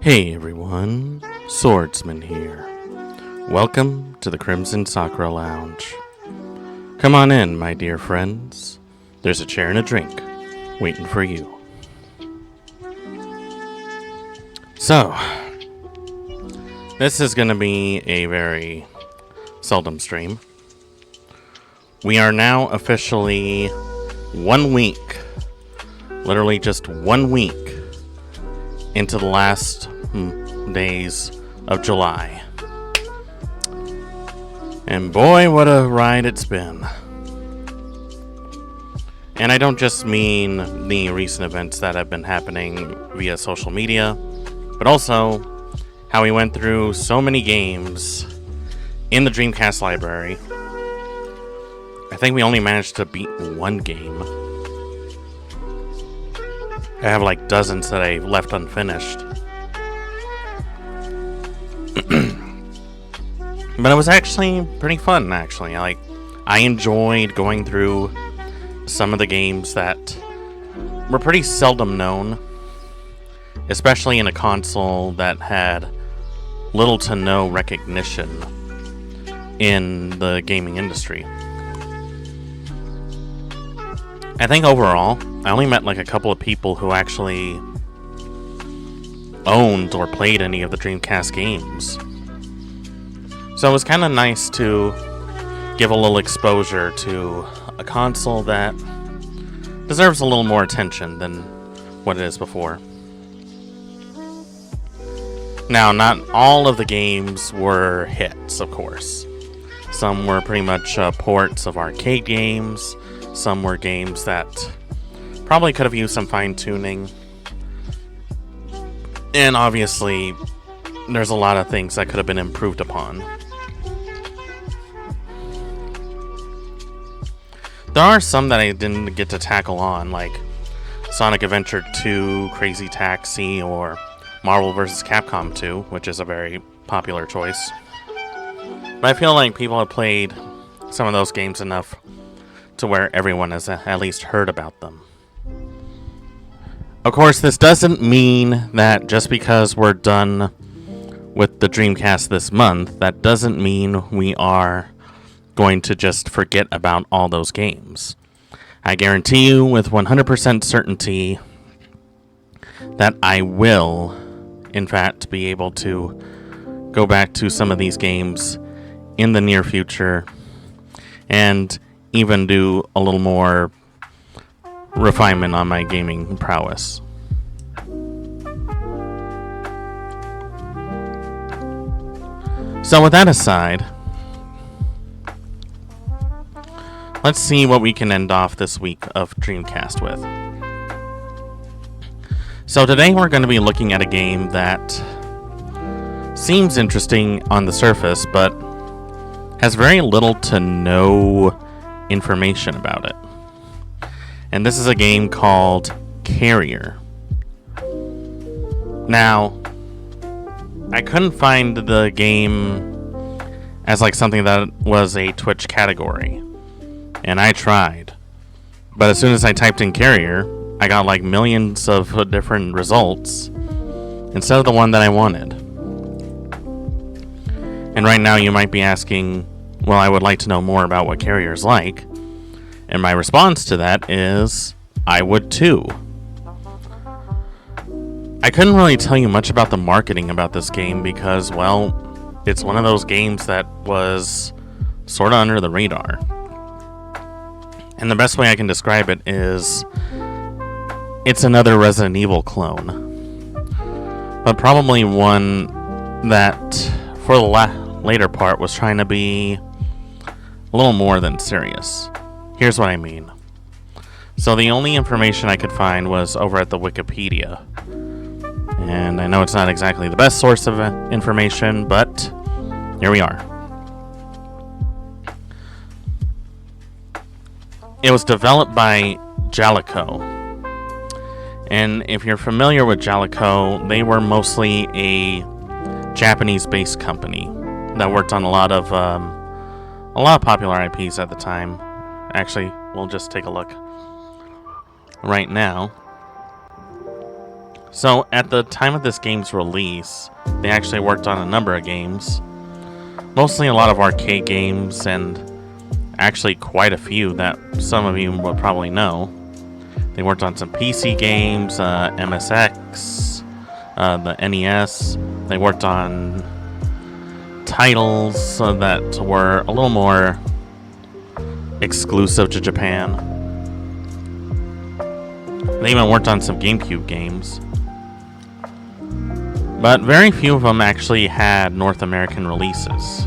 Hey everyone, Swordsman here. Welcome to the Crimson Sakura Lounge. Come on in, my dear friends. There's a chair and a drink waiting for you. So, this is going to be a very seldom stream. We are now officially 1 week, literally just 1 week, into the last days of July. And boy, what a ride it's been. And I don't just mean the recent events that have been happening via social media, but also how we went through so many games in the Dreamcast library. I think we only managed to beat one game. I have like dozens that I left unfinished. But it was actually pretty fun, actually. I enjoyed going through some of the games that were pretty seldom known, especially in a console that had little to no recognition in the gaming industry. I think overall, I only met like a couple of people who actually owned or played any of the Dreamcast games. So it was kind of nice to give a little exposure to a console that deserves a little more attention than what it is before. Now, not all of the games were hits, of course. Some were pretty much ports of arcade games. Some were games that probably could have used some fine-tuning. And obviously, there's a lot of things that could have been improved upon. There are some that I didn't get to tackle on, like Sonic Adventure 2, Crazy Taxi, or Marvel vs. Capcom 2, which is a very popular choice. But I feel like people have played some of those games enough to where everyone has at least heard about them. Of course, this doesn't mean that just because we're done with the Dreamcast this month, that doesn't mean we are going to just forget about all those games. I guarantee you with 100% certainty that I will, in fact, be able to go back to some of these games in the near future and even do a little more refinement on my gaming prowess. So with that aside, let's see what we can end off this week of Dreamcast with. So today we're going to be looking at a game that seems interesting on the surface, but has very little to no information about it. And this is a game called Carrier. Now, I couldn't find the game as like something that was a Twitch category, and I tried. But as soon as I typed in Carrier, I got like millions of different results instead of the one that I wanted. And right now you might be asking, well, I would like to know more about what Carrier is like. And my response to that is, I would too. I couldn't really tell you much about the marketing about this game because, well, it's one of those games that was sort of under the radar. And the best way I can describe it is, it's another Resident Evil clone. But probably one that, for the later part, was trying to be a little more than serious. Here's what I mean. So the only information I could find was over at the Wikipedia. And I know it's not exactly the best source of information, but here we are. It was developed by Jaleco. And if you're familiar with Jaleco, they were mostly a Japanese-based company that worked on a lot of popular IPs at the time. Actually, we'll just take a look right now. So, at the time of this game's release, they actually worked on a number of games. Mostly a lot of arcade games, and actually quite a few that some of you will probably know. They worked on some PC games, MSX, the NES. They worked on titles that were a little more exclusive to Japan. They even worked on some GameCube games. But very few of them actually had North American releases.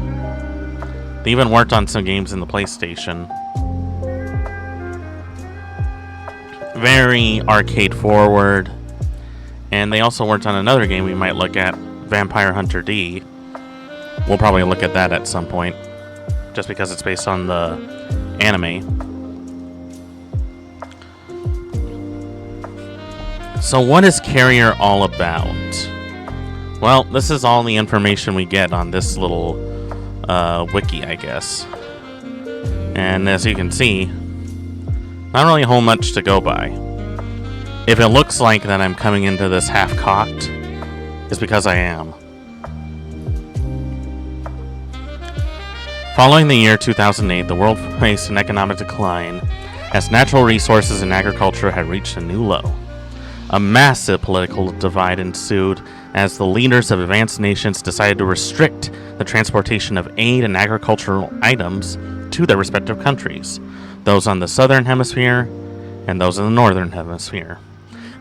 They even worked on some games in the PlayStation. Very arcade forward. And they also worked on another game we might look at, Vampire Hunter D. We'll probably look at that at some point, just because it's based on the anime. So what is Carrier all about? Well, this is all the information we get on this little wiki, I guess. And as you can see, not really a whole much to go by. If it looks like that I'm coming into this half-cocked, it's because I am. Following the year 2008, the world faced an economic decline as natural resources and agriculture had reached a new low. A massive political divide ensued as the leaders of advanced nations decided to restrict the transportation of aid and agricultural items to their respective countries, those on the southern hemisphere and those in the northern hemisphere.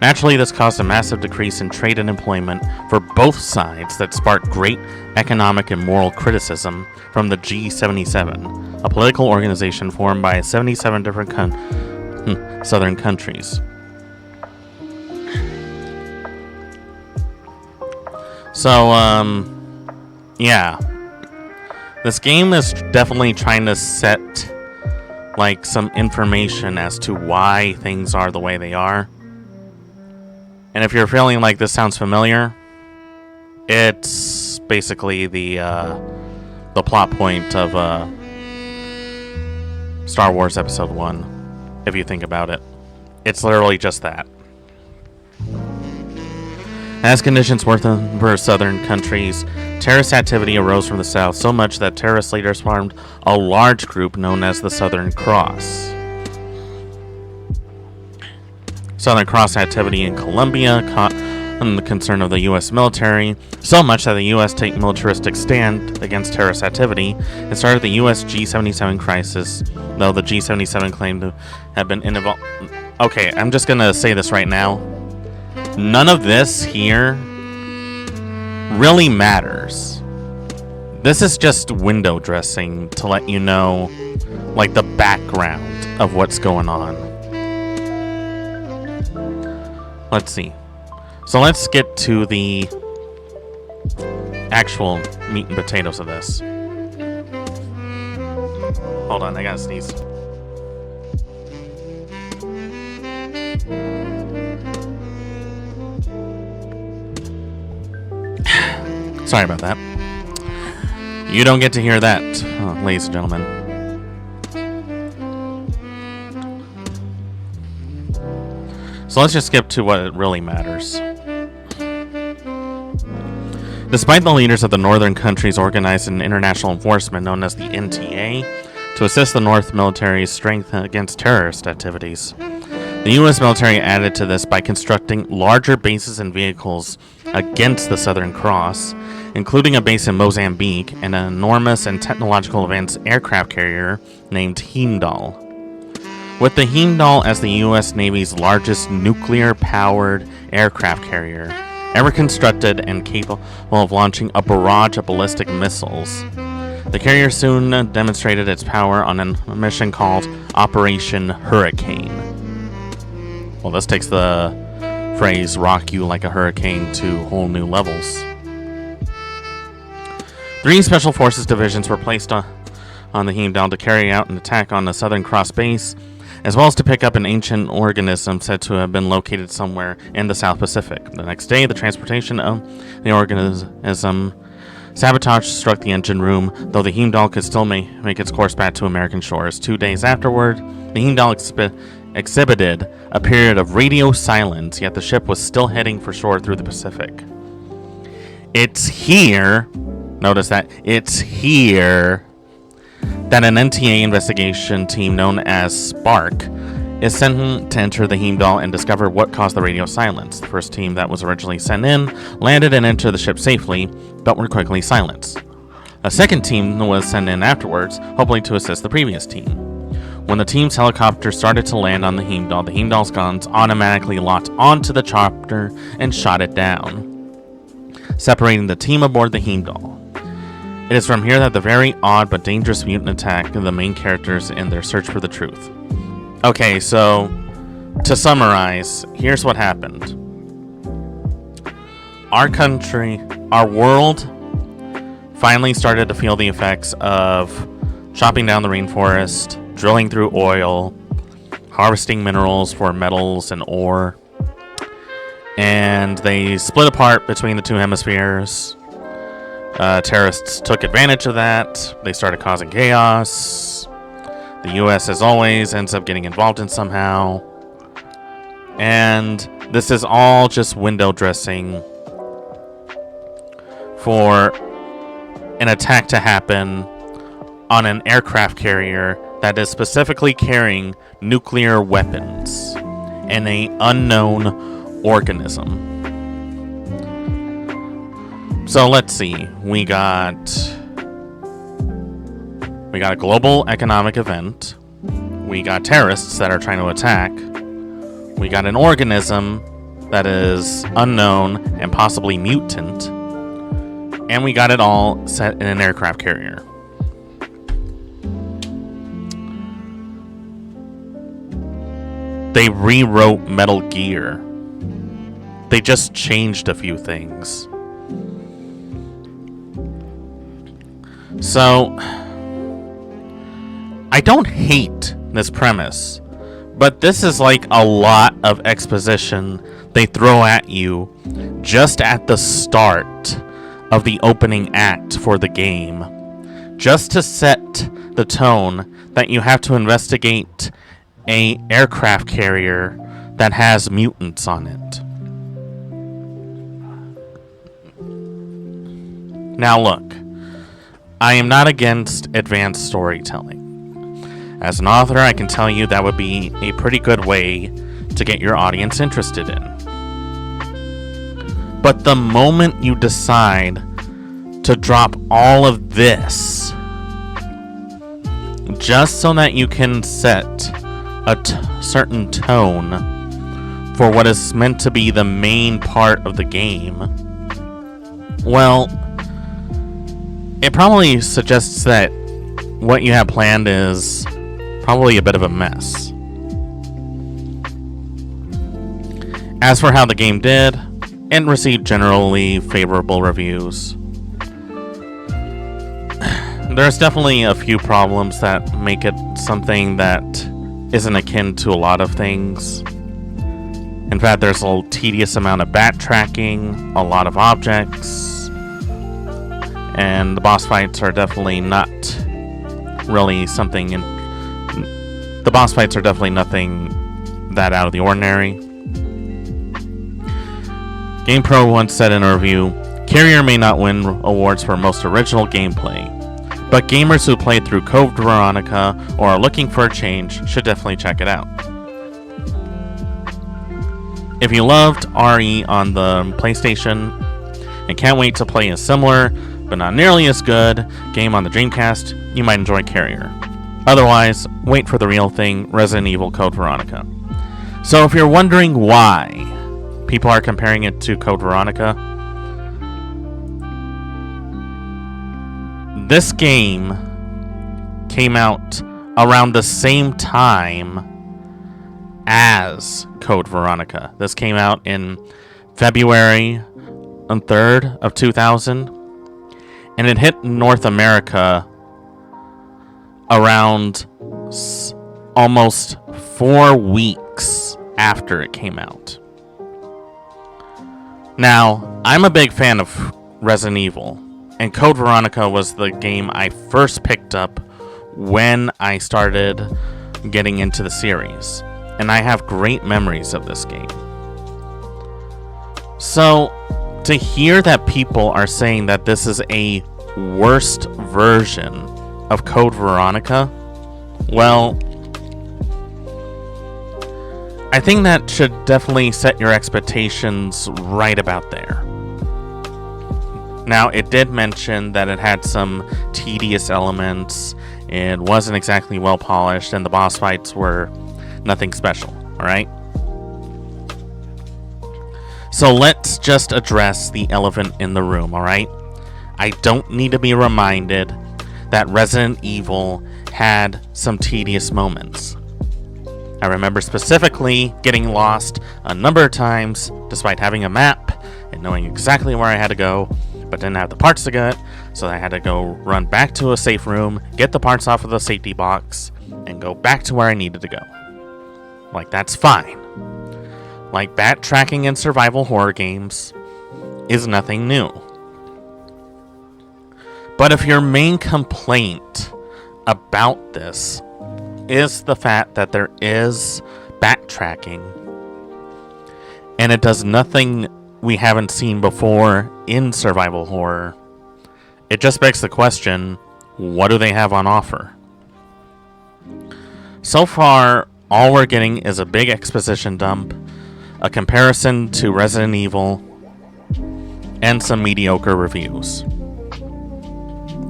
Naturally, this caused a massive decrease in trade and employment for both sides that sparked great economic and moral criticism from the G77, a political organization formed by 77 different southern countries. So, yeah. This game is definitely trying to set, like, some information as to why things are the way they are. And if you're feeling like this sounds familiar, it's basically the plot point of Star Wars Episode 1, if you think about it. It's literally just that. As conditions worsened for southern countries, terrorist activity arose from the south so much that terrorist leaders formed a large group known as the Southern Cross. Southern Cross activity in Colombia caught the concern of the U.S. military, so much that the U.S. took militaristic stand against terrorist activity and started the U.S. G77 crisis, though the G77 claimed to have been involved. Okay, I'm just gonna say this right now. None of this here really matters. This is just window dressing to let you know, like, the background of what's going on. Let's see. So let's get to the actual meat and potatoes of this. Hold on, I gotta sneeze. Sorry about that. You don't get to hear that, ladies and gentlemen. So let's just skip to what really matters. Despite the leaders of the northern countries organized an international enforcement known as the NTA to assist the North military's strength against terrorist activities, the U.S. military added to this by constructing larger bases and vehicles against the Southern Cross, including a base in Mozambique and an enormous and technological advanced aircraft carrier named Heimdall. With the Heimdall as the U.S. Navy's largest nuclear-powered aircraft carrier, ever constructed and capable of launching a barrage of ballistic missiles. The carrier soon demonstrated its power on a mission called Operation Hurricane. Well, this takes the phrase "rock you like a hurricane" to whole new levels. 3 Special Forces divisions were placed on the Heimdall to carry out an attack on the Southern Cross base, as well as to pick up an ancient organism said to have been located somewhere in the South Pacific. The next day, the transportation of the organism sabotage struck the engine room, though the Heimdall could still make its course back to American shores. 2 days afterward, the Heimdall exhibited a period of radio silence, yet the ship was still heading for shore through the Pacific. It's here, notice that, it's here that an NTA investigation team known as Spark is sent to enter the Heimdall and discover what caused the radio silence. The first team that was originally sent in landed and entered the ship safely, but were quickly silenced. A second team was sent in afterwards, hoping to assist the previous team. When the team's helicopter started to land on the Heimdall's guns automatically locked onto the chopper and shot it down, separating the team aboard the Heimdall. It is from here that the very odd but dangerous mutant attack the main characters in their search for the truth. Okay, so to summarize, here's what happened. Our country, our world, finally started to feel the effects of chopping down the rainforest, drilling through oil, harvesting minerals for metals and ore, and they split apart between the two hemispheres. Terrorists took advantage of that. They started causing chaos. The US, as always, ends up getting involved in somehow. And this is all just window dressing for an attack to happen on an aircraft carrier that is specifically carrying nuclear weapons and an unknown organism. So let's see. We got a global economic event. We got terrorists that are trying to attack. We got an organism that is unknown and possibly mutant. And we got it all set in an aircraft carrier. They rewrote Metal Gear. They just changed a few things. So, I don't hate this premise, but this is like a lot of exposition they throw at you just at the start of the opening act for the game, just to set the tone that you have to investigate a aircraft carrier that has mutants on it. Now look, I am not against advanced storytelling. As an author, I can tell you that would be a pretty good way to get your audience interested in. But the moment you decide to drop all of this just so that you can set a certain tone for what is meant to be the main part of the game, well, it probably suggests that what you have planned is probably a bit of a mess. As for how the game did, it received generally favorable reviews. There's definitely a few problems that make it something that isn't akin to a lot of things. In fact, there's a tedious amount of backtracking, a lot of objects, and the boss fights are definitely not really something the boss fights are definitely nothing that out of the ordinary. GamePro once said in a review, Carrier may not win awards for most original gameplay, but gamers who played through Code Veronica or are looking for a change should definitely check it out. If you loved RE on the PlayStation and can't wait to play a similar, but not nearly as good, game on the Dreamcast, you might enjoy Carrier. Otherwise, wait for the real thing, Resident Evil Code Veronica. So if you're wondering why people are comparing it to Code Veronica, this game came out around the same time as Code Veronica. This came out in February 3rd of 2000, and it hit North America around almost 4 weeks after it came out. Now, I'm a big fan of Resident Evil, and Code Veronica was the game I first picked up when I started getting into the series. and I have great memories of this game. So, to hear that people are saying that this is a worst version of Code Veronica, well, I think that should definitely set your expectations right about there. Now, it did mention that it had some tedious elements, it wasn't exactly well polished, and the boss fights were nothing special, alright? So let's just address the elephant in the room, alright? I don't need to be reminded that Resident Evil had some tedious moments. I remember specifically getting lost a number of times despite having a map and knowing exactly where I had to go, but didn't have the parts to get, so I had to go run back to a safe room, get the parts off of the safety box, and go back to where I needed to go. Like, that's fine. Like, backtracking in survival horror games is nothing new. But if your main complaint about this is the fact that there is backtracking, and it does nothing we haven't seen before in survival horror, it just begs the question, what do they have on offer? So far, all we're getting is a big exposition dump, a comparison to Resident Evil, and some mediocre reviews.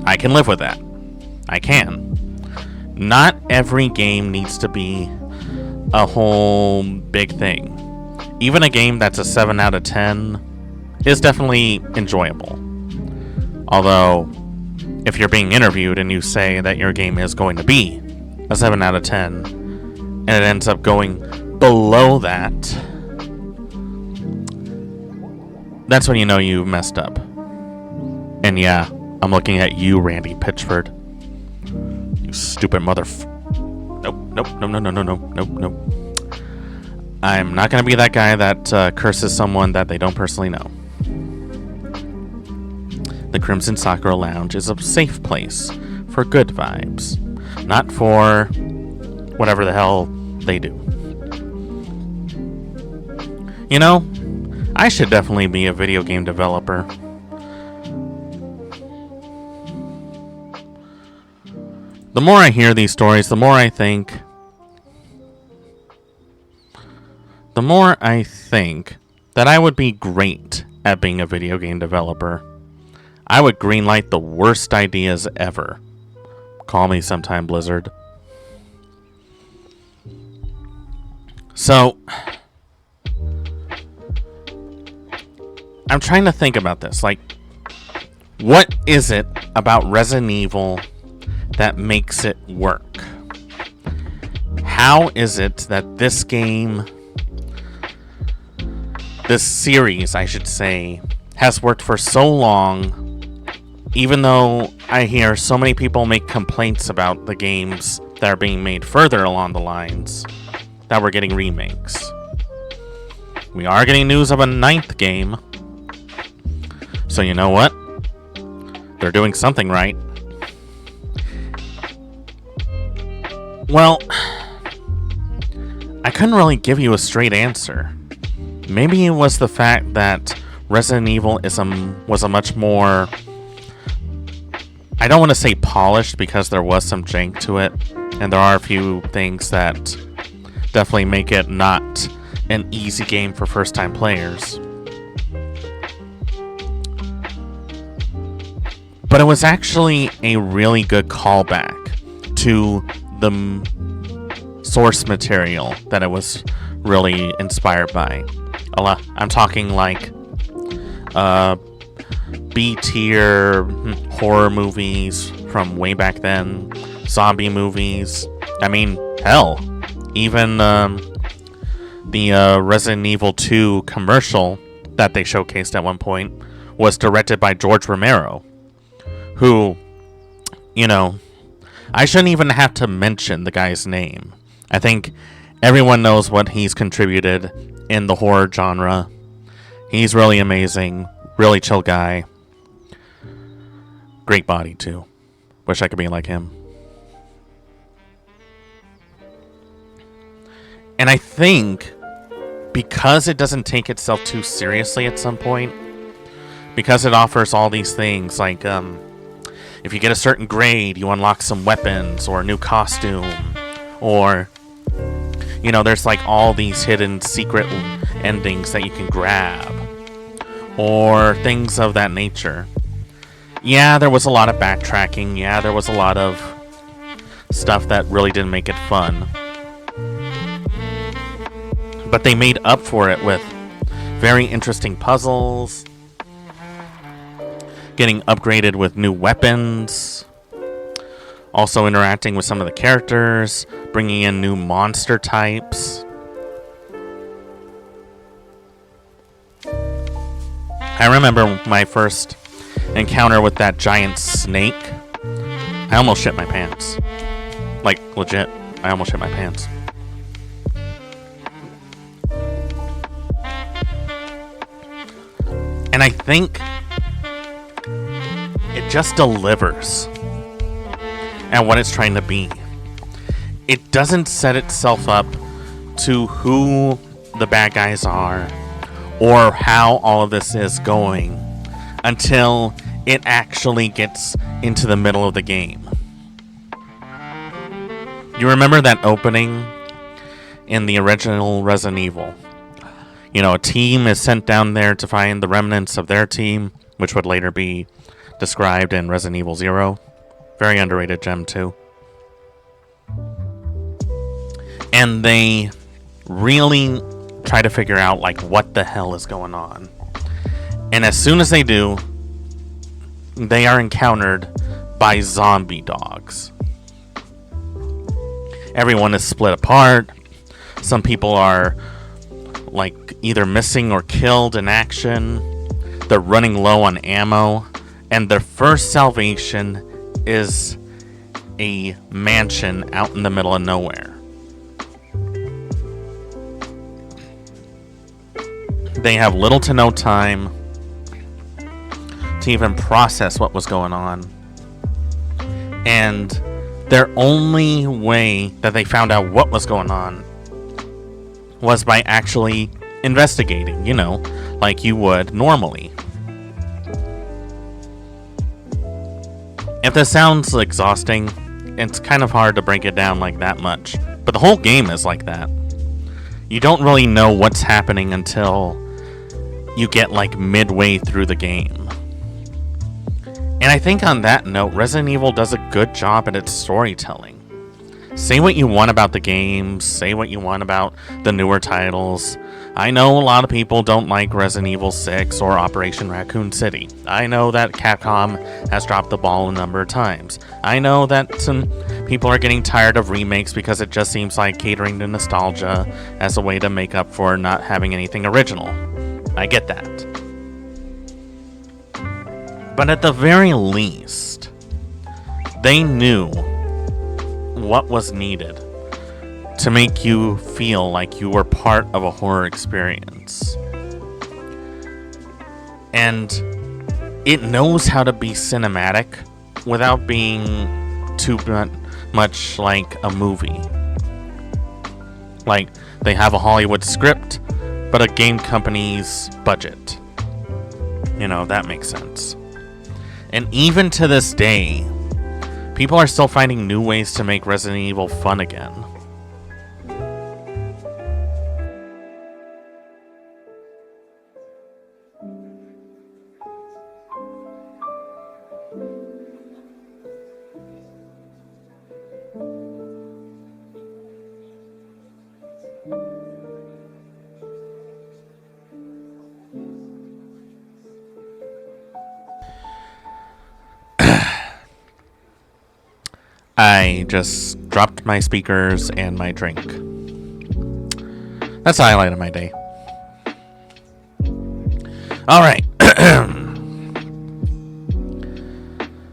I can live with that. I can. Not every game needs to be a whole big thing. Even a game that's a 7 out of 10 is definitely enjoyable. Although, if you're being interviewed and you say that your game is going to be a 7 out of 10, and it ends up going below that, that's when you know you messed up. And yeah, I'm looking at you, Randy Pitchford. You stupid Nope. I'm not going to be that guy that curses someone that they don't personally know. The Crimson Sakura Lounge is a safe place for good vibes, not for whatever the hell they do. You know, I should definitely be a video game developer. The more I hear these stories, the more I think that I would be great at being a video game developer. I would greenlight the worst ideas ever. Call me sometime, Blizzard. So, I'm trying to think about this. Like, what is it about Resident Evil that makes it work? How is it that this game, this series, I should say, has worked for so long, even though I hear so many people make complaints about the games that are being made further along the lines, that we're getting remakes. We are getting news of a 9th game, so you know what? They're doing something right. Well, I couldn't really give you a straight answer. Maybe it was the fact that Resident Evil was a much more, I don't want to say polished, because there was some jank to it, and there are a few things that definitely make it not an easy game for first-time players. But it was actually a really good callback to the source material that it was really inspired by. I'm talking like B-tier horror movies from way back then, zombie movies. I mean, hell, even the Resident Evil 2 commercial that they showcased at one point was directed by George Romero, who, you know, I shouldn't even have to mention the guy's name. I think everyone knows what he's contributed in the horror genre. He's really amazing, really chill guy. Great body, too. Wish I could be like him. And I think because it doesn't take itself too seriously at some point, because it offers all these things like if you get a certain grade, you unlock some weapons or a new costume, or you know, there's like all these hidden secret endings that you can grab, or things of that nature. Yeah, there was a lot of backtracking. Yeah, there was a lot of stuff that really didn't make it fun. But they made up for it with very interesting puzzles, getting upgraded with new weapons, also interacting with some of the characters, bringing in new monster types. I remember my first encounter with that giant snake. I almost shit my pants. Like, legit, I almost shit my pants. And I think it just delivers at what it's trying to be. It doesn't set itself up to who the bad guys are or how all of this is going until it actually gets into the middle of the game. You remember that opening in the original Resident Evil? You know, a team is sent down there to find the remnants of their team, which would later be described in Resident Evil 0. Very underrated gem, too. And they really try to figure out, like, what the hell is going on. And as soon as they do, they are encountered by zombie dogs. Everyone is split apart. Some people are, like, either missing or killed in action. They're running low on ammo. And their first salvation is a mansion out in the middle of nowhere. They have little to no time to even process what was going on. And their only way that they found out what was going on was by actually investigating, you know, like you would normally. If this sounds exhausting, it's kind of hard to break it down like that much. But the whole game is like that. You don't really know what's happening until you get like midway through the game. And I think on that note, Resident Evil does a good job at its storytelling. Say what you want about the games, say what you want about the newer titles. I know a lot of people don't like Resident Evil 6 or Operation Raccoon City. I know that Capcom has dropped the ball a number of times. I know that some people are getting tired of remakes because it just seems like catering to nostalgia as a way to make up for not having anything original. I get that. But at the very least, they knew what was needed to make you feel like you were part of a horror experience. And it knows how to be cinematic without being too much like a movie. Like, they have a Hollywood script, but a game company's budget. You know, that makes sense. And even to this day, people are still finding new ways to make Resident Evil fun again. I just dropped my speakers and my drink. That's the highlight of my day. Alright.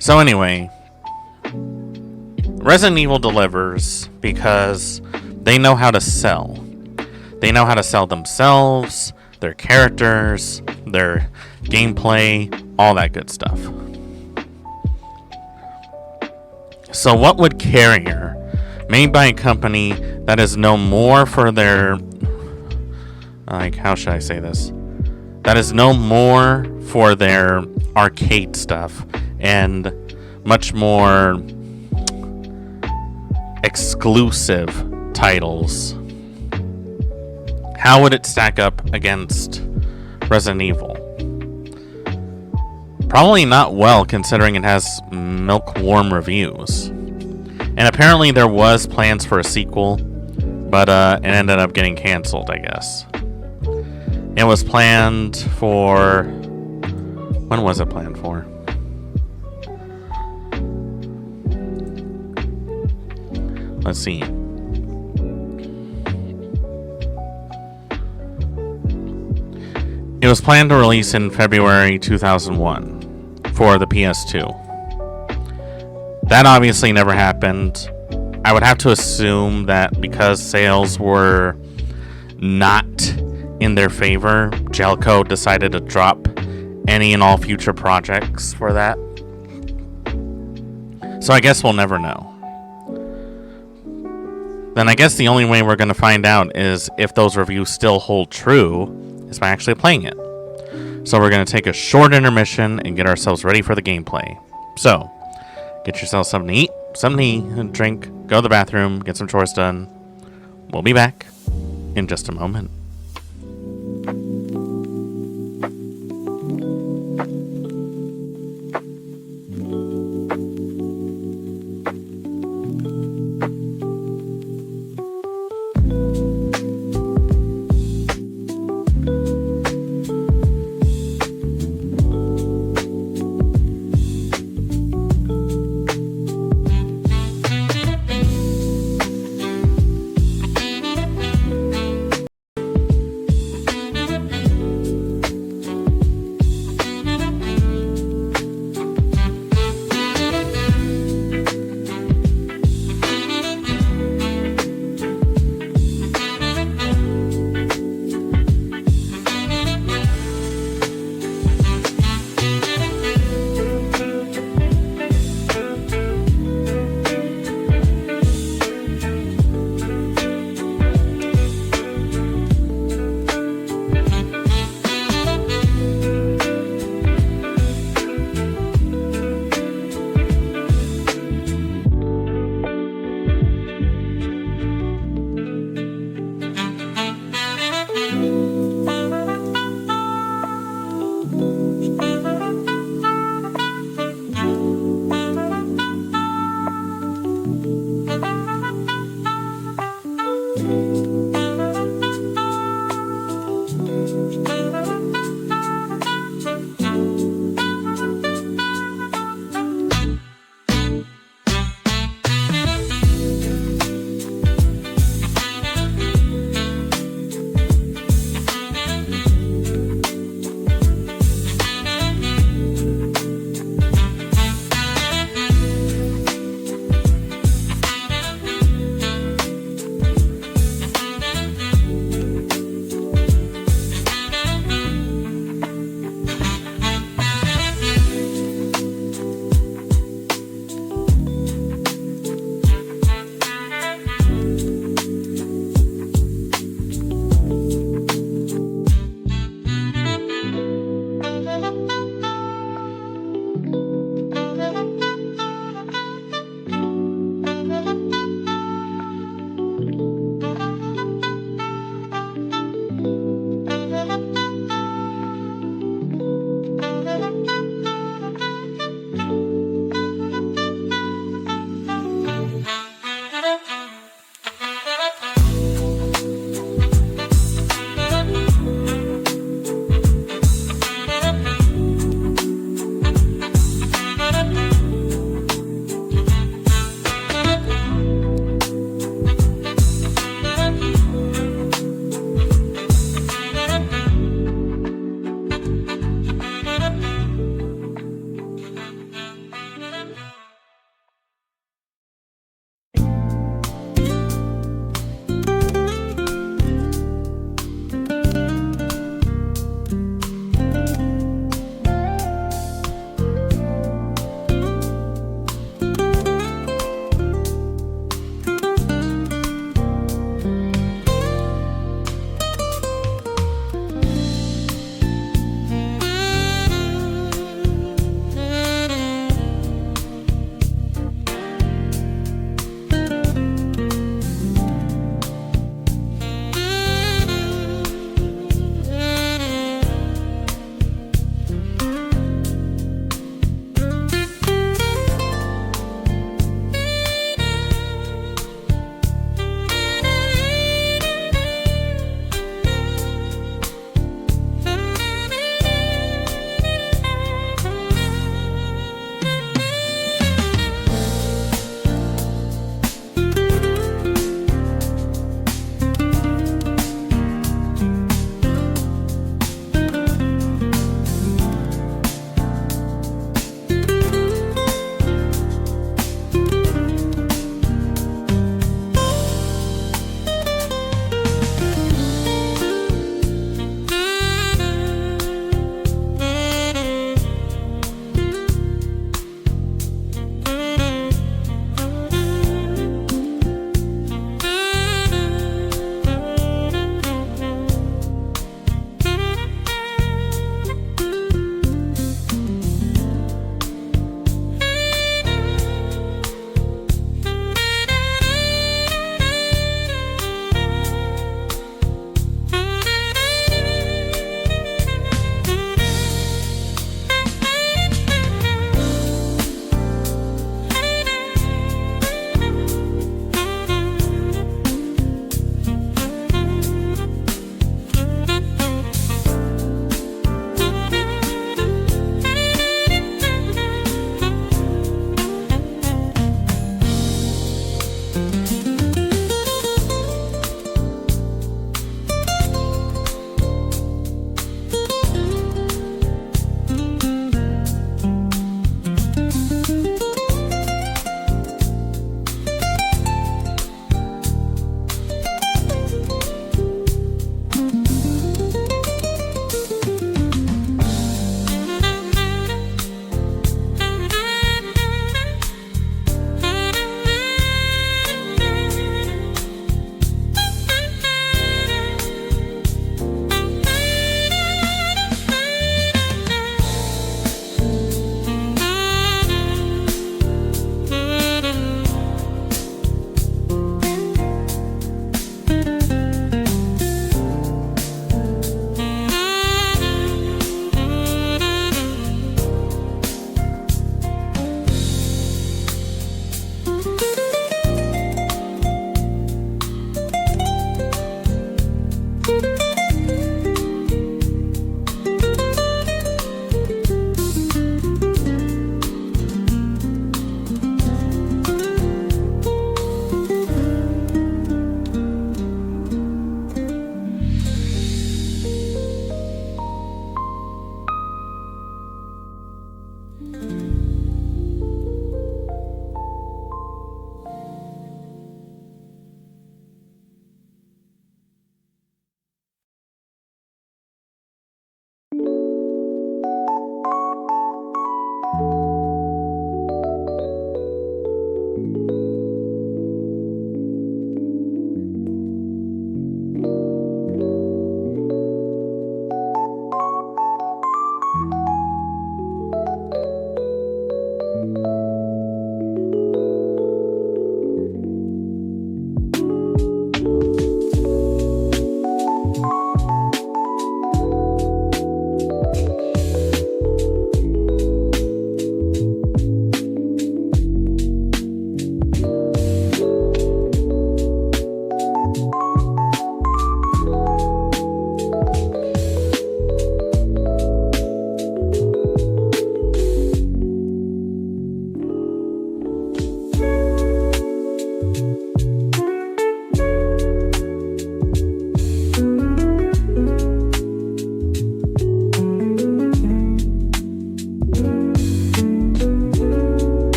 So anyway, Resident Evil delivers because they know how to sell. They know how to sell themselves, their characters, their gameplay, all that good stuff. So what would Carrier Made by a company that is known more for their... Like, how should I say this? That is known more for their arcade stuff and much more exclusive titles. How would it stack up against Resident Evil? Probably not well, considering it has milk-warm reviews. And apparently there was plans for a sequel, but it ended up getting canceled, I guess. It was planned for... When was it planned for? Let's see. It was planned to release in February 2001 for the PS2. That obviously never happened. I would have to assume that because sales were not in their favor, Jelco decided to drop any and all future projects for that. So I guess we'll never know. Then I guess the only way we're going to find out is if those reviews still hold true is by actually playing it. So we're going to take a short intermission and get ourselves ready for the gameplay. So, get yourself something to eat, something to eat, and drink, go to the bathroom, get some chores done. We'll be back in just a moment.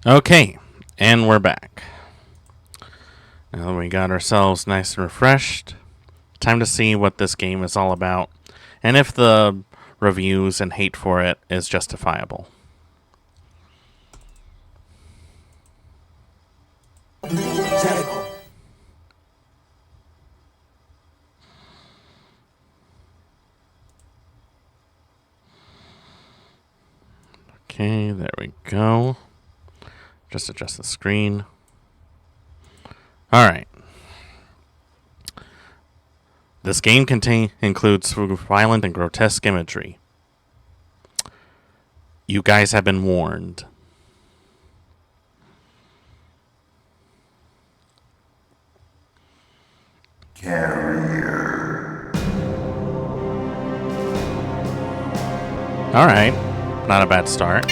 Okay, and we're back. Now we got ourselves nice and refreshed. Time to see what this game is all about, and if the reviews and hate for it is justifiable. Okay, there we go. Just adjust the screen. Alright. This game includes violent and grotesque imagery. You guys have been warned. Carrier. Alright. Not a bad start.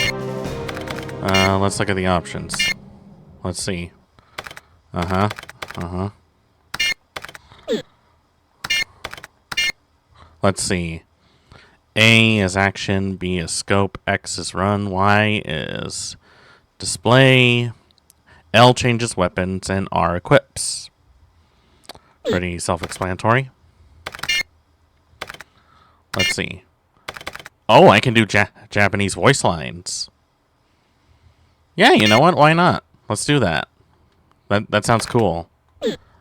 Let's look at the options. Let's see. Let's see. A is action, B is scope, X is run, Y is display, L changes weapons, and R equips. Pretty self-explanatory. Let's see. Oh, I can do Japanese voice lines. Yeah, you know what? Why not? Let's do that. That sounds cool.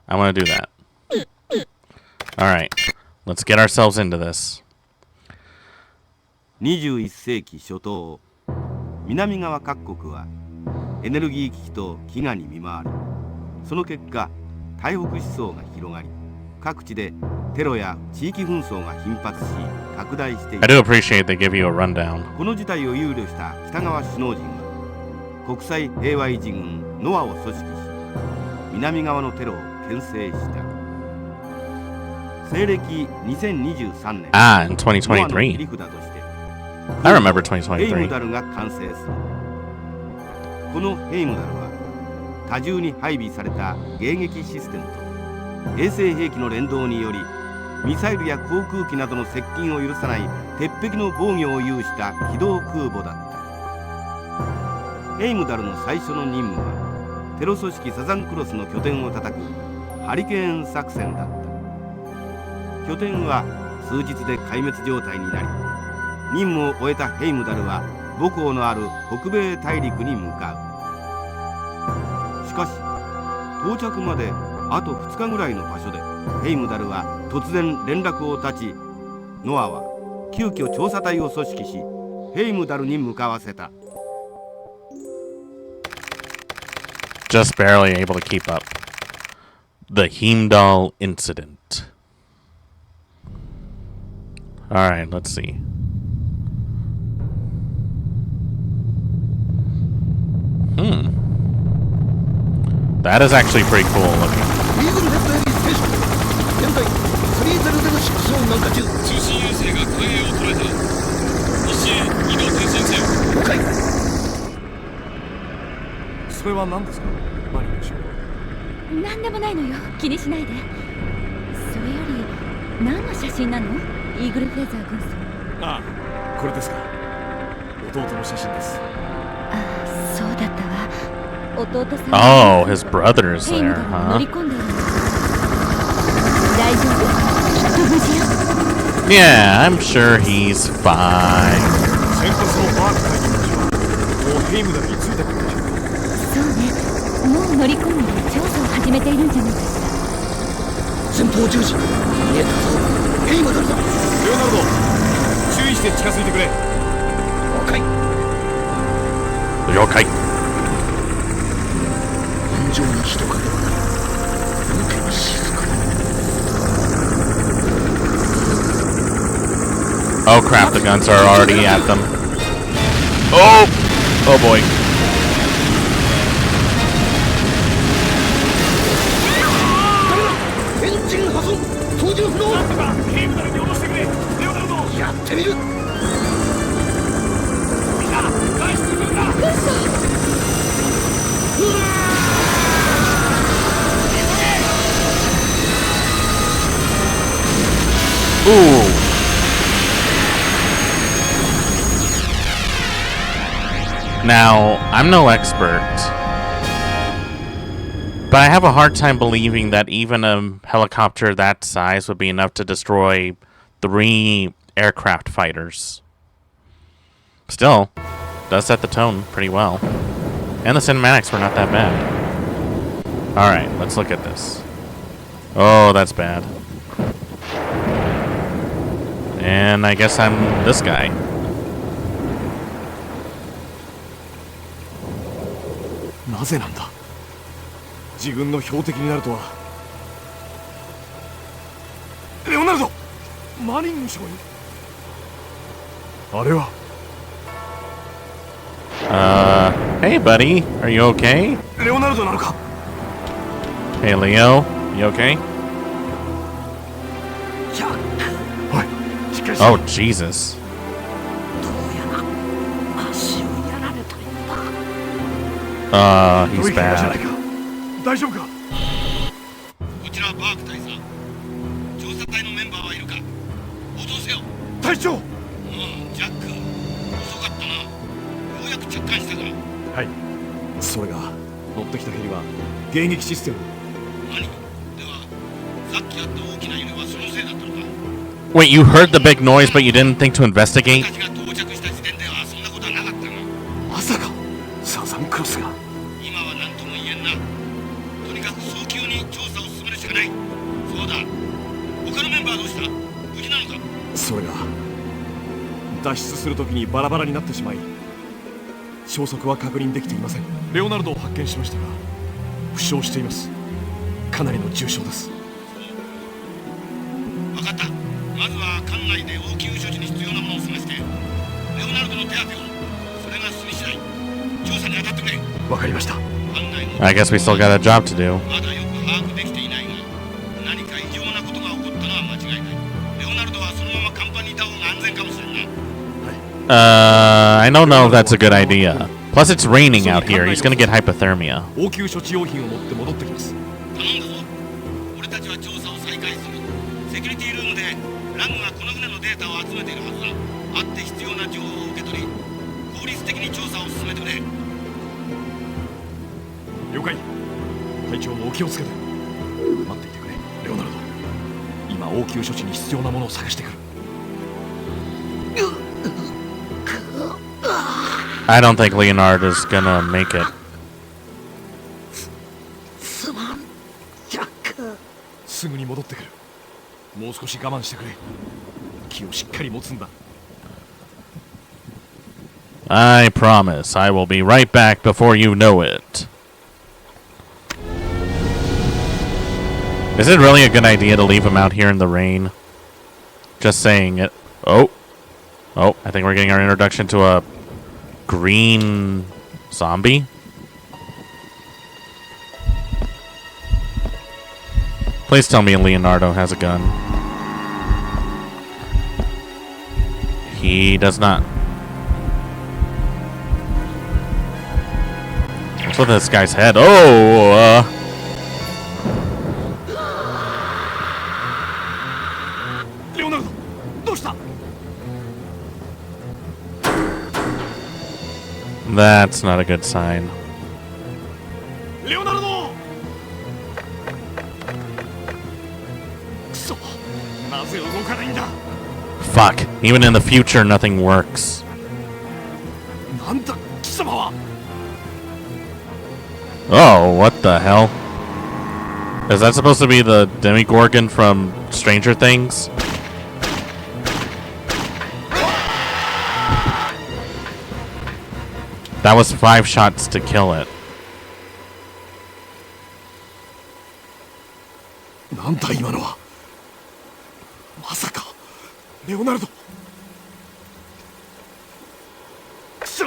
I want to do that. Alright. Let's get ourselves into this. 21世紀初頭、南側各国はエネルギー危機と飢餓に見舞われ、その結果、台北思想が広がり、各地でテロや地域紛争が頻発し、拡大している。I do appreciate they give you a rundown. この事態を憂慮した北側首脳陣は、国際平和維持軍ノアを組織し、南側のテロを牽制した。西暦2023年、in ノアの切り2023. 札として、I remember ヘイムダ 2023. ルが完成する。このヘイムダルは多重に配備された迎撃システムと衛星兵器の連動によりミサイルや航空機などの接近を許さない鉄壁の防御を有した機動空母だった。ヘイムダルの最初の任務はテロ組織サザンクロスの拠点を叩くハリケーン作戦だった。拠点は数日で壊滅状態になり、任務を終えたヘイムダルは母港のある北米大陸に向かう。しかし到着まであと2日ぐらいの場所でヘイムダルは突然連絡を絶ち、ノアは急遽調査隊を組織しヘイムダルに向かわせた。 Just barely able to keep up. The Heimdall incident. Alright, let's see. That is actually pretty cool looking. Oh, his brother is there, huh? Yeah, I'm sure he's fine. Okay. Oh crap, the guns are already at them. Oh! Oh boy. Ooh. Now, I'm no expert, but I have a hard time believing that even a helicopter that size would be enough to destroy 3 aircraft fighters. Still, does set the tone pretty well. And the cinematics were not that bad. Alright, let's look at this. Oh, that's bad. And I guess I'm this guy. Hey buddy, are you okay? Hey Leo, you okay? Oh Jesus. He's bad. こちらバーク大佐、調査隊のメンバーはいるか？応答せよ。隊長。ジャック、遅かったな。ようやく着艦したぞ。はい。それが乗ってきたヘリは迎撃システム。何？では Wait, you heard the big noise, but you didn't think to investigate? まさかサザンクロスが。今は何とも言えんな。とにかく早急に調査を進めるしかない。そうだ。他のメンバーどうした？無事なのか？それが脱出するときにバラバラになってしまい、消息は確認できていません。レオナルドを発見しましたが負傷しています。かなりの重傷です。分かった。まずは館内で応急処置に必要なものを探してレオナルドの手当てを。それが済み次第調査に当たってくれ。わかりました。 I guess we still got a job to do. まだよく把握できていないが何か異常なことが起こったのは間違いない。レオナルドはそのまま甲板にいた方が安全かもしれんな。I don't know if that's a good idea. Plus, it's raining out here. He's gonna get hypothermia. 応急処置用品を持って戻ってきます。頼んだぞ。俺たちは調査を再開する。セキュリティルームでラムがこの船のデータを集めているはずだ。あって必要な情報を受け取り効率的に調査を進めてくれ。了解。隊長もお気をつけて。待っていてくれレオナルド。今応急処置に必要なものを探してくる。 I don't think Leonardo's gonna make it. すまんジャック。すぐに戻ってくる。もう少し我慢してくれ。気をしっかり持つんだ。 I promise I will be right back before you know it. Is it really a good idea to leave him out here in the rain? Just saying it. Oh, I think we're getting our introduction to a green zombie. Please tell me Leonardo has a gun. He does not. What's with this guy's head? Oh, Leonardo, どうした? That's not a good sign. Leonardo! くそ、なぜ動かないんだ? Fuck. Even in the future, nothing works. なんだ、貴様は? Oh, what the hell? Is that supposed to be the Demogorgon from Stranger Things? That was 5 shots to kill it. なんだ今のは? まさか、レオナルド? くそ!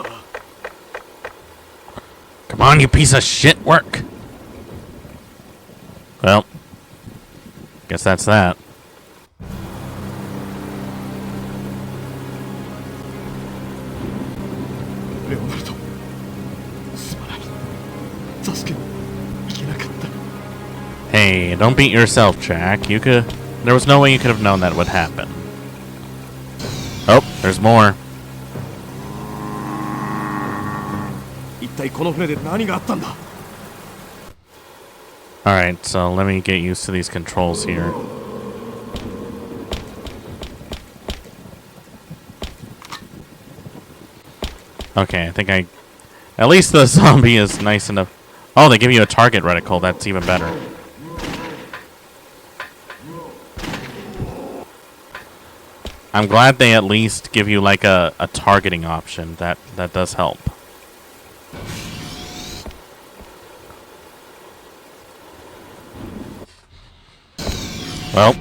Come on, you piece of shit work. Well, guess that's that. レオナルド、すまない。助けに行けなかった。 Hey, don't beat yourself, Jack. There was no way you could have known that would happen. Oh, there's more. 一体この船で何があったんだ? Alright, so let me get used to these controls here. Okay, I think at least the zombie is nice enough. Oh, they give you a target reticle. That's even better. I'm glad they at least give you like a targeting option. That does help. Well,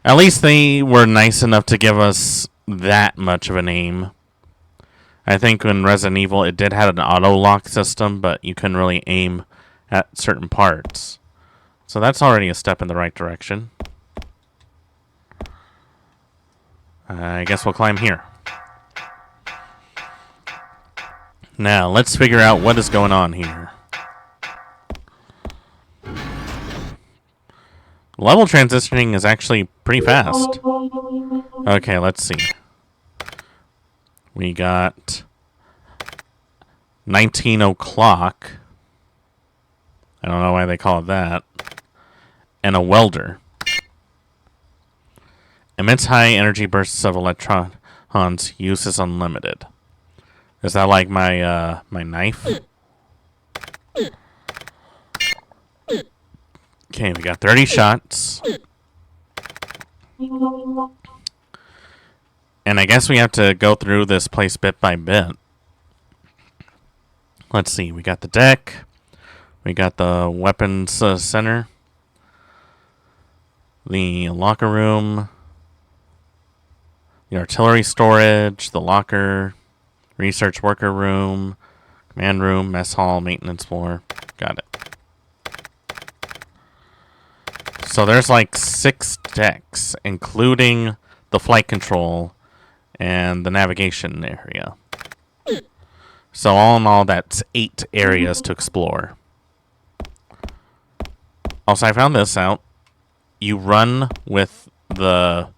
at least they were nice enough to give us that much of an aim. I think in Resident Evil it did have an auto-lock system, but you couldn't really aim at certain parts. So that's already a step in the right direction. I guess we'll climb here. Now, let's figure out what is going on here. Level transitioning is actually pretty fast. Okay, let's see. We got 19 o'clock. I don't know why they call it that. and a welder. Emits high energy bursts of electrons. Use is unlimited. Is that like my my knife? Okay, we got 30 shots. And I guess we have to go through this place bit by bit. Let's see, we got the deck. We got the weapons center. The locker room. The artillery storage. The locker. Research worker room. Command room. Mess hall. Maintenance floor. Got it. So there's like 6 decks, including the flight control and the navigation area. So all in all, that's 8 areas to explore. Also, I found this out. You run with the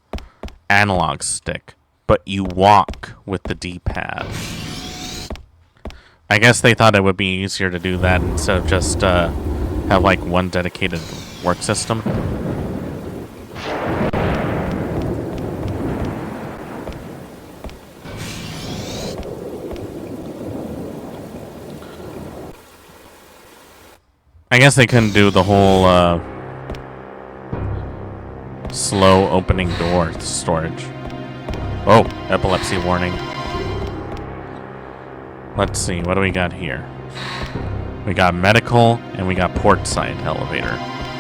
analog stick, but you walk with the D-pad. I guess they thought it would be easier to do that instead of just have like one dedicated work system. I guess they couldn't do the whole slow opening door storage. Oh, epilepsy warning. Let's see, what do we got here? We got medical and we got port side elevator.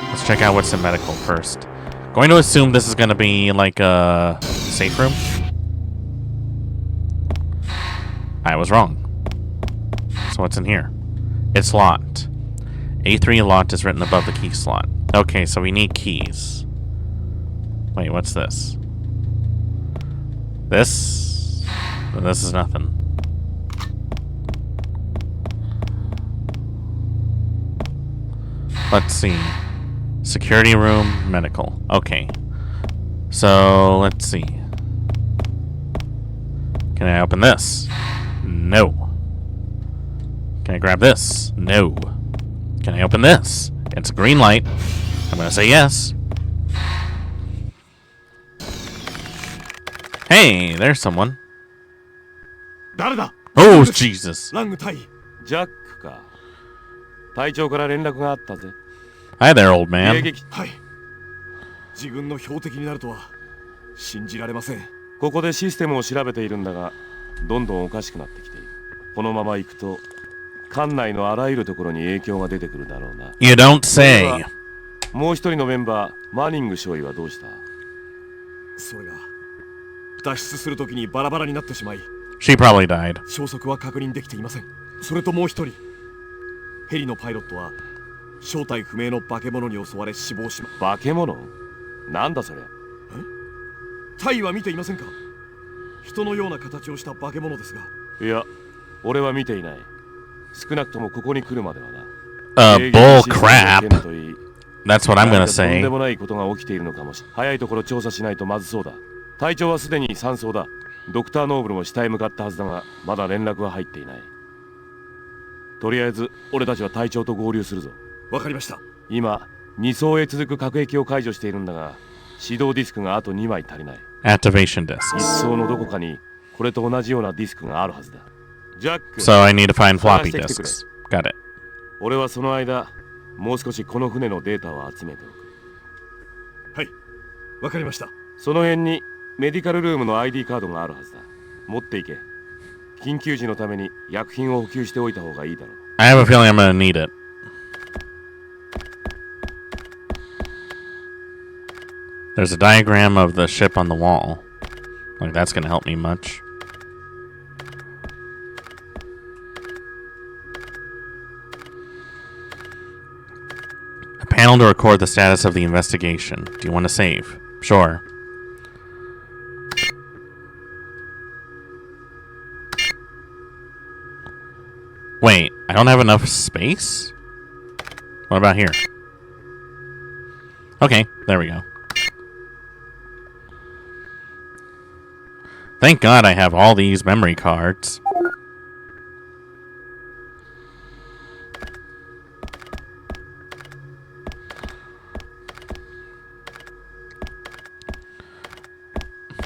Let's check out what's in medical first. Going to assume this is going to be like a safe room. I was wrong. So what's in here? It's locked. A3 locked is written above the key slot. Okay, so we need keys. Wait, what's this? This? This is nothing. Let's see. Security room, medical. Okay. So, let's see. Can I open this? No. Can I grab this? No. Can I open this? It's a green light. I'm gonna say yes. Hey, there's someone. Oh, Jesus. ラング隊ジャックか。隊長から連絡があったぜ。Hi there, old man. はい。自分の標的になるとは信じられません。ここでシステムを調べているんだが、どんどんおかしくなってきている。このまま行くと、艦内のあらゆるところに影響が出てくるだろうな。You don't say. もう一人のメンバー、マニング少尉はどうした？それが脱出するときにバラバラになってしまい、 She probably died. 消息は確認できていません。それともう一人、ヘリのパイロットは正体不明の化け物に襲われ死亡しま。化け物？なんだそれ？タイは見ていませんか？人のような形をした化け物ですが。いや、俺は見ていない。少なくともここに来るまではな。Bull crap. That's what I'm gonna とん say. でもないことが起きているのかもしれない。早いところ調査しないとまずそうだ。隊長はすでに山荘だ。ドクター・ノーブルも下へ向かったはずだが、まだ連絡は入っていない。とりあえず、俺たちは隊長と合流するぞ。わかりました。今、2層へ続く核壁を解除しているんだが、指導ディスクがあと2枚足りない。Activation 1 discs. 層のどこかに、これと同じようなディスクがあるはずだ。ジャック、 So I need to find floppy disks. Got it. 俺はその間、もう少しこの船のデータを集めておく。はい、わかりました。その辺にメディカルルームの ID カードがあるはずだ。持っていけ。緊急時のために薬品を補給しておいた方がいいだろう。I have a feeling I'm gonna need it. There's a diagram of the ship on the wall. Like, that's gonna help me much. A panel to record the status of the investigation. Do you want to save? Sure. Wait, I don't have enough space? What about here? Okay, there we go. Thank God I have all these memory cards.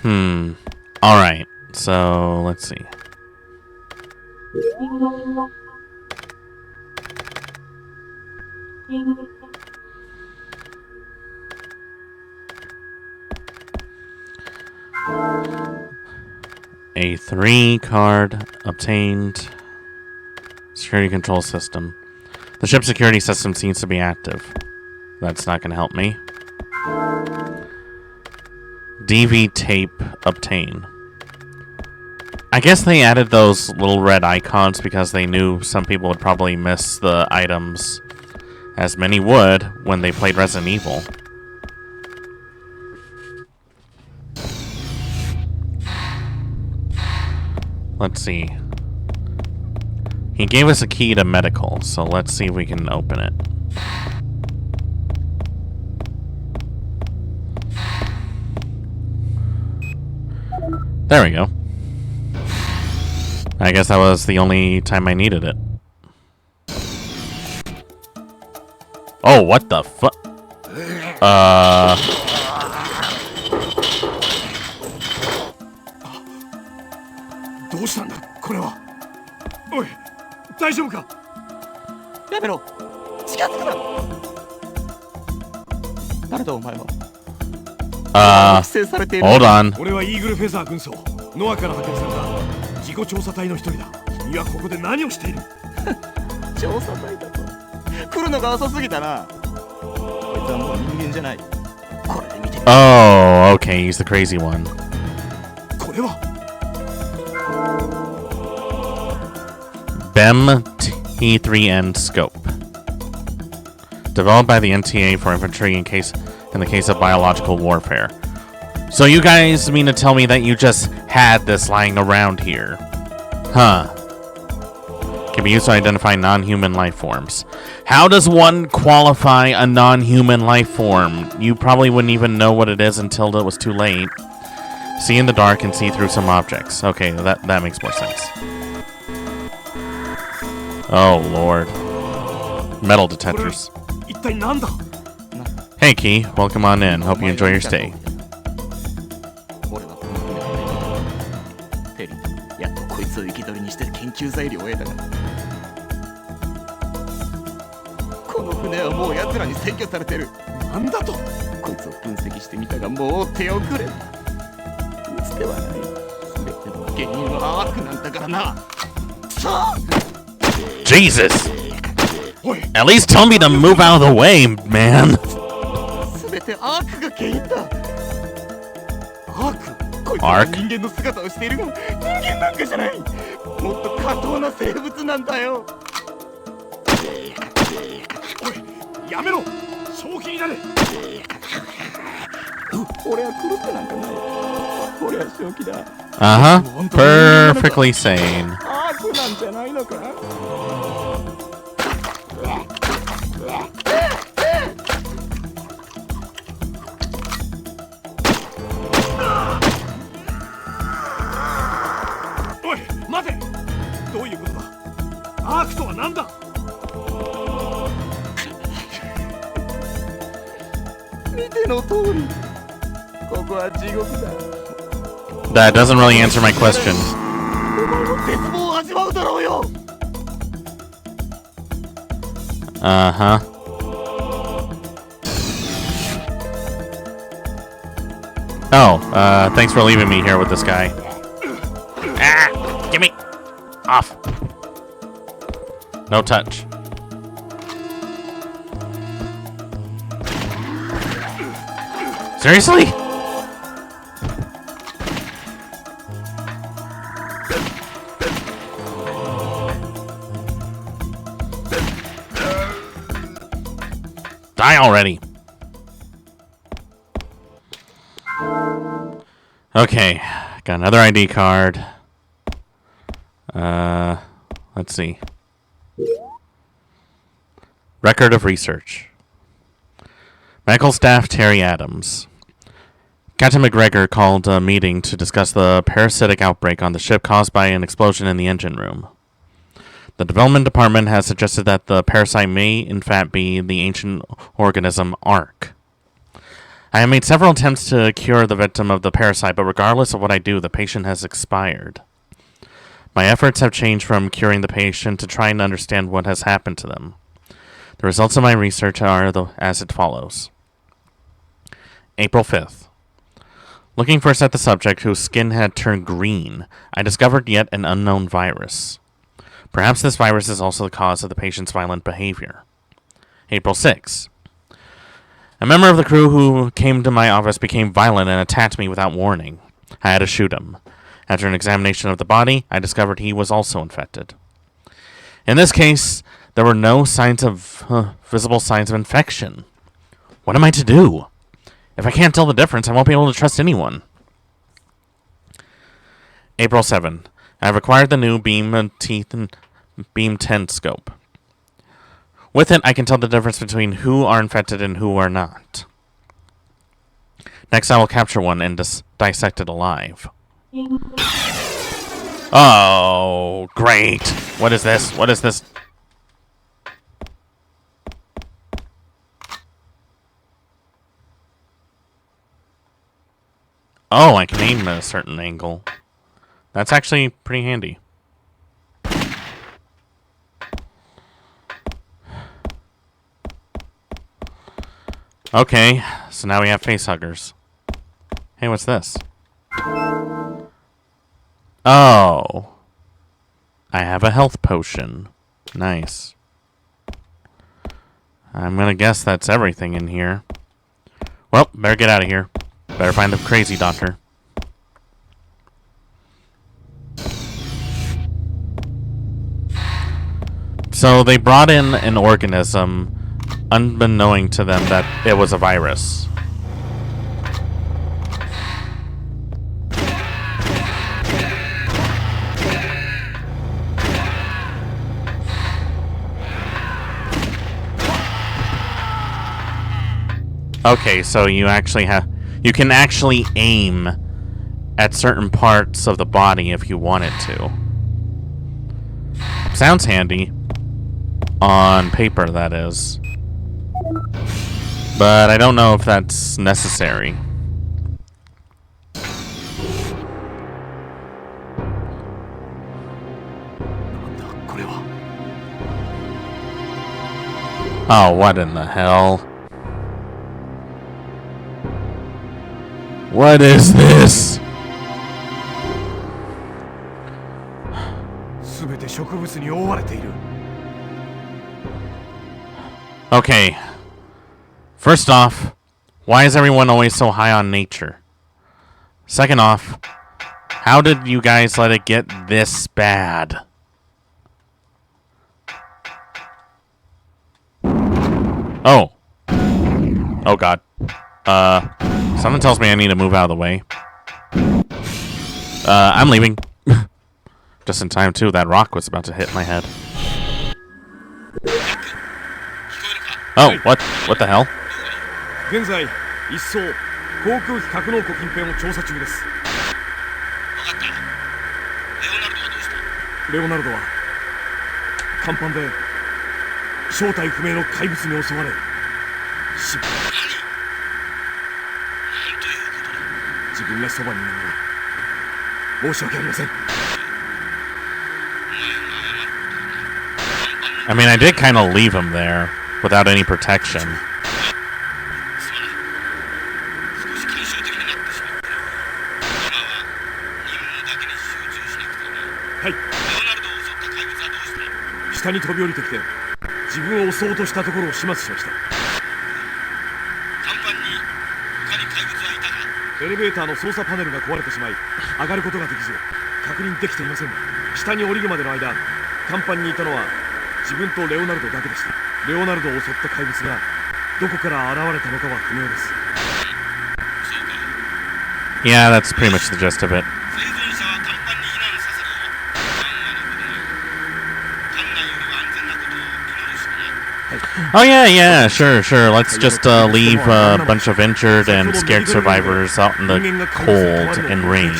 Alright, so let's see. A 3 card obtained. Security control system. The ship security system seems to be active. That's not going to help me. DV tape obtain. I guess they added those little red icons because they knew some people would probably miss the items, as many would when they played Resident Evil. Let's see. He gave us a key to medical, so let's see if we can open it. There we go. I guess that was the only time I needed it. Oh, what the fuck? どうしたんだこれは。おい、大丈夫か。やめろ、近づくな。誰だお前は。Hold on. 俺はイーグルフェザー軍曹ノアから派遣された事故調査隊の一人だ。君はここで何をしている。調査隊だと来るのが遅すぎたな。こいつはもう人間じゃない。これで見てみ。 Oh, okay, he's the crazy one. これは BEM T3N scope. Developed by the NTA for infantry in the case of biological warfare. So you guys mean to tell me that you just had this lying around here? Huh. Can be used to identify non-human life forms. How does one qualify a non-human life form? You probably wouldn't even know what it is until it was too late. See in the dark and see through some objects. Okay, that makes more sense. Oh, Lord. Metal detectors. Hey, Key. Welcome on in. Hope you enjoy your stay. やっとこいつを生き捕りにして研究材料を得たが、この船はもう奴らに占拠されてる。なんだと。こいつを分析してみたがもう手遅れ。打つ手はない。全ての原因は悪なんだからな。さあ Jesus! At least tell me to move out of the way, man. 全て悪が原因だ。悪。こいつは人間の姿をしているが、人間なんかじゃない。もっと過当な生物なんだよ。おい、やめろ。正気になれ。俺は狂ってなんかない。俺は正気だ。Perfectly sane. 悪なんじゃないのか。おい、待て。どういうことだ。アークとは何だ。見ての通り、ここは地獄だ。That doesn't really answer my question. お前も絶望を味わうだろうよ。Oh, thanks for leaving me here with this guy. Ah! Get me! Off. No touch. Seriously? Die already. Okay, got another ID card. Let's see. Record of research. Medical staff Terry Adams. Captain McGregor called a meeting to discuss the parasitic outbreak on the ship caused by an explosion in the engine room. The development department has suggested that the parasite may in fact be the ancient organism Ark. I have made several attempts to cure the victim of the parasite, but regardless of what I do, the patient has expired. My efforts have changed from curing the patient to trying to understand what has happened to them. The results of my research are as it follows. April 5th. Looking first at the subject whose skin had turned green, I discovered yet an unknown virus. Perhaps this virus is also the cause of the patient's violent behavior. April 6th. A member of the crew who came to my office became violent and attacked me without warning. I had to shoot him. After an examination of the body, I discovered he was also infected. In this case, there were no visible signs of infection. What am I to do? If I can't tell the difference, I won't be able to trust anyone. April 7. I have acquired the new Beam 10 scope. With it, I can tell the difference between who are infected and who are not. Next, I will capture one and dissect it alive. Oh, great. What is this? What is this? Oh, I can aim at a certain angle. That's actually pretty handy. Okay, so now we have facehuggers. Hey, what's this? Oh. I have a health potion. Nice. I'm gonna guess that's everything in here. Well, better get out of here. Better find the crazy doctor. So they brought in an organism unbeknown to them that it was a virus. Okay, so you can actually aim at certain parts of the body if you wanted to. Sounds handy. On paper, that is. But I don't know if that's necessary. Oh, what in the hell? What is this? Okay. First off, why is everyone always so high on nature? Second off, how did you guys let it get this bad? Oh. Oh god. Something tells me I need to move out of the way. I'm leaving. Just in time, too. That rock was about to hit my head. Oh, what? What the hell? 現在一層航空機格納庫近辺を調査中です。分かった。レオナルドは甲板で正体不明の怪物に襲われ死亡。自分がそばにいるのは申し訳ありません。I mean, I did kind of leave him there without any protection. Hey. 下に飛び降りてきて自分を襲おうとしたところを始末しました。エレベーターの操作パネルが壊れてしまい上がることができず確認できていません。下に降りるまでの間甲板にいたのは自分とレオナルドだけでした。レオナルドを襲った怪物がどこから現れたのかは不明です。 Yeah, that's pretty much the gist of it. Oh yeah, sure. Let's just leave a bunch of injured and scared survivors out in the cold and rain.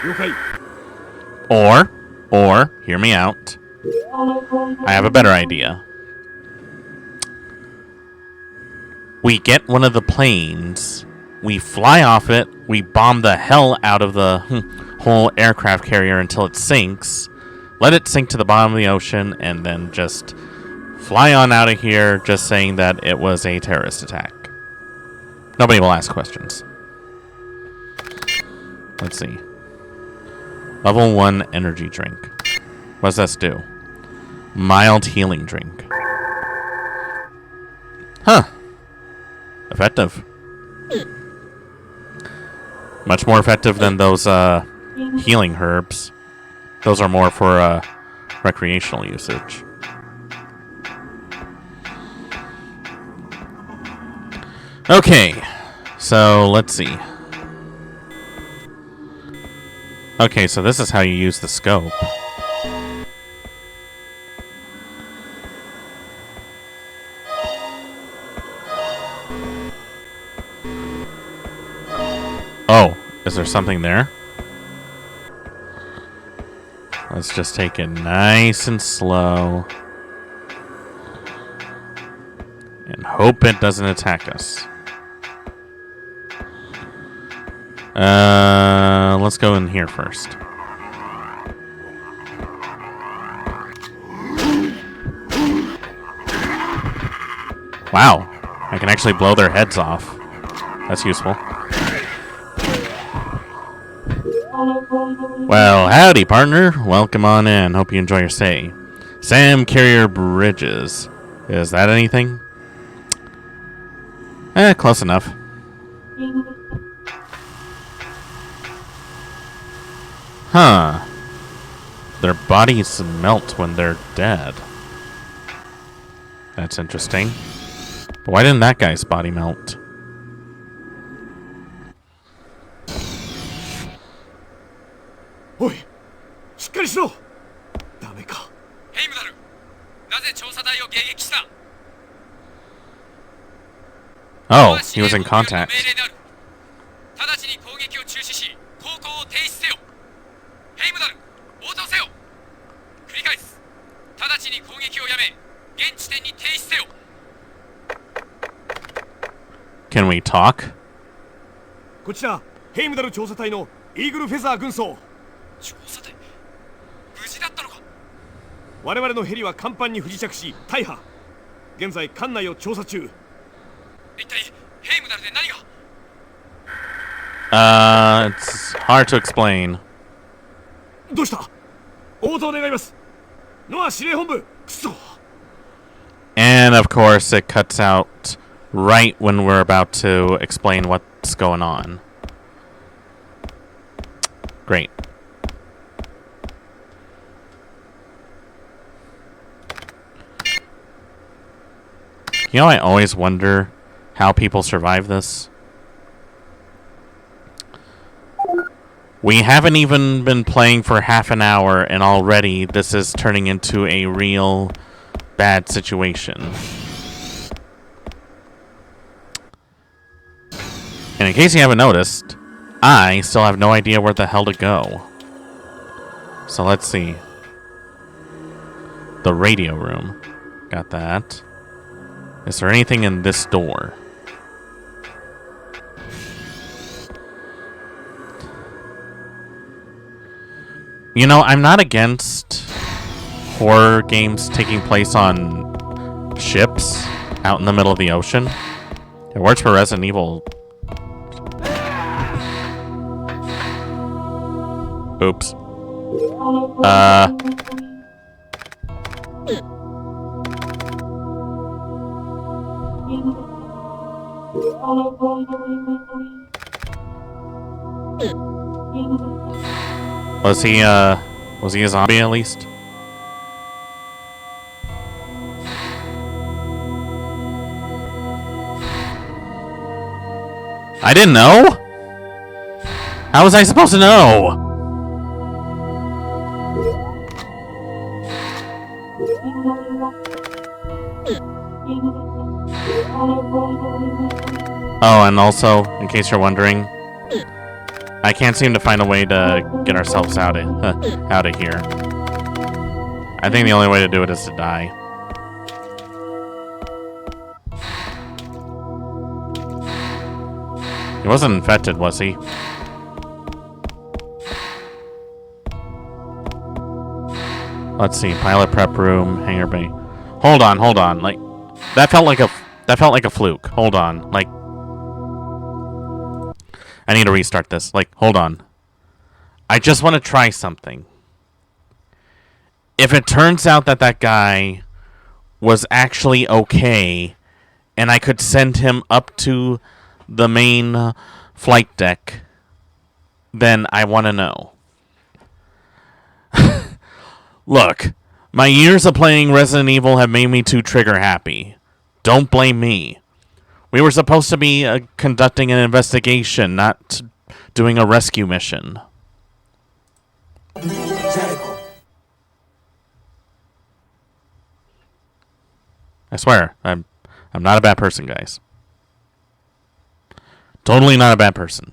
了解。 Or, hear me out. I have a better idea. We get one of the planes, we fly off it, we bomb the hell out of the whole aircraft carrier until it sinks, let it sink to the bottom of the ocean, and then just fly on out of here just saying that it was a terrorist attack. Nobody will ask questions. Let's see. Level 1 energy drink. What does this do? Mild healing drink. Huh. Effective. Much more effective than those healing herbs. Those are more for recreational usage. Okay, so let's see. Okay, so this is how you use the scope. Oh, is there something there? Let's just take it nice and slow. And hope it doesn't attack us. Let's go in here first. Wow, I can actually blow their heads off. That's useful. Well, howdy, partner. Welcome on in. Hope you enjoy your stay. Sam Carrier Bridges. Is that anything? Close enough. Huh. Their bodies melt when they're dead. That's interesting. But why didn't that guy's body melt? Oi! しっかりしろ! ダメか。ヘイムダル、なぜ調査隊を迎撃した? Oh, he was in contact. 直ちに攻撃を中止し、航行を停止せよ。ヘイムダル、応答せよ。繰り返す。直ちに攻撃をやめ、現地点に停止せよ。Can we talk? こちら、ヘイムダル調査隊のイーグルフェザー軍曹。調査隊、無事だったのか。我々のヘリは甲板に不時着し、大破。現在、艦内を調査中。一体、ヘイムダルで何が? It's hard to explain. どうした?応答願います。ノア司令本部、くそ。And of course, it cuts out right when we're about to explain what's going on. Great. You know, I always wonder how people survive this. We haven't even been playing for half an hour, and already this is turning into a real bad situation. And in case you haven't noticed, I still have no idea where the hell to go. So let's see. The radio room. Got that. Is there anything in this door? You know, I'm not against horror games taking place on ships out in the middle of the ocean. It works for Resident Evil. Oops. Was he a zombie at least? I didn't know? How was I supposed to know? Oh, and also, in case you're wondering, I can't seem to find a way to get ourselves out of here. I think the only way to do it is to die. He wasn't infected, was he? Let's see. Pilot prep room, hangar bay. Hold on. Like that felt like a fluke. Hold on. Like I need to restart this. Like, hold on. I just want to try something. If it turns out that that guy was actually okay, and I could send him up to the main flight deck, then I want to know. Look, my years of playing Resident Evil have made me too trigger happy. Don't blame me. We were supposed to be conducting an investigation, not doing a rescue mission. I swear, I'm not a bad person, guys. Totally not a bad person.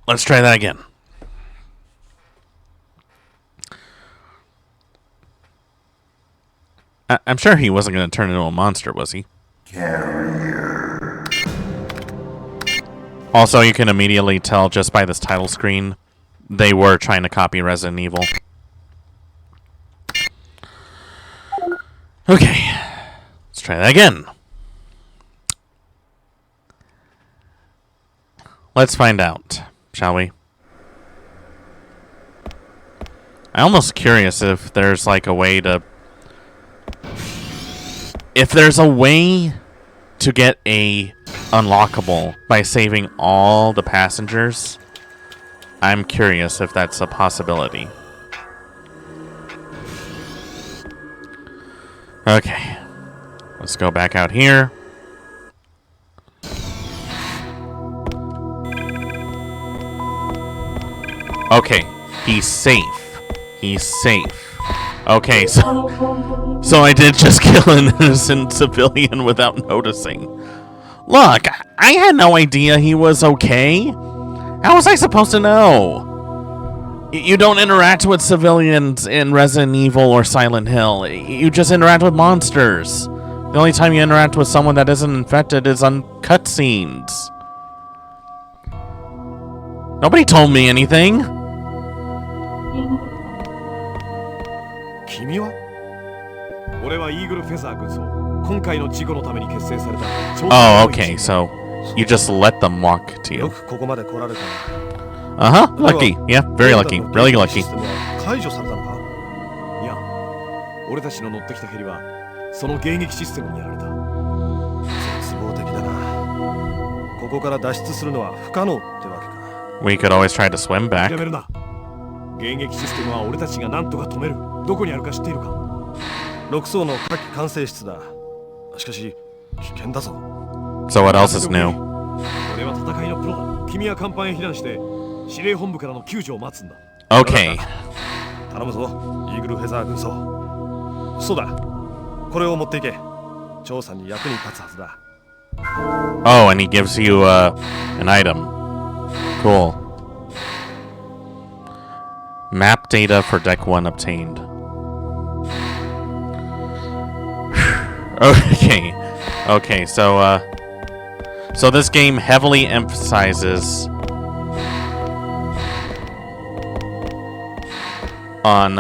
Let's try that again. I'm sure he wasn't going to turn into a monster, was he? Carrier. Also, you can immediately tell just by this title screen, they were trying to copy Resident Evil. Okay, let's try that again. Let's find out, shall we? I'm almost curious if there's like a way to... If there's a way to get a unlockable by saving all the passengers, I'm curious if that's a possibility. Okay, let's go back out here. Okay, he's safe. He's safe. Okay, so I did just kill an innocent civilian without noticing. Look, I had no idea he was okay. How was I supposed to know? You don't interact with civilians in Resident Evil or Silent Hill. You just interact with monsters. The only time you interact with someone that isn't infected is on cutscenes. Nobody told me anything. Oh, okay, so you just let them walk to you. Uh-huh, lucky. Yeah, very lucky. Really lucky. We could always try to swim back. So what else is new? Okay. Oh, and he gives you an item. Cool. Map data for Deck 1 obtained. Okay, so this game heavily emphasizes on,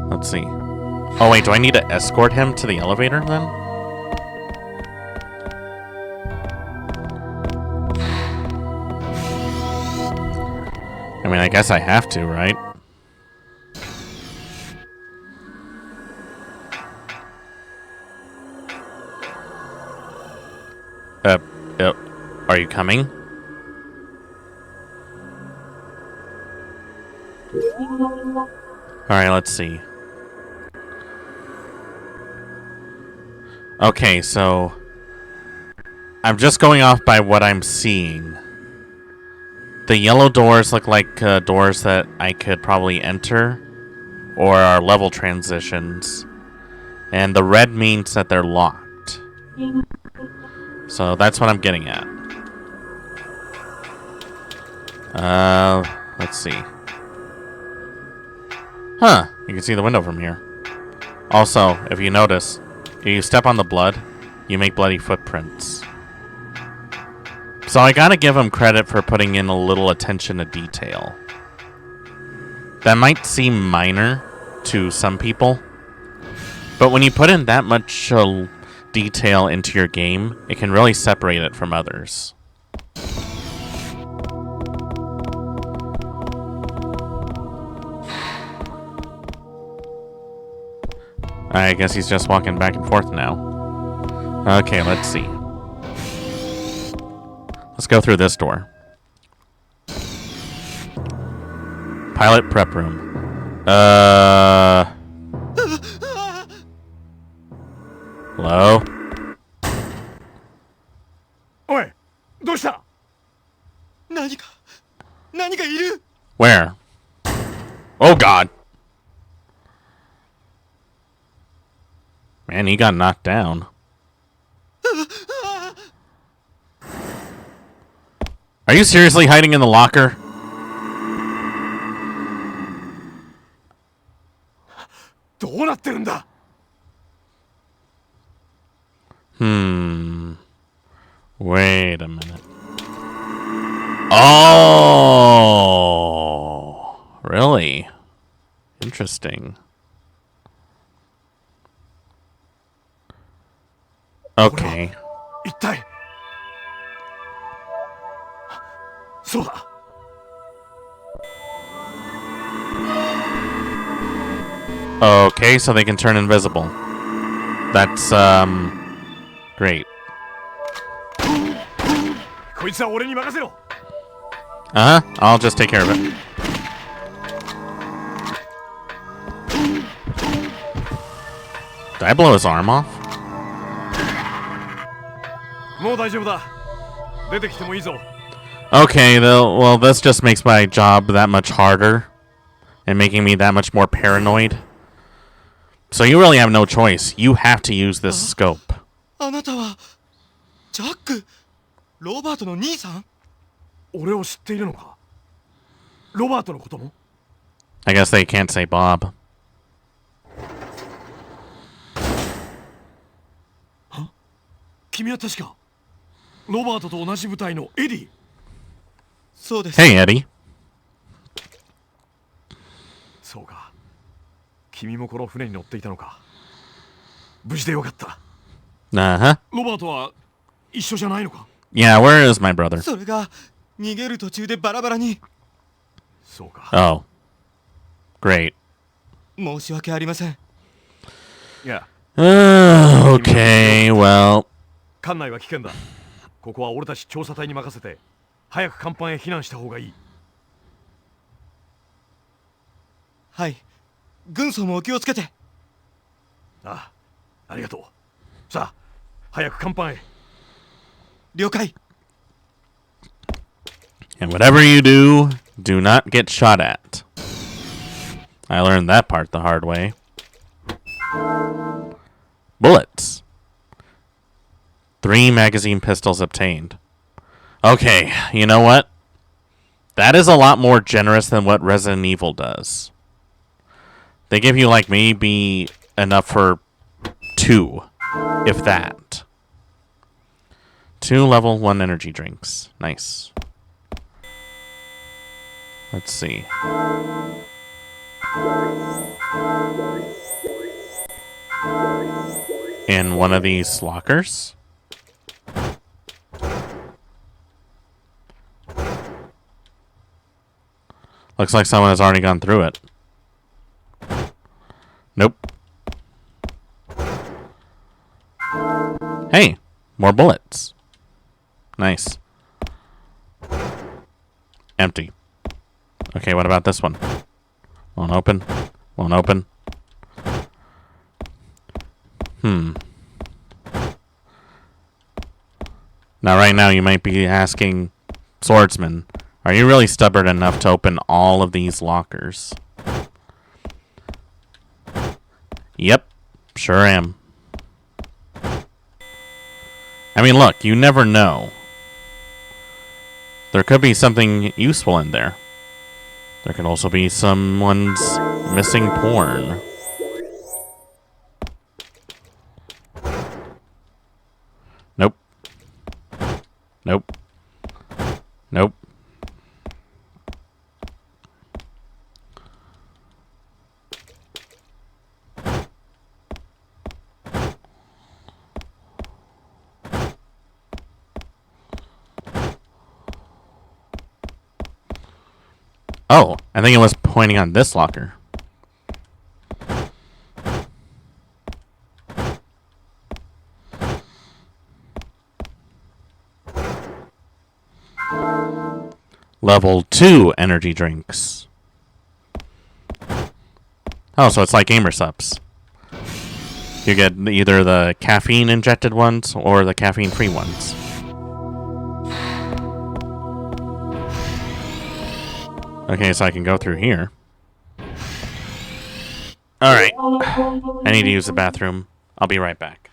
let's see. Oh wait, do I need to escort him to the elevator then? I mean, I guess I have to, right? Are you coming? Alright, let's see. Okay, so I'm just going off by what I'm seeing. The yellow doors look like doors that I could probably enter, or are level transitions. And the red means that they're locked. So that's what I'm getting at. Let's see. Huh, you can see the window from here. Also, if you notice, if you step on the blood, you make bloody footprints. So I gotta give him credit for putting in a little attention to detail. That might seem minor to some people, but when you put in that much detail into your game, it can really separate it from others. I guess he's just walking back and forth now. Okay, let's see. Let's go through this door. Pilot prep room. Hello? おい、どうした？何かいる。 Where? Oh god! Man, he got knocked down. Are you seriously hiding in the locker? どうなってるんだ？ Wait a minute. Oh! Really? Interesting. Okay. 一体。そうだ。 Okay, so they can turn invisible. That's, great. こいつは俺に任せろ。 Uh-huh, I'll just take care of it. Did I blow his arm off? もう大丈夫だ。出てきてもいいぞ。 Okay, well, this just makes my job that much harder. And making me that much more paranoid. So you really have no choice. You have to use this scope. あなたはジャック、ロバートの兄さん？俺を知っているのか？ロバートのことも？ I guess they can't say Bob. は？君は確かロバートと同じ部隊のエディ。そうです。 Hey, Eddie. そうか。君もこの船に乗っていたのか。無事でよかった。 Uh-huh. ロバートは一緒じゃないのか？ Yeah, where is my brother? それが逃げる途中でバラバラに。そうか。 Oh. Great. 申し訳ありません。いや、 Okay, well. 艦内は危険だ。ここは俺たち調査隊に任せて、早く甲板へ避難した方がいい。はい。軍曹もお気をつけて。ああ、ありがとう。さあ、早く甲板へ。了解。 And whatever you do, do not get shot at. I learned that part the hard way. Bullets. 3 magazine pistols obtained. Okay, you know what? That is a lot more generous than what Resident Evil does. They give you, like, maybe enough for 2, if that. 2 level 1 energy drinks. Nice. Let's see. In one of these lockers? Looks like someone has already gone through it. Nope. Hey, more bullets. Nice. Empty. Okay, what about this one? Won't open. Won't open. Now, right now, you might be asking, Swordsman, are you really stubborn enough to open all of these lockers? Yep. Sure am. I mean, look, you never know. There could be something useful in there. There could also be someone's missing porn. Nope. Nope. Nope. Oh, I think it was pointing on this locker. Level 2 energy drinks. Oh, so it's like gamer subs. You get either the caffeine injected ones or the caffeine free ones. Okay, so I can go through here. Alright. I need to use the bathroom. I'll be right back.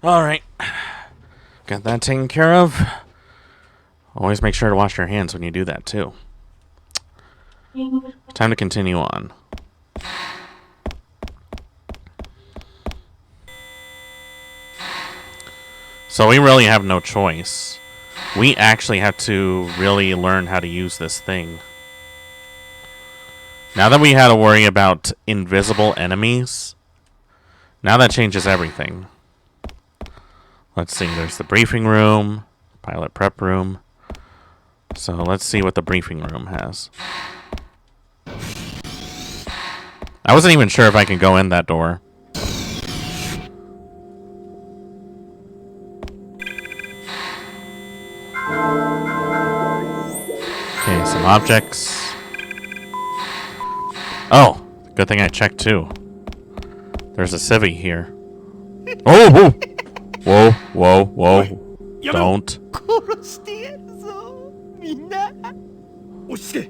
Alright. Got that taken care of. Always make sure to wash your hands when you do that, too. Time to continue on. So we really have no choice. We actually have to really learn how to use this thing. Now that we had to worry about invisible enemies, now that changes everything. Let's see, there's the briefing room, pilot prep room. So let's see what the briefing room has. I wasn't even sure if I could go in that door. Okay, some objects. Oh, good thing I checked too. There's a civvy here. Oh, whoa! Whoa, whoa, whoa. Don't. 殺してやるぞみんな。落ち着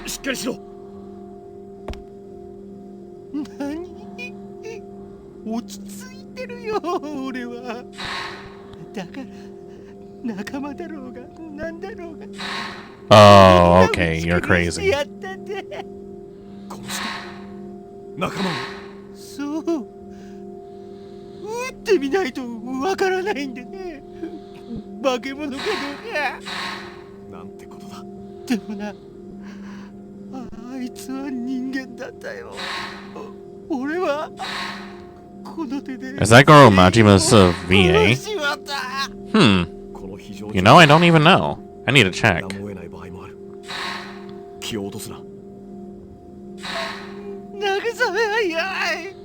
け。しっかりしろ。何？落ち着いてるよ俺は。だから仲間だろうがなんだろうが。Oh, okay, you're crazy. やったで。殺して仲間を。そう。撃ってみないとわからないんでね。化け物かどうか。なんてことだ。でもな、あいつは人間だったよ。俺はこの手で。Is that Goro Majima's VA? 殺しまった。この非常に You know, I don't even know. I need to check. やむを得ない場合もある。気を落とすな。慰めはいらない。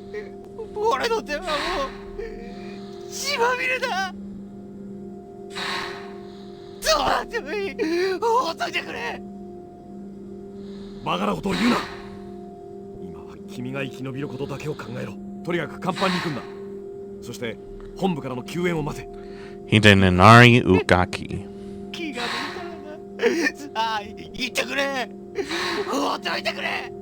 俺の手はもう血まみれだ。ちょいほっといてくれ。バカなことを言うな。今は君が生き延びることだけを考えろ。とにかく甲板に行くんだ。そして本部からの救援を待て。 Hidenari Ugaki. 気が出たらな。さあ言ってくれ。ほっといてくれ。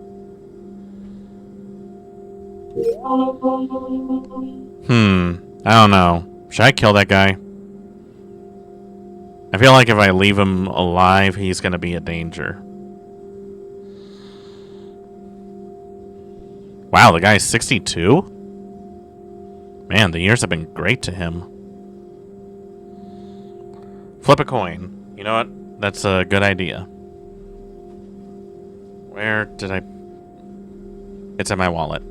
I don't know. Should I kill that guy? I feel like if I leave him alive, he's gonna be a danger. Wow, the guy's 62? Man, the years have been great to him. Flip a coin. You know what? That's a good idea. Where did I... It's in my wallet.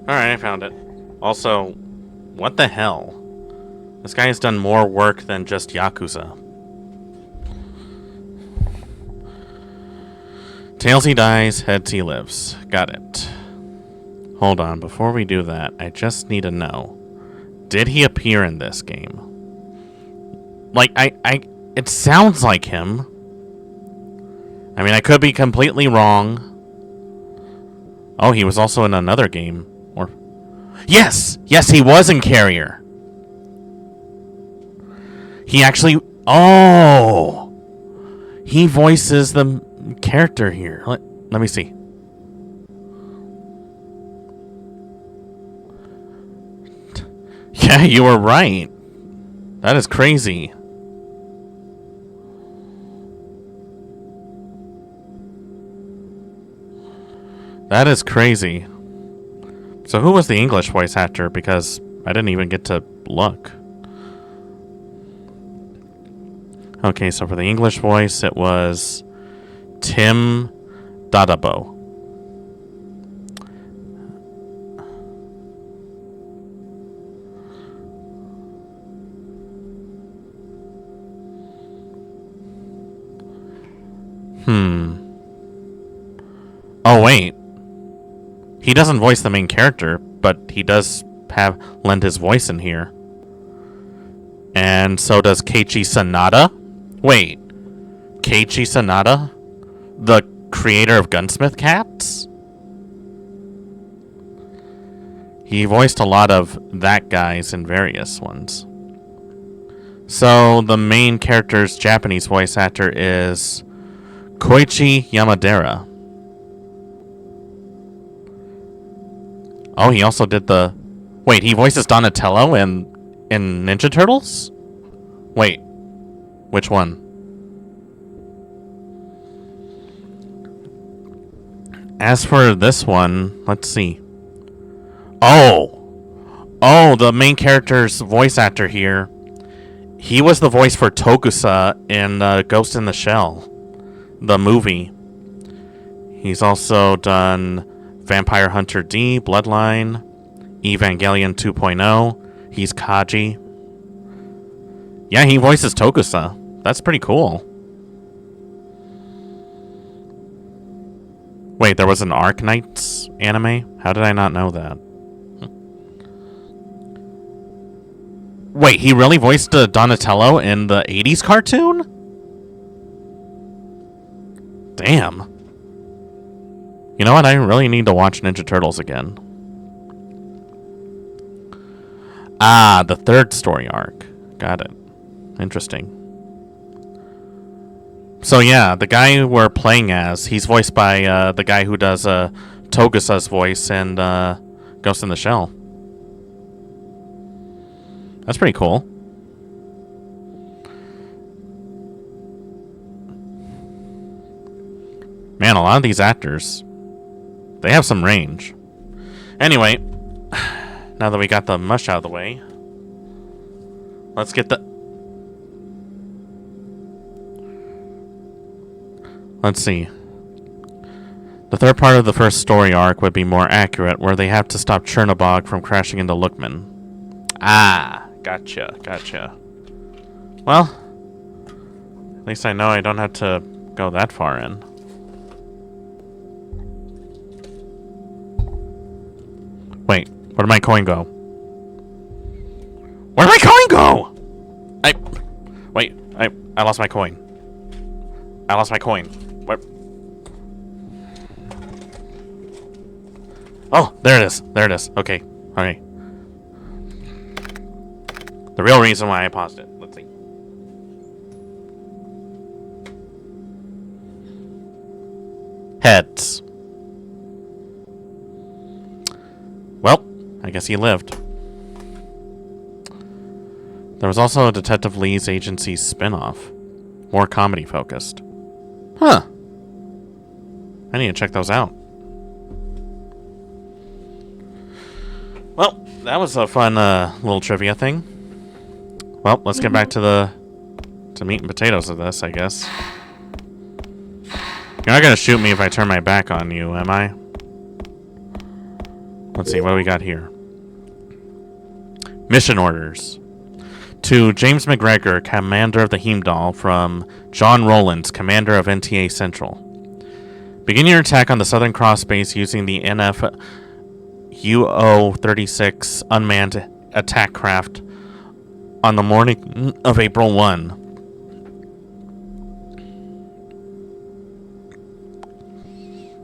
Alright, I found it. Also, what the hell? This guy has done more work than just Yakuza. Tails he dies, heads he lives. Got it. Hold on, before we do that, I just need to know. Did he appear in this game? Like, it sounds like him. I mean, I could be completely wrong. Oh, he was also in another game. Or yes! Yes, he was in Carrier. He actually... Oh! He voices the character here. Let me see. Yeah, you were right. That is crazy. That is crazy. So who was the English voice actor? Because I didn't even get to look. Okay, so for the English voice, it was Tim Dadabo. Oh, wait. He doesn't voice the main character, but he does lend his voice in here. And so does Keiichi Sanada. Wait. Keiichi Sanada? The creator of Gunsmith Cats? He voiced a lot of that guys in various ones. So the main character's Japanese voice actor is Koichi Yamadera. Oh, he also did the... Wait, he voices Donatello in Ninja Turtles? Wait, which one? As for this one, let's see. Oh, the main character's voice actor here. He was the voice for Tokusa in Ghost in the Shell, the movie. He's also done Vampire Hunter D, Bloodline, Evangelion 2.0. He's Kaji. Yeah, he voices Tokusa. That's pretty cool. Wait, there was an Arknights anime? How did I not know that? Wait, he really voiced Donatello in the 80s cartoon? Damn. You know what? I really need to watch Ninja Turtles again. Ah, the third story arc. Got it. Interesting. So yeah, the guy we're playing as, he's voiced by the guy who does Togusa's voice in Ghost in the Shell. That's pretty cool. Man, a lot of these actors, they have some range. Anyway, now that we got the mush out of the way, let's get the... Let's see. The third part of the first story arc would be more accurate, where they have to stop Chernobog from crashing into Lookman. Ah, gotcha. Well, at least I know I don't have to go that far in. Wait, where did my coin go? Where did my coin go? I lost my coin. I lost my coin. Where? Oh, there it is. There it is. Okay. Okay. The real reason why I paused it. Let's see. Heads. Well, I guess he lived. There was also a Detective Lee's Agency spin-off. More comedy-focused. Huh. I need to check those out. Well, that was a fun little trivia thing. Well, let's get back to the meat and potatoes of this, I guess. You're not gonna shoot me if I turn my back on you, am I? Let's see, what do we got here? Mission orders. To James McGregor, Commander of the Heimdall, from John Rowlands, Commander of NTA Central. Begin your attack on the Southern Cross base using the NF UO-36 unmanned attack craft on the morning of April 1.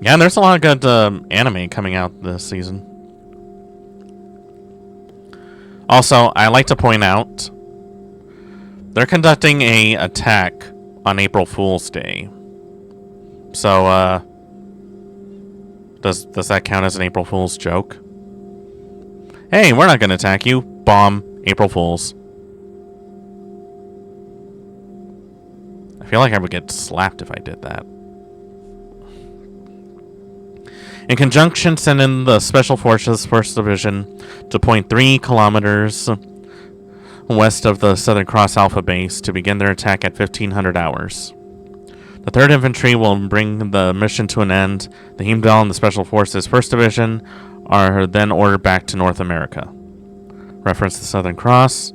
Yeah, there's a lot of good anime coming out this season. Also, I like to point out, they're conducting a attack on April Fool's Day. So, does that count as an April Fool's joke? Hey, we're not gonna attack you. Bomb. April Fools. I feel like I would get slapped if I did that. In conjunction, send in the Special Forces 1st Division to 0.3 kilometers west of the Southern Cross Alpha Base to begin their attack at 1500 hours. The 3rd Infantry will bring the mission to an end. The Heimdall and the Special Forces 1st Division are then ordered back to North America. Reference the Southern Cross.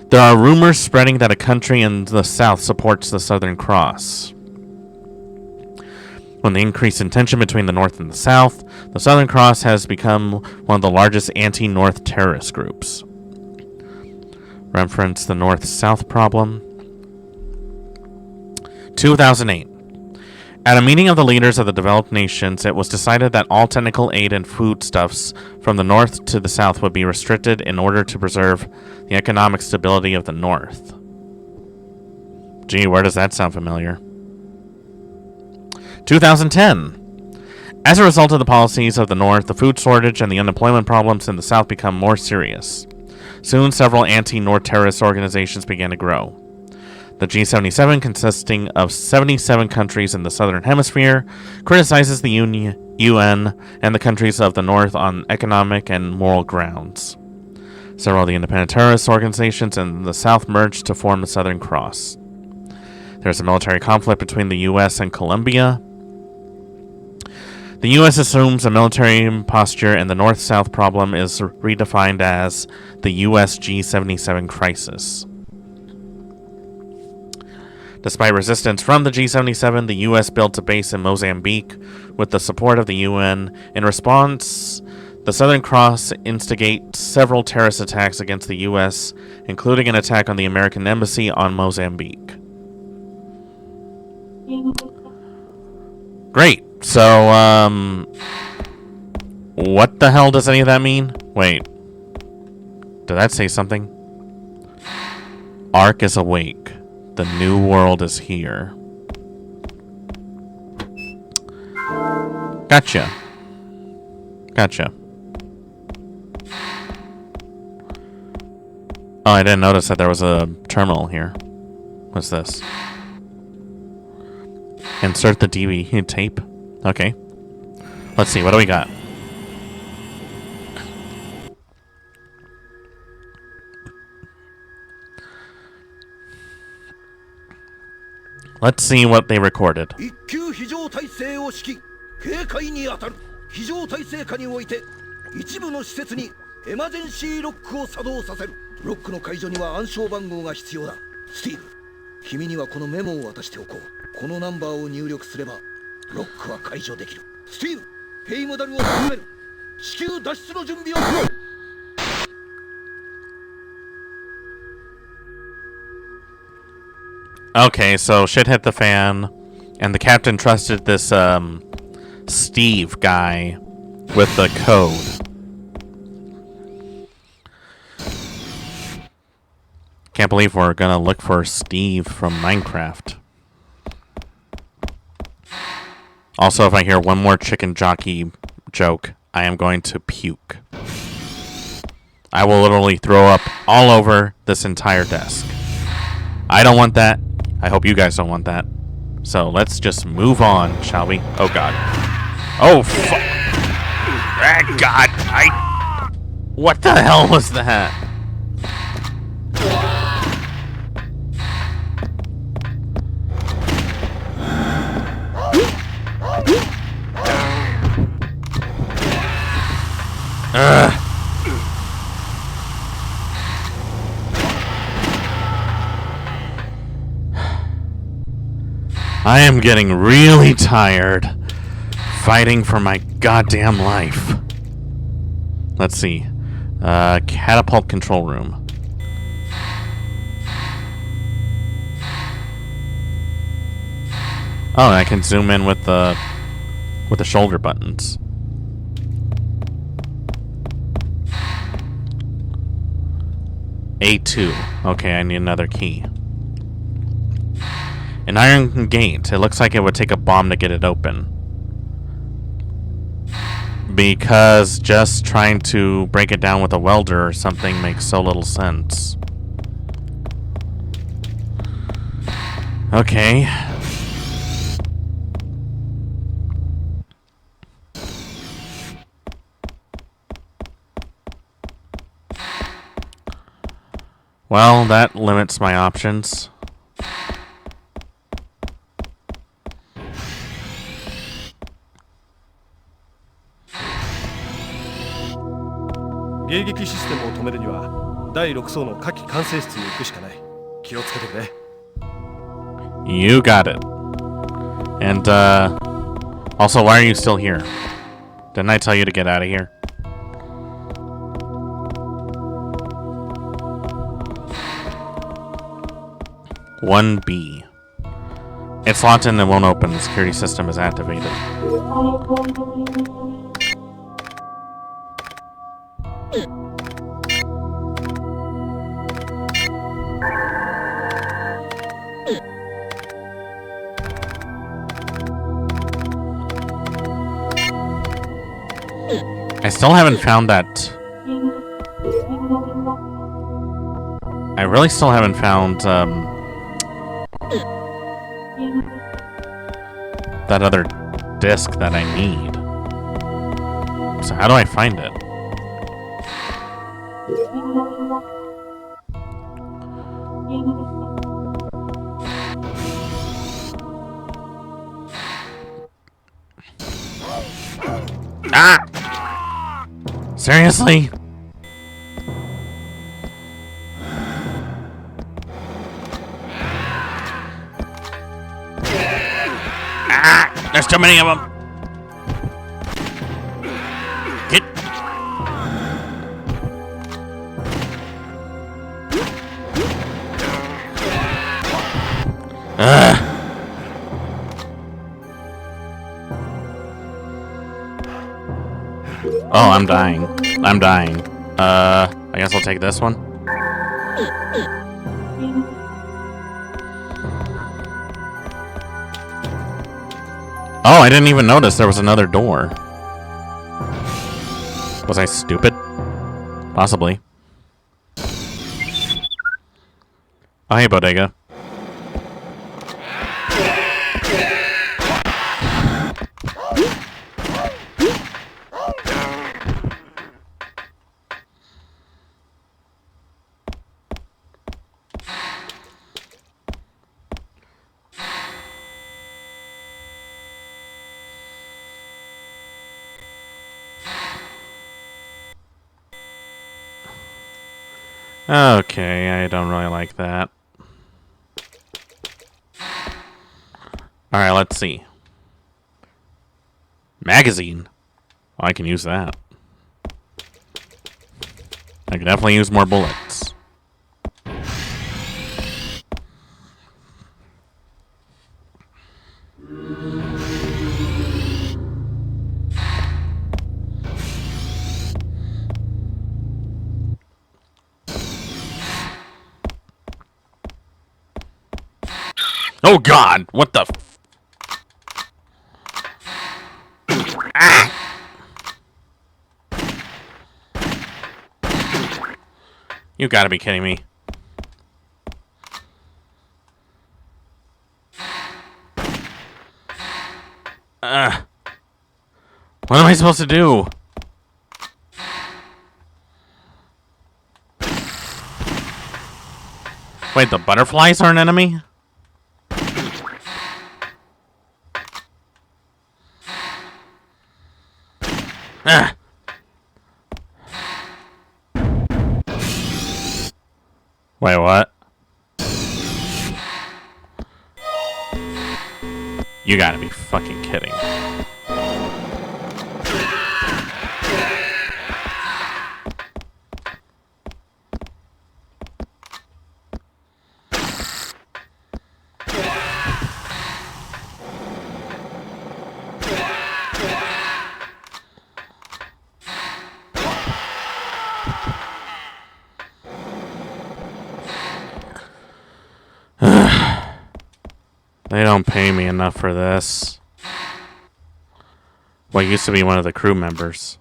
There are rumors spreading that a country in the South supports the Southern Cross. When the increase in tension between the North and the South, the Southern Cross has become one of the largest anti-North terrorist groups. Reference the North-South problem. 2008. At a meeting of the leaders of the developed nations, it was decided that all technical aid and foodstuffs from the North to the South would be restricted in order to preserve the economic stability of the North. Gee, where does that sound familiar? 2010. As a result of the policies of the North, the food shortage and the unemployment problems in the South become more serious. Soon, several anti-North terrorist organizations began to grow. The G77, consisting of 77 countries in the Southern Hemisphere, criticizes the UN and the countries of the North on economic and moral grounds. Several of the independent terrorist organizations in the South merged to form the Southern Cross. There's a military conflict between the U.S. and Colombia. The U.S. assumes a military posture, and the North-South problem is redefined as the U.S. G77 crisis. Despite resistance from the G77, the U.S. built a base in Mozambique with the support of the UN. In response, the Southern Cross instigates several terrorist attacks against the U.S., including an attack on the American embassy on Mozambique. Great. So, what the hell does any of that mean? Wait. Did that say something? Ark is awake. The new world is here. Gotcha. Gotcha. Oh, I didn't notice that there was a terminal here. What's this? Insert the DVD tape. Okay. Let's see, what do we got? Let's see what they recorded. 一級非常態勢を敷き警戒に当たる。非常態勢下において一部の施設にエマージェンシーロックを作動させる。ロックの解除には暗証番号が必要だ。スティーブ、君にはこのメモを渡しておこう。このナンバーを入力すればロックは解除できる。スティーブ、ヘイムダルを進める。至急脱出の準備を行う。Okay, so shit hit the fan, and the captain trusted this Steve guy with the code. Can't believe we're gonna look for Steve from Minecraft. Also, if I hear one more chicken jockey joke, I am going to puke. I will literally throw up all over this entire desk. I don't want that. I hope you guys don't want that. So let's just move on, shall we? Oh god. Oh fuck. Ah, god. What the hell was that? Ugh. I am getting really tired fighting for my goddamn life. Let's see. Catapult control room. Oh, I can zoom in with the shoulder buttons. A2. Okay, I need another key. An iron gate. It looks like it would take a bomb to get it open. Because just trying to break it down with a welder or something makes so little sense. Okay. Well, that limits my options. You got it. And, also, why are you still here? Didn't I tell you to get out of here? One B. It's locked and it won't open. The security system is activated. I still haven't found that. I really still haven't found, that other disc that I need. So how do I find it? Ah! Seriously? Ah! There's too many of them. Get. Oh, I'm dying. I'm dying. I guess I'll take this one. Oh, I didn't even notice there was another door. Was I stupid? Possibly. Oh, hey, Bodega. Okay, I don't really like that. Alright, let's see. Magazine. Oh, I can use that. I can definitely use more bullets. Oh God! What the? Ah! You gotta be kidding me! What am I supposed to do? Wait, the butterflies are an enemy? Ah. Wait, what? You gotta be fucking kidding. They don't pay me enough for this. Well, I used to be one of the crew members.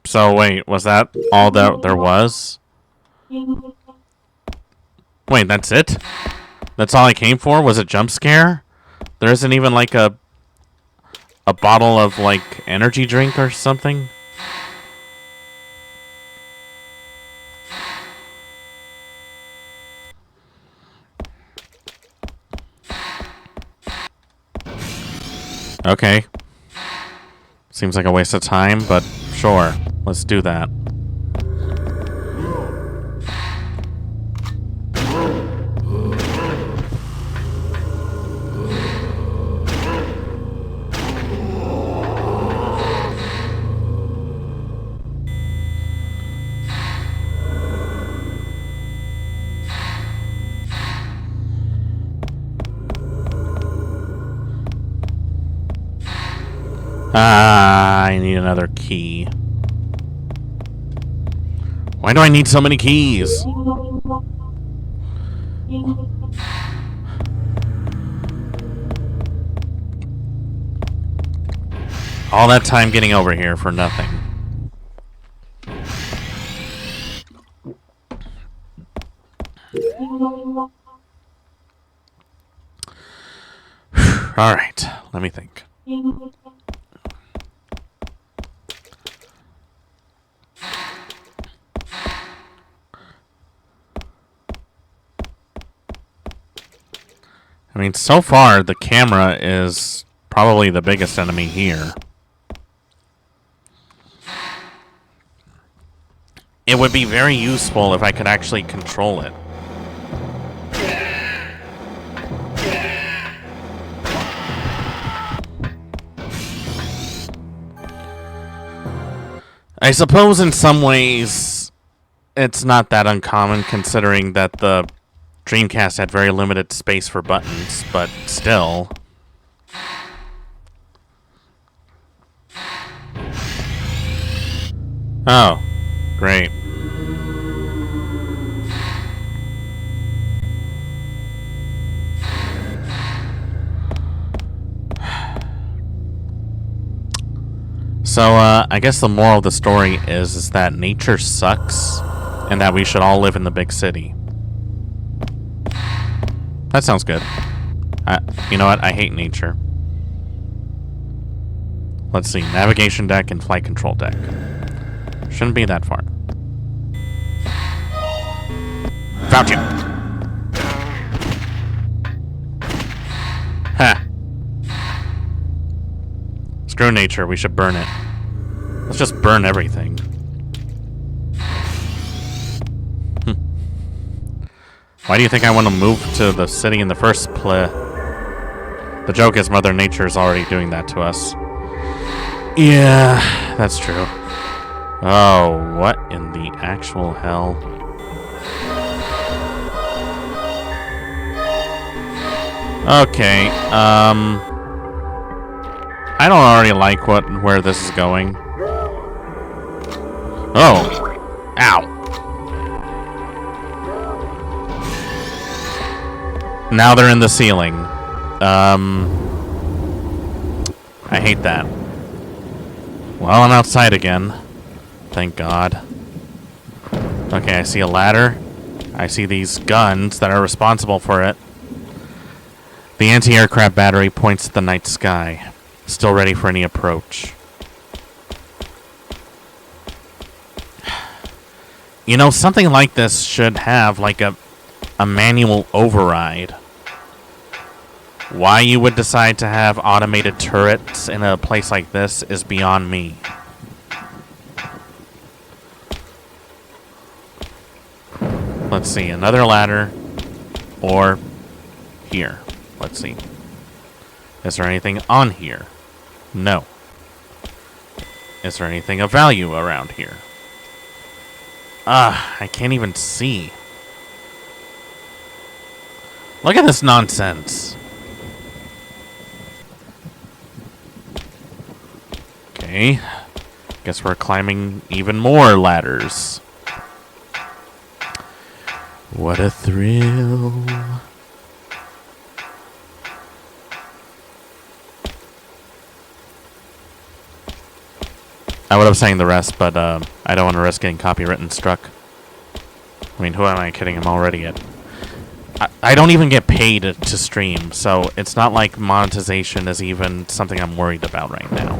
So wait, was that all that there was? Wait, that's it? That's all I came for? Was a jump scare? There isn't even like a bottle of like energy drink or something? Okay. Seems like a waste of time, but sure. Let's do that. I need another key. Why do I need so many keys? All that time getting over here for nothing. All right, let me think. I mean, so far, the camera is probably the biggest enemy here. It would be very useful if I could actually control it. I suppose in some ways, it's not that uncommon considering that the Dreamcast had very limited space for buttons, but still. Oh, great. So, I guess the moral of the story is that nature sucks, and that we should all live in the big city. That sounds good. You know what? I hate nature. Let's see. Navigation deck and flight control deck. Shouldn't be that far. Found you! Ha! Screw nature. We should burn it. Let's just burn everything. Why do you think I want to move to the city in the first place? The joke is Mother Nature is already doing that to us. Yeah, that's true. Oh, what in the actual hell? Okay, I don't already like where this is going. Oh. Ow. Now they're in the ceiling. I hate that. Well, I'm outside again. Thank God. Okay, I see a ladder. I see these guns that are responsible for it. The anti-aircraft battery points at the night sky. Still ready for any approach. You know, something like this should have, like, a manual override. Why you would decide to have automated turrets in a place like this is beyond me. Let's see, another ladder. Or here. Let's see. Is there anything on here? No. Is there anything of value around here? I can't even see. Look at this nonsense. Okay. Guess we're climbing even more ladders. What a thrill. I would have sang the rest, but I don't want to risk getting copywritten struck. I mean, who am I kidding? I'm already at... I don't even get paid to stream, so it's not like monetization is even something I'm worried about right now.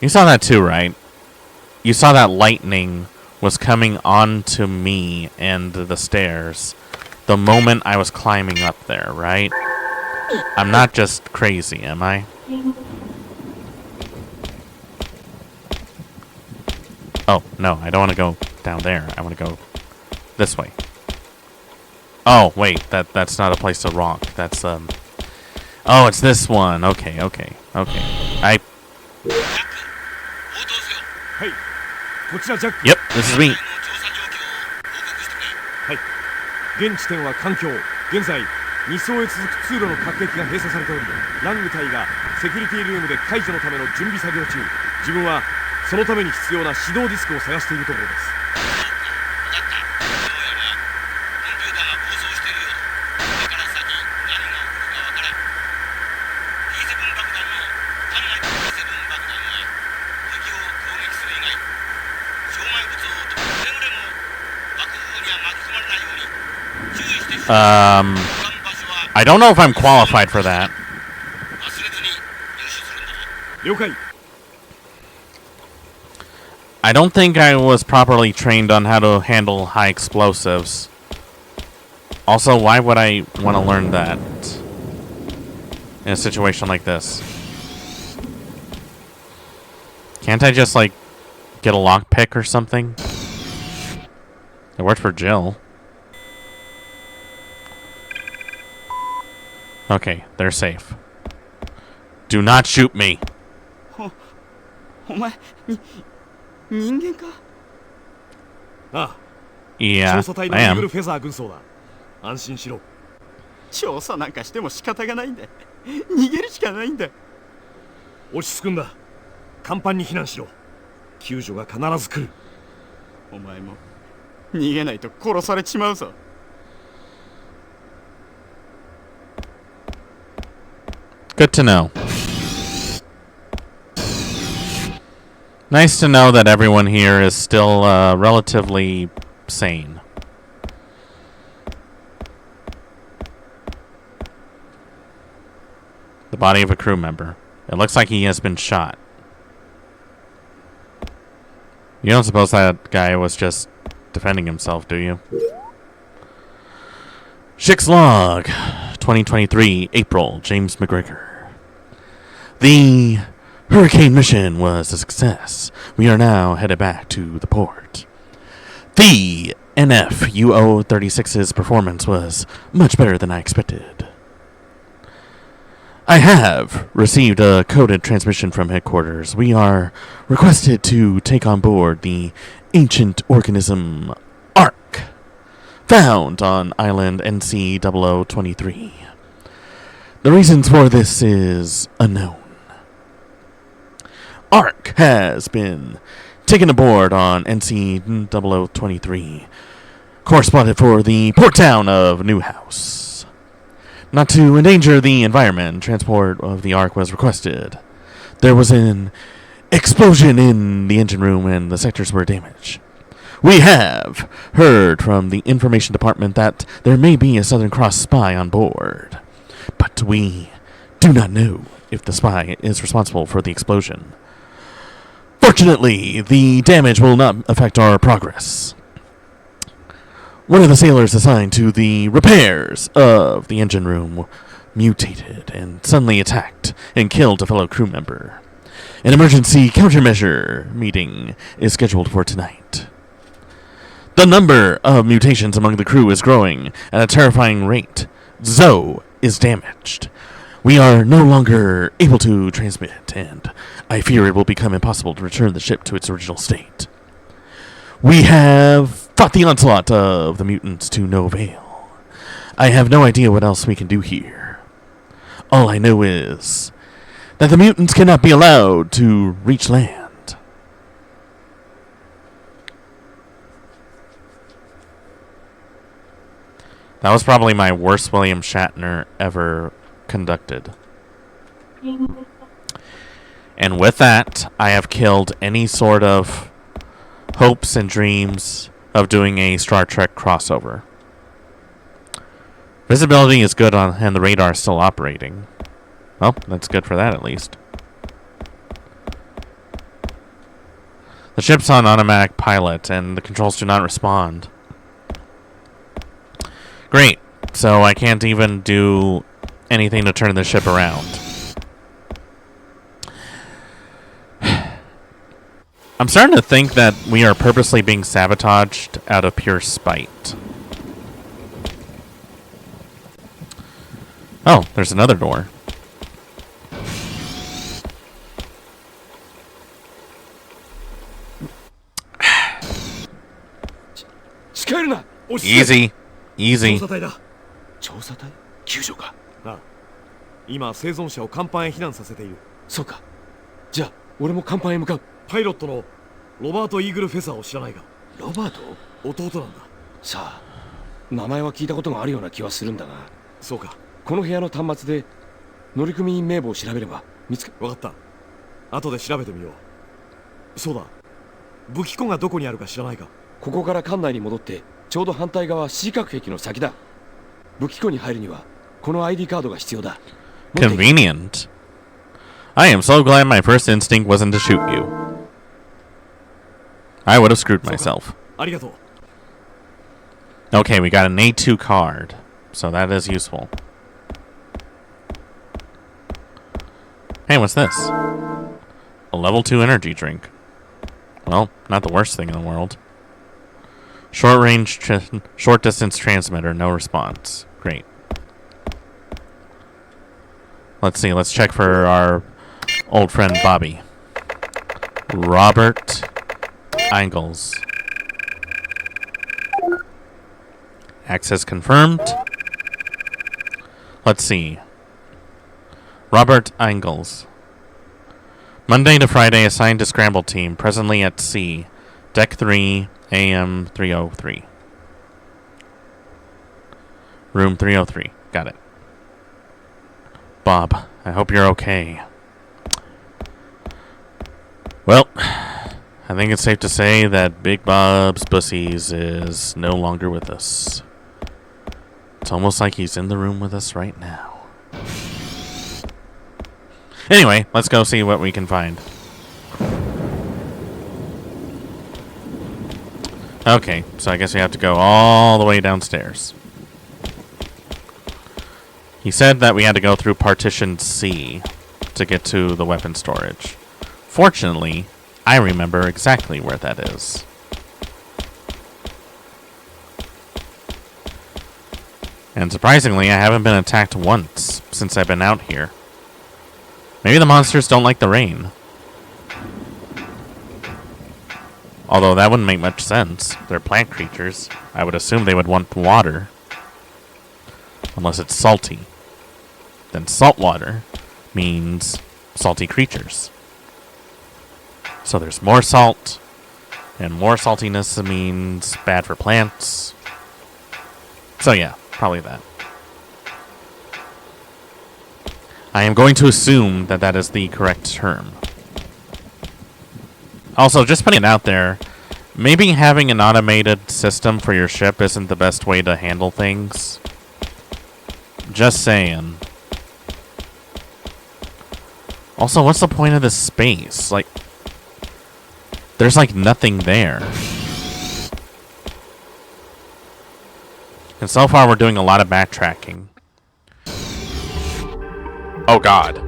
You saw that too, right? You saw that lightning was coming onto me and the stairs the moment I was climbing up there, right? I'm not just crazy, am I? Oh, no, I don't want to go down there. I want to go this way. Oh, wait, that's not a place to walk. That's, Oh, it's this one. Okay. Yep, this is me. 現地点は環境。現在2層へ続く通路の隔壁が閉鎖されており、ラング隊がセキュリティルームで解除のための準備作業中。自分はそのために必要な指導ディスクを探しているところです。I don't know if I'm qualified for that. 了解。 I don't think I was properly trained on how to handle high explosives. Also, why would I want to learn that in a situation like this? Can't I just, like, get a lockpick or something? It worked for Jill. Okay, they're safe. Do not shoot me. お前人間か？ああ。 Yeah, 調査隊の I イー am. グルフェザー軍曹だ。安心しろ。調査なんかしても仕方がないんだ。逃げるしかないんだ。落ち着くんだ。甲板に避難しろ。救助が必ず来る。お前も逃げないと殺されちまうぞ。 Good to know. Nice to know that everyone here is still relatively sane. The body of a crew member. It looks like he has been shot. You don't suppose that guy was just defending himself, do you? Schick's log. 2023, April, James McGregor. The Hurricane mission was a success. We are now headed back to the port. The NF-UO-36's performance was much better than I expected. I have received a coded transmission from headquarters. We are requested to take on board the ancient organism Ark, found on island NC-0023. The reasons for this is unknown. Ark has been taken aboard on NC-0023, corresponded for the port town of Newhouse. Not to endanger the environment, transport of the Ark was requested. There was an explosion in the engine room and the sectors were damaged. We have heard from the information department that there may be a Southern Cross spy on board, but we do not know if the spy is responsible for the explosion. Fortunately, the damage will not affect our progress. One of the sailors assigned to the repairs of the engine room mutated and suddenly attacked and killed a fellow crew member. An emergency countermeasure meeting is scheduled for tonight. The number of mutations among the crew is growing at a terrifying rate. Zoe is damaged. We are no longer able to transmit, and I fear it will become impossible to return the ship to its original state. We have fought the onslaught of the mutants to no avail. I have no idea what else we can do here. All I know is that the mutants cannot be allowed to reach land. That was probably my worst William Shatner ever conducted. And with that, I have killed any sort of hopes and dreams of doing a Star Trek crossover. Visibility is good on, and the radar is still operating. Well, that's good for that at least. The ship's on automatic pilot and the controls do not respond. Great. So I can't even do anything to turn the ship around. I'm starting to think that we are purposely being sabotaged out of pure spite. Oh, there's another door. Easy. Easy. 調査隊だ。調査隊？救助か。ああ。今生存者を甲板へ避難させている。そうか。じゃあ俺も甲板へ向かう。パイロットのロバート・イーグル・フェザーを知らないか。ロバート？弟なんだ。さあ、名前は聞いたことがあるような気はするんだが。そうか。この部屋の端末で乗組員名簿を調べれば見つか。わかった。後で調べてみよう。そうだ。武器庫がどこにあるか知らないか。ここから艦内に戻ってちょうど反対側 C 角壁の先だ。武器庫に入るにはこの ID カードが必要だ。Convenient. I am so glad my first instinct wasn't to shoot you. I would have screwed myself. Okay, we got an A2 card, so that is useful. Hey, what's this? A level 2 energy drink. Well, not the worst thing in the world. Short distance transmitter, no response. Great. Let's see, let's check for our old friend Bobby. Robert Ingalls. Access confirmed. Let's see. Robert Ingalls. Monday to Friday assigned to Scramble Team, presently at sea. Deck 3, AM 303. Room 303. Got it. Bob, I hope you're okay. Well, I think it's safe to say that Big Bob's Bussies is no longer with us. It's almost like he's in the room with us right now. Anyway, let's go see what we can find. Okay, so I guess we have to go all the way downstairs. He said that we had to go through partition C to get to the weapon storage. Fortunately, I remember exactly where that is. And surprisingly, I haven't been attacked once since I've been out here. Maybe the monsters don't like the rain. Although that wouldn't make much sense. They're plant creatures. I would assume they would want water. Unless it's salty. Then salt water means salty creatures. So there's more salt. And more saltiness means bad for plants. So yeah, probably that. I am going to assume that that is the correct term. Also, just putting it out there, maybe having an automated system for your ship isn't the best way to handle things. Just saying. Also, what's the point of this space? Like, there's like nothing there. And so far, we're doing a lot of backtracking. Oh god.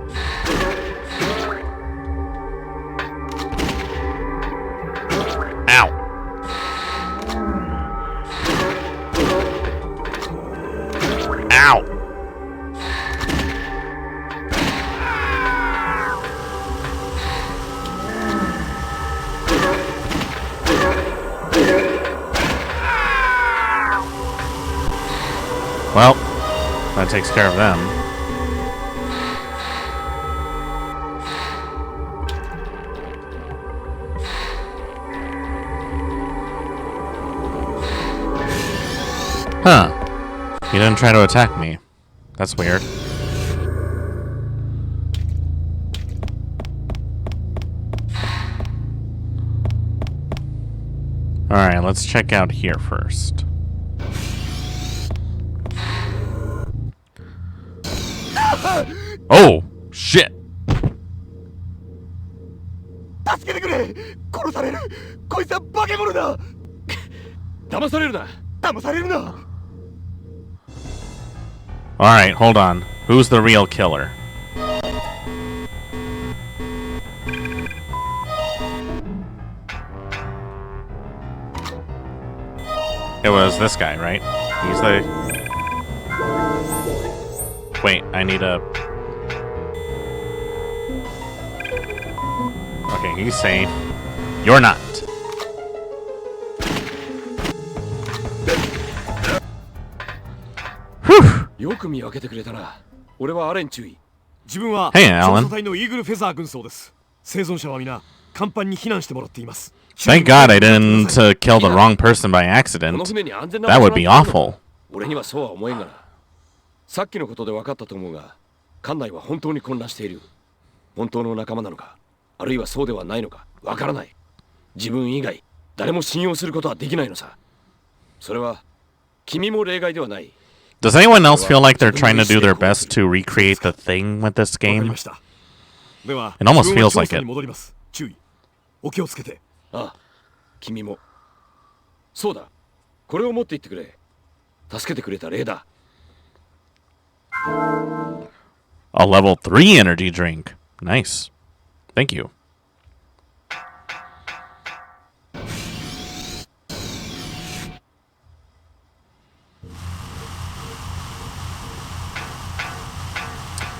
Ow. Ow. Well, that takes care of them. Huh. He didn't try to attack me. That's weird. Alright, let's check out here first. Oh, shit. 助けてくれ。殺される。こいつは化け物だ。騙されるな。騙されるな。Alright, hold on. Who's the real killer? It was this guy, right? He's the... Wait, I need a... Okay, he's safe. You're not. Whew! よく見分けてくれたな。俺はアレン注意。自分は Hey, Alan. 調査隊のイーグルフェザー軍曹です。生存者は皆甲板に避難してもらっています。 Thank God I didn't kill the wrong person by accident. That would be awful. 俺にはそうは思えんがな。さっきのことで分かったと思うが、艦内は本当に混乱している。本当の仲間なのか、あるいはそうではないのか、分からない。自分以外、誰も信用することはできないのさ。それは、君も例外ではない。 Does anyone else feel like they're trying to do their best to recreate the thing with this game? It almost feels like it. 注意。お気をつけて。ああ、君も。そうだ。これを持って行ってくれ。助けてくれた例だ。 A level 3 energy drink. Nice. Thank you.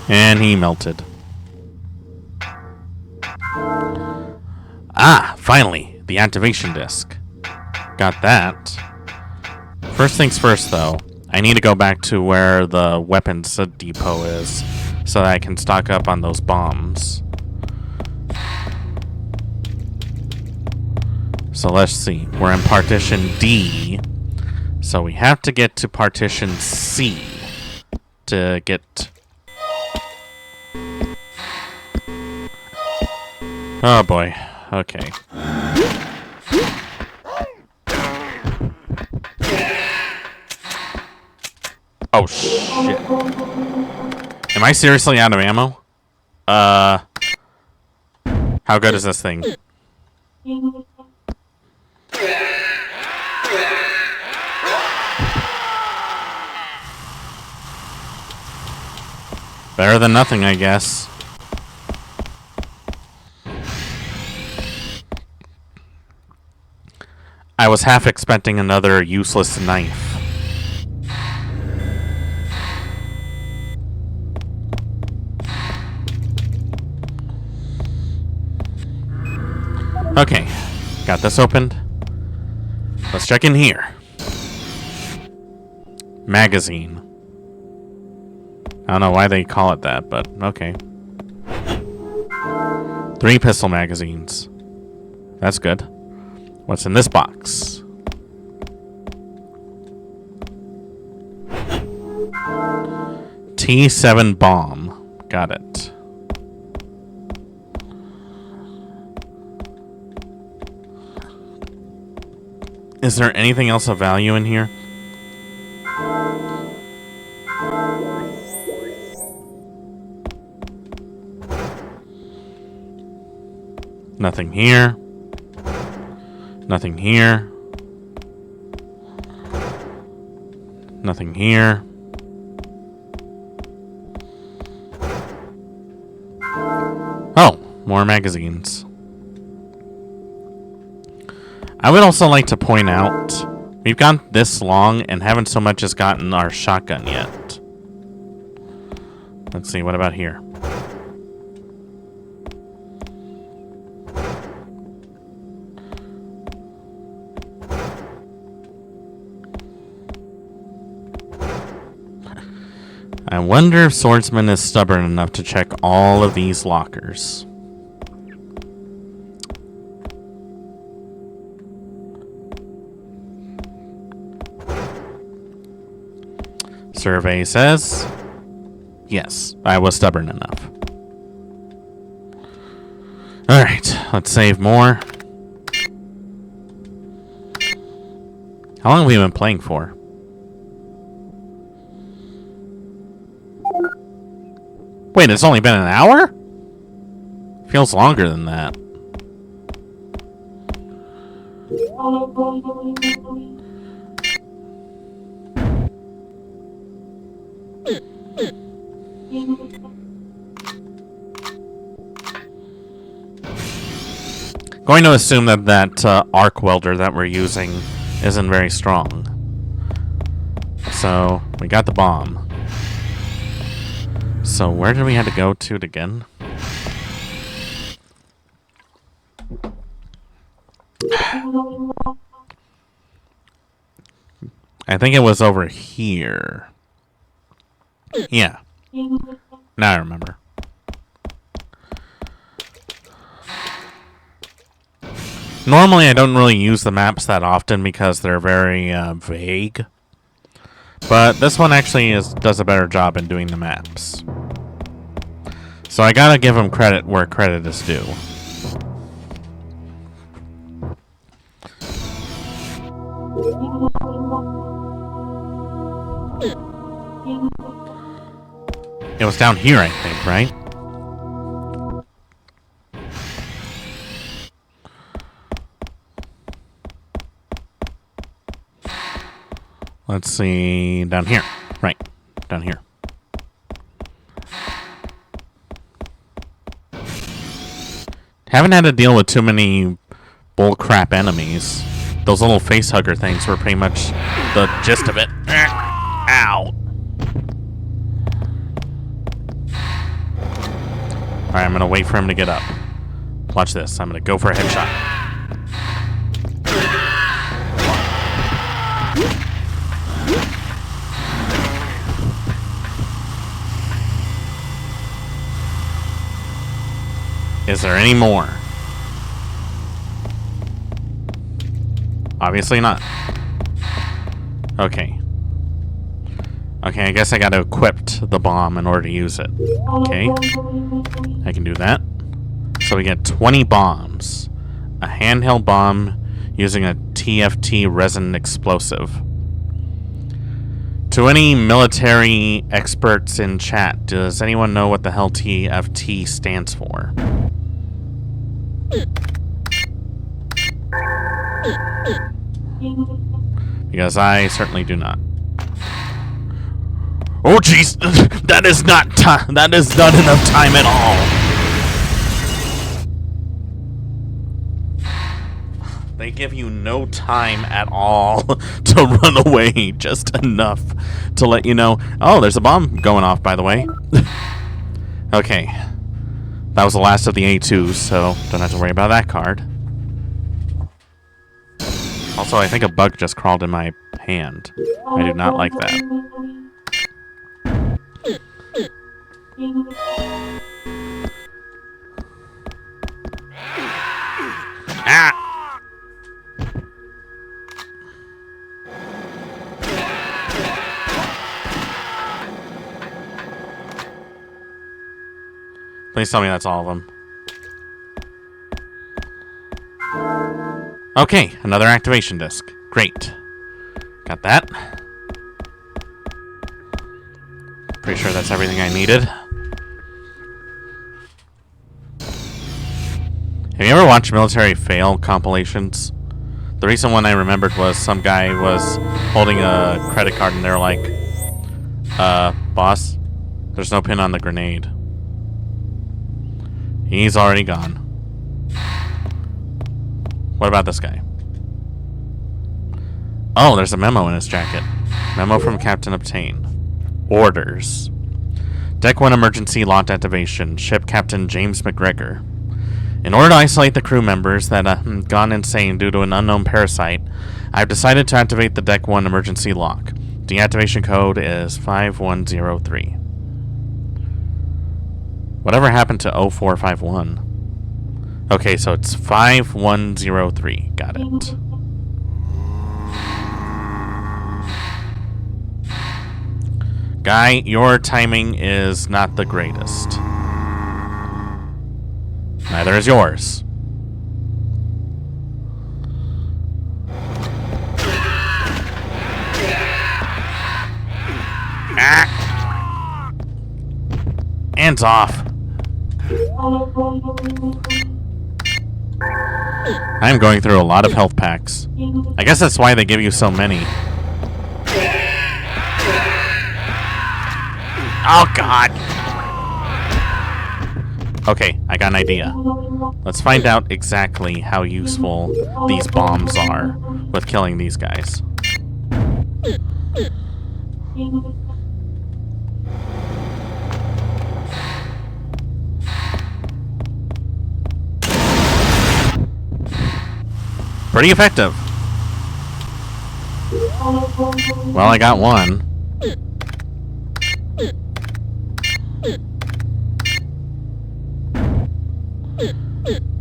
And he melted. Ah, finally, the activation disc. Got that. First things first, though. I need to go back to where the weapons depot is so that I can stock up on those bombs. So let's see. We're in partition D. So we have to get to partition C to get... Oh boy. Okay. Oh shit. Am I seriously out of ammo? How good is this thing? Better than nothing, I guess. I was half expecting another useless knife. Okay, got this opened. Let's check in here. Magazine. I don't know why they call it that, but okay. 3 pistol magazines. That's good. What's in this box? T7 bomb. Got it. Is there anything else of value in here? Nothing here. Nothing here. Nothing here. Oh, more magazines. I would also like to point out, we've gone this long and haven't so much as gotten our shotgun yet. Let's see, what about here? I wonder if Swordsman is stubborn enough to check all of these lockers. Survey says, yes, I was stubborn enough. Alright, let's save more. How long have we been playing for? Wait, it's only been an hour? Feels longer than that. Going to assume that that arc welder that we're using isn't very strong. So, we got the bomb. So, where did we have to go to again? I think it was over here. Yeah. Now I remember. Normally, I don't really use the maps that often because they're very vague. But this one actually does a better job in doing the maps. So I gotta give him credit where credit is due. It was down here, I think, right? Let's see, down here. Right, down here. Haven't had to deal with too many bullcrap enemies. Those little face hugger things were pretty much the gist of it. Ow. Alright, I'm gonna wait for him to get up. Watch this, I'm gonna go for a headshot. Is there any more? Obviously not. Okay. Okay, I guess I gotta equip the bomb in order to use it. Okay. I can do that. So we get 20 bombs. A handheld bomb using a TFT resin explosive. To any military experts in chat, does anyone know what the hell TFT stands for? Because I certainly do not. Oh jeez, that is not time. That is not enough time at all. They give you no time at all to run away, just enough to let you know. Oh, there's a bomb going off, by the way. Okay. That was the last of the A2s, so don't have to worry about that card. Also, I think a bug just crawled in my hand. I do not like that. Ah! Please tell me that's all of them. Okay, another activation disc. Great. Got that. Pretty sure that's everything I needed. Have you ever watched military fail compilations? The recent one I remembered was some guy was holding a credit card and they're like, boss, there's no pin on the grenade. He's already gone. What about this guy? Oh, there's a memo in his jacket. Memo from Captain obtained. Orders. Deck 1 emergency locked activation. Ship Captain James McGregor. In order to isolate the crew members that have gone insane due to an unknown parasite, I've decided to activate the Deck 1 emergency lock. Deactivation code is 5103. Whatever happened to 0451? Okay, so it's 5103. Got it. Guy, your timing is not the greatest. Neither is yours. Ah! Hands off. I'm going through a lot of health packs. I guess that's why they give you so many. Oh, God. Okay, I got an idea. Let's find out exactly how useful these bombs are with killing these guys. Pretty effective. Well, I got one.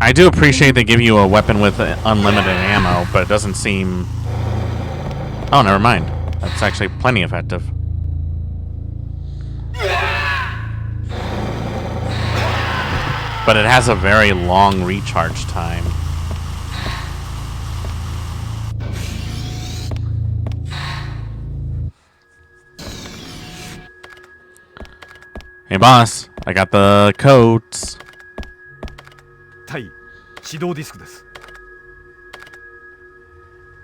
I do appreciate they give you a weapon with unlimited ammo, but it doesn't seem... Oh, never mind. That's actually plenty effective. But it has a very long recharge time. Hey boss, I got the codes. 対指導ディスクです。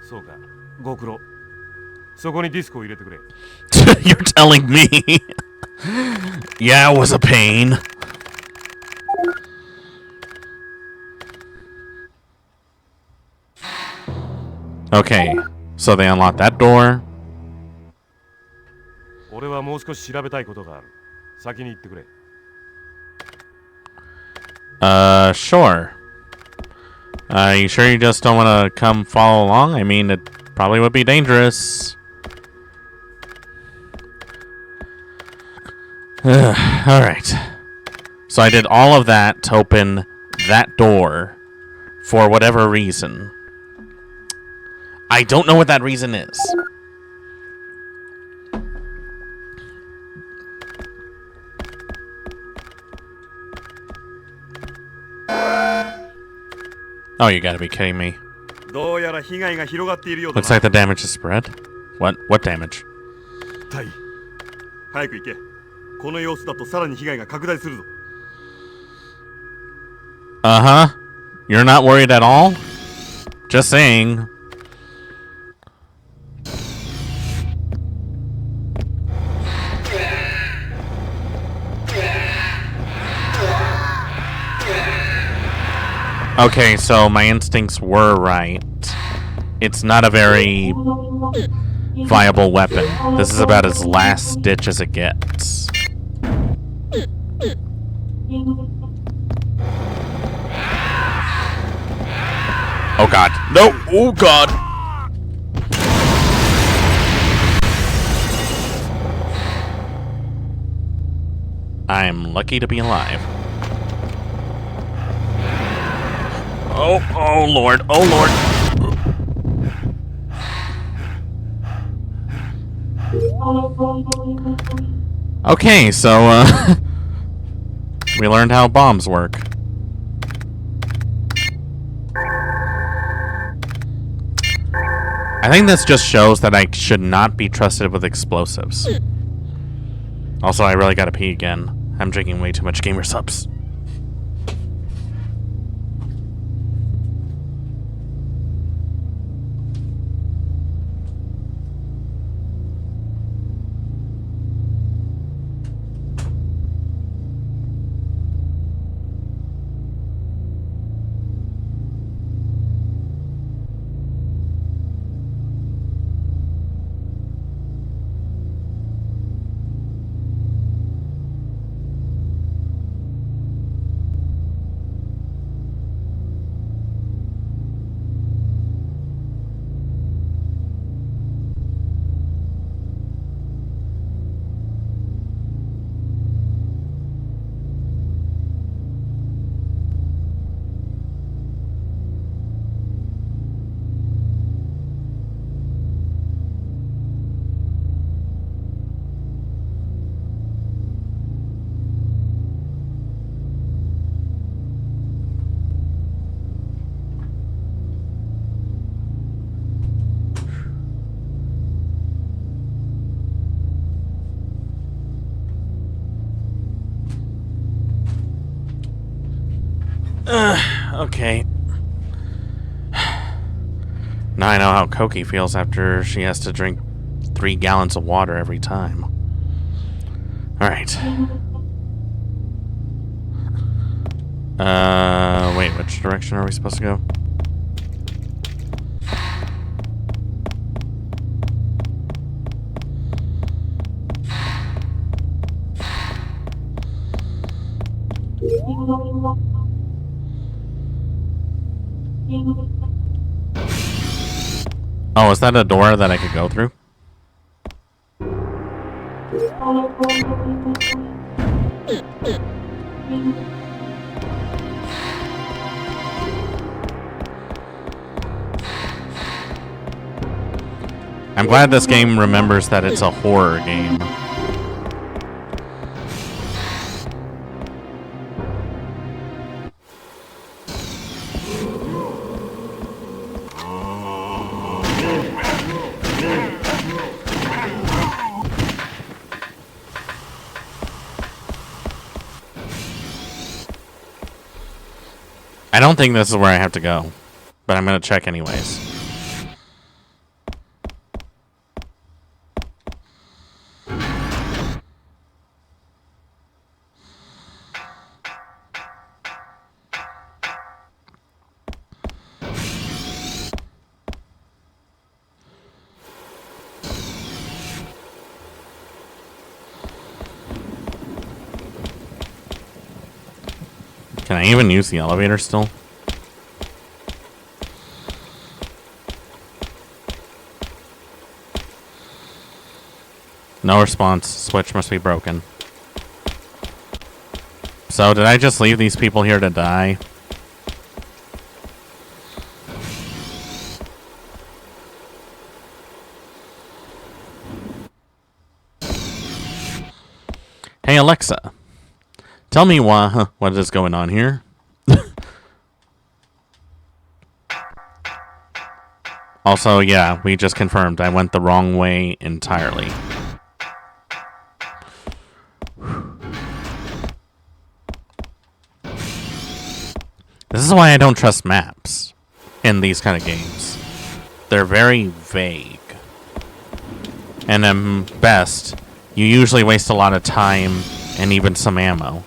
そうか、ご苦労。そこにディスクを入れてくれ。You're telling me? Yeah, it was a pain. Okay, so they unlocked that door. 俺はもう少し調べたいことがある。先に行ってくれ。Sure. You sure you just don't want to come follow along? I mean, it probably would be dangerous. Alright. So I did all of that to open that door for whatever reason. I don't know what that reason is. Oh, you gotta be kidding me. どうやら被害が広がっているようだな。 Looks like the damage is spread. What damage? タイ、早く行け。この様子だとさらに被害が拡大するぞ。Uh-huh. You're not worried at all? Just saying. Okay, so my instincts were right. It's not a very viable weapon. This is about as last ditch as it gets. Oh god. No! Oh god! I'm lucky to be alive. Oh lord, oh lord. Okay, so, we learned how bombs work. I think this just shows that I should not be trusted with explosives. Also, I really gotta pee again. I'm drinking way too much gamer subs. Okay. Now I know how Koki feels after she has to drink 3 gallons of water every time. Alright. Wait, which direction are we supposed to go? Oh, is that a door that I could go through? I'm glad this game remembers that it's a horror game. I don't think this is where I have to go, but I'm gonna check anyways. Can I even use the elevator still? No response. Switch must be broken. So, did I just leave these people here to die? Hey Alexa, tell me what is going on here. Also, yeah, we just confirmed I went the wrong way entirely. This is why I don't trust maps in these kind of games. They're very vague. And at best, you usually waste a lot of time and even some ammo.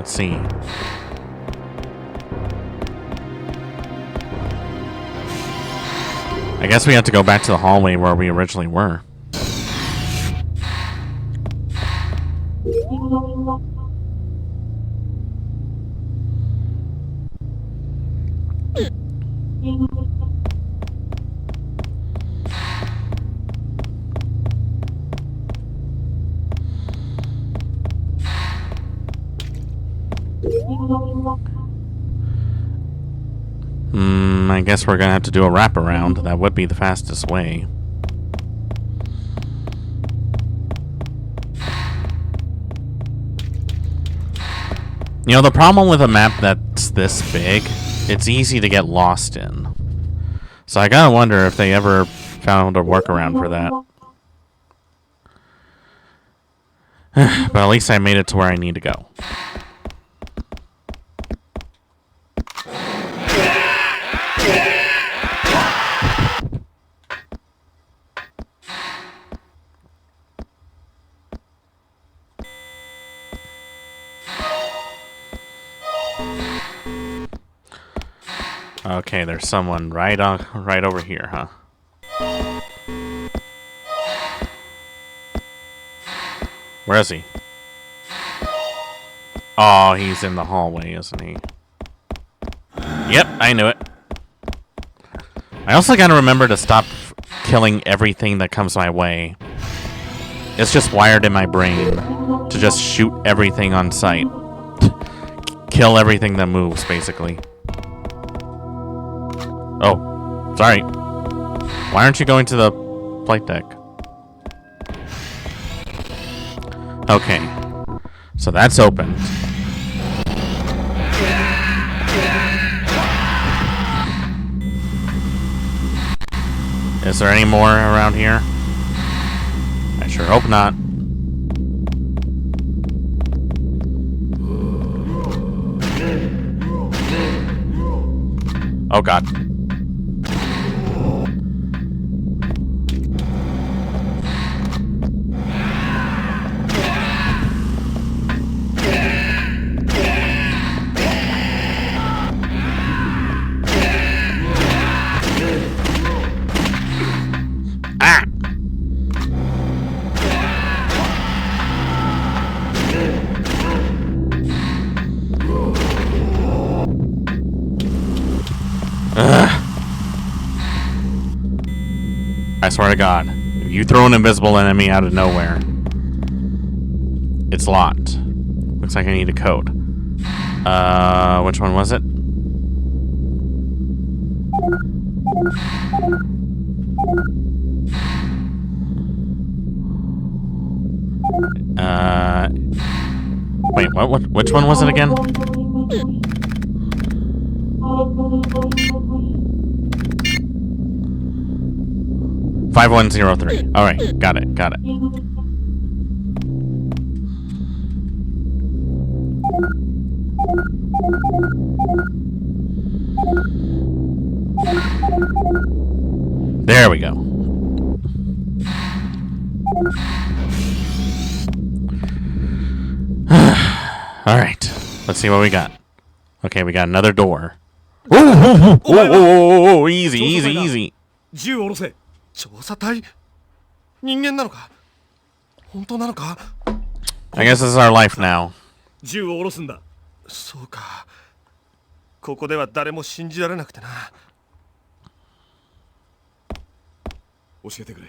Let's see. I guess we have to go back to the hallway where we originally were. I guess we're gonna have to do a wraparound. That would be the fastest way. You know, the problem with a map that's this big, it's easy to get lost in. So I gotta wonder if they ever found a workaround for that. But at least I made it to where I need to go. Okay, there's someone right over here, huh? Where is he? Oh, he's in the hallway, isn't he? Yep, I knew it. I also gotta remember to stop killing everything that comes my way. It's just wired in my brain to just shoot everything on sight. Kill everything that moves, basically. Oh, sorry. Why aren't you going to the flight deck? Okay. So that's open. Is there any more around here? I sure hope not. Oh god. I swear to God, if you throw an invisible enemy out of nowhere, it's locked. Looks like I need a code. Which one was it? Wait, what? Which one was it again? $5103. All right, got it. There we go. All right, let's see what we got. Okay, we got another door. Whoa, easy. 銃を下ろせ。調査隊？人間なのか？本当なのか？ I guess this is our life now. 銃を下ろすんだ。そうか。ここでは誰も信じられなくてな。教えてくれ。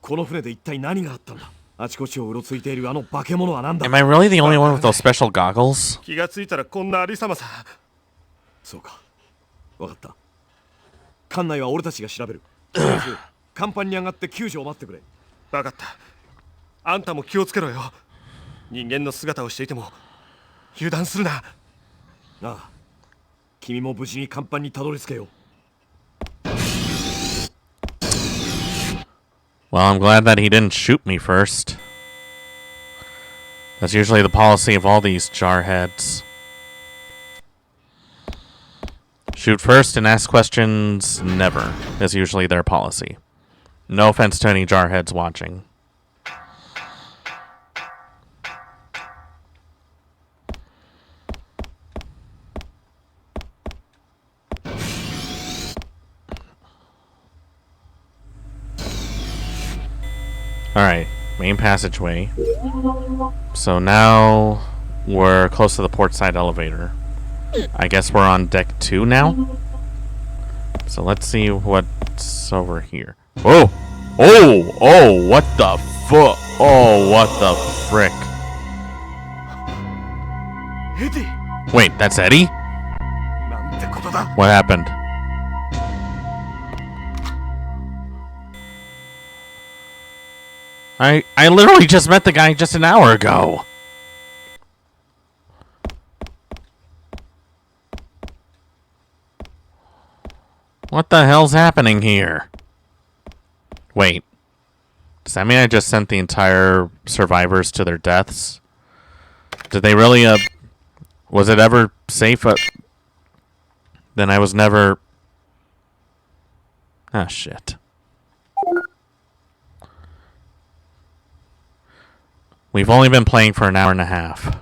この船で一体何があったんだ？あちこちをうろついているあの化け物は何だ？ Am I really the only one with those special goggles? 気がついたらこんなありさまさ。そうか。わかった。艦内は俺たちが調べる。とりあえず甲板に上がって救助を待ってくれ。わかった。あんたも気をつけろよ。人間の姿をしていても油断するな。ああ。君も無事に甲板にたどり着けよ。Well, I'm glad that he didn't shoot me first. That's usually the policy of all these jarheads. Shoot first and ask questions never is usually their policy. No offense to any jarheads watching. Alright, main passageway. So now we're close to the port side elevator. I guess we're on deck 2 now? So let's see what's over here. Oh! Oh! Oh! What the fuck? Oh, what the frick? Eddie! Wait, that's Eddie? なんてことだ。 What happened? I literally just met the guy just an hour ago. What the hell's happening here? Wait. Does that mean I just sent the entire survivors to their deaths? Did they really, was it ever safe? Then I was never... Ah, shit. We've only been playing for an hour and a half.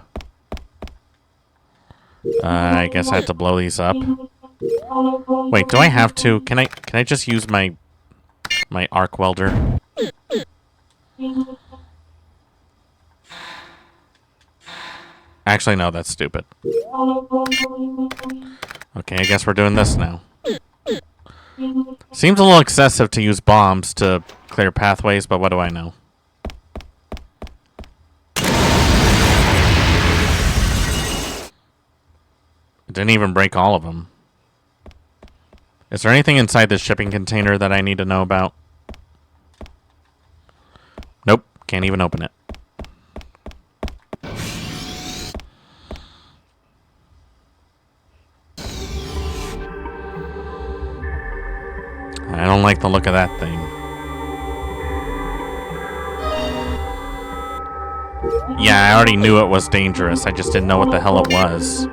I guess I have to blow these up. Wait, do I have to? Can I just use my arc welder? Actually, no, that's stupid. Okay, I guess we're doing this now. Seems a little excessive to use bombs to clear pathways, but what do I know? It didn't even break all of them. Is there anything inside this shipping container that I need to know about? Nope, can't even open it. I don't like the look of that thing. Yeah, I already knew it was dangerous. I just didn't know what the hell it was.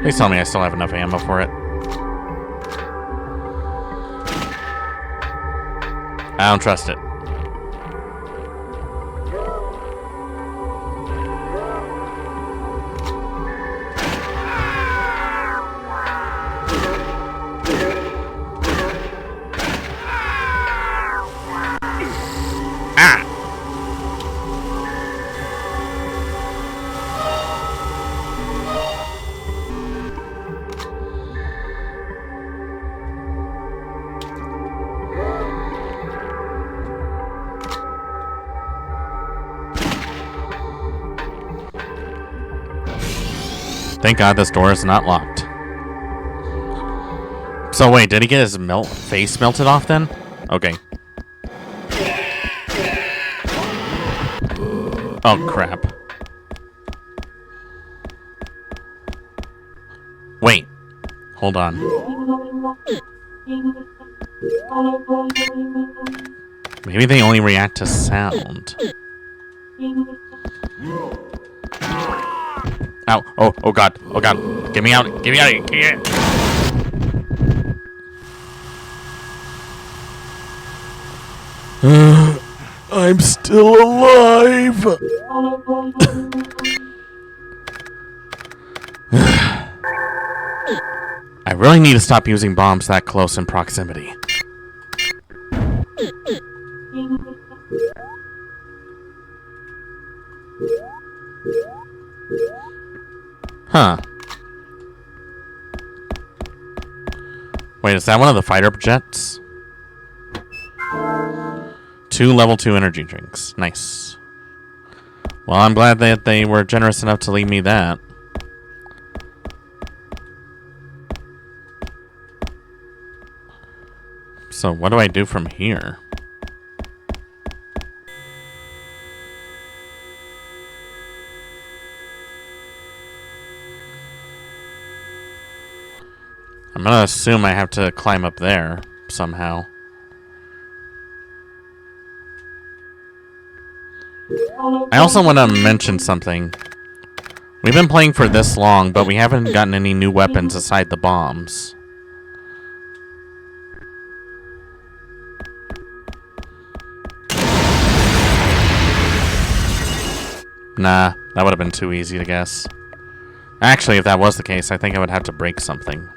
Please tell me I still have enough ammo for it. I don't trust it. Thank God this door is not locked. So wait, did he get his face melted off then? Okay. Oh crap. Wait. Hold on. Maybe they only react to sound. Ow. Oh god. Oh god. Get me out. Get me out of here. Get me out. I'm still alive. I really need to stop using bombs that close in proximity. Huh. Wait, is that one of the fighter jets? 2 level 2 energy drinks. Nice. Well, I'm glad that they were generous enough to leave me that. So, what do I do from here? I'm gonna assume I have to climb up there somehow. I also want to mention something. We've been playing for this long, but we haven't gotten any new weapons aside the bombs. Nah, that would have been too easy to guess. Actually, if that was the case, I think I would have to break something.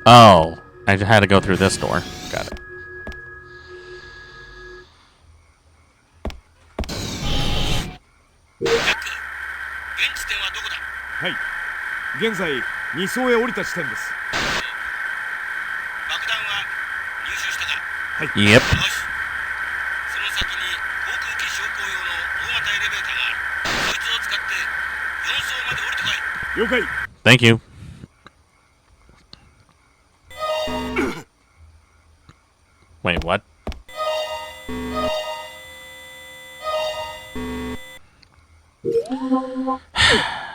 Oh, I had to go through this door. Got it. はい。現在2層へ降りた地点です。爆弾は入手したか。はい。Yep. よし。その先に航空機昇降用の大型エレベーターがある。そいつを使って4層まで降りてこい。了解。 Thank you. Wait, what?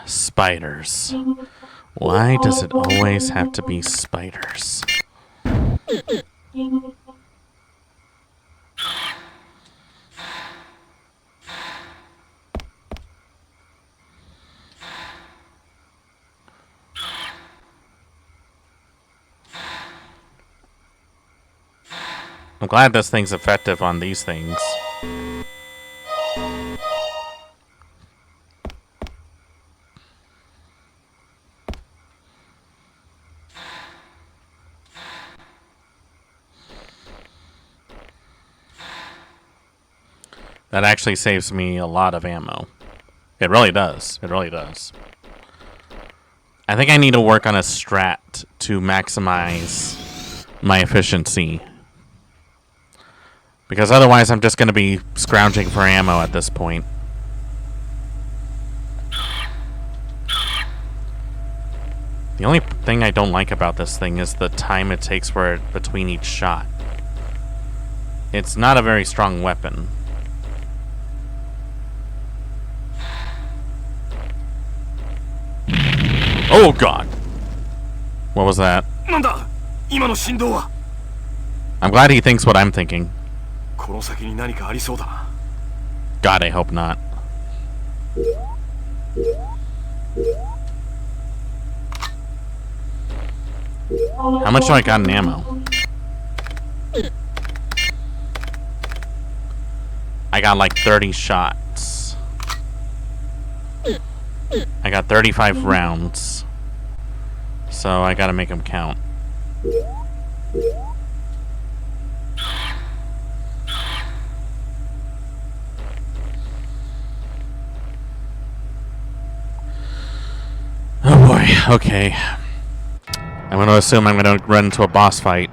Spiders. Why does it always have to be spiders? I'm glad this thing's effective on these things. That actually saves me a lot of ammo. It really does. It really does. I think I need to work on a strat to maximize my efficiency. Because otherwise I'm just going to be scrounging for ammo at this point. The only thing I don't like about this thing is the time it takes between each shot. It's not a very strong weapon. Oh god! What was that? なんだ今の振動は。 I'm glad he thinks what I'm thinking. この先に何かありそうだな。 God, I hope not. How much do I got in ammo? I got like 30 shots. I got 35 rounds. So I gotta make them count. Oh boy, okay. I'm gonna assume I'm gonna run into a boss fight.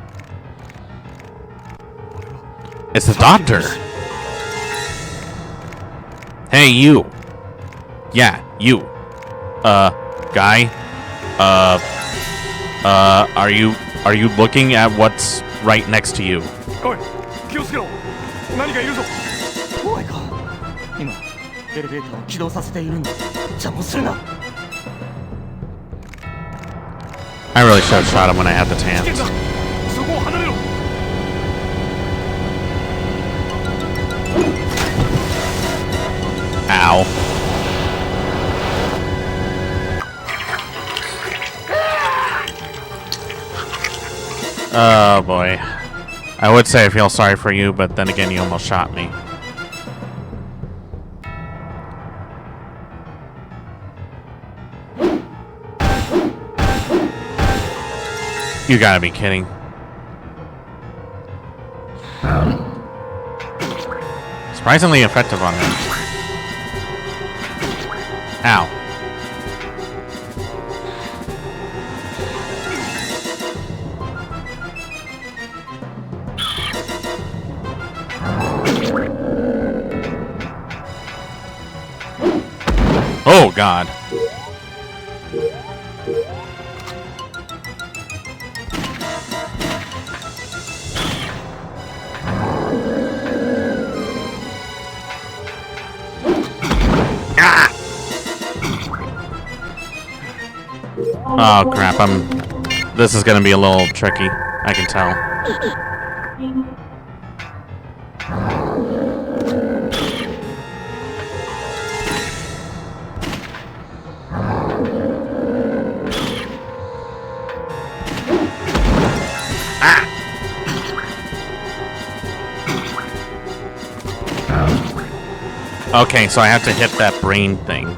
It's the doctor! Hey, you! Yeah, you. Guy? Are you looking at what's right next to you? おい、気をつけろ。何かいるぞ。怖いか。今エレベーターを起動させているんだ。邪魔するな。 I really should have shot him when I had the 危険 chance. だ。そこを離れろ。 Ow. Oh boy. I would say I feel sorry for you, but then again, you almost shot me. You gotta be kidding. Surprisingly effective on him. Ow. Oh, God. Oh crap, this is gonna be a little tricky, I can tell. Okay, so I have to hit that brain thing.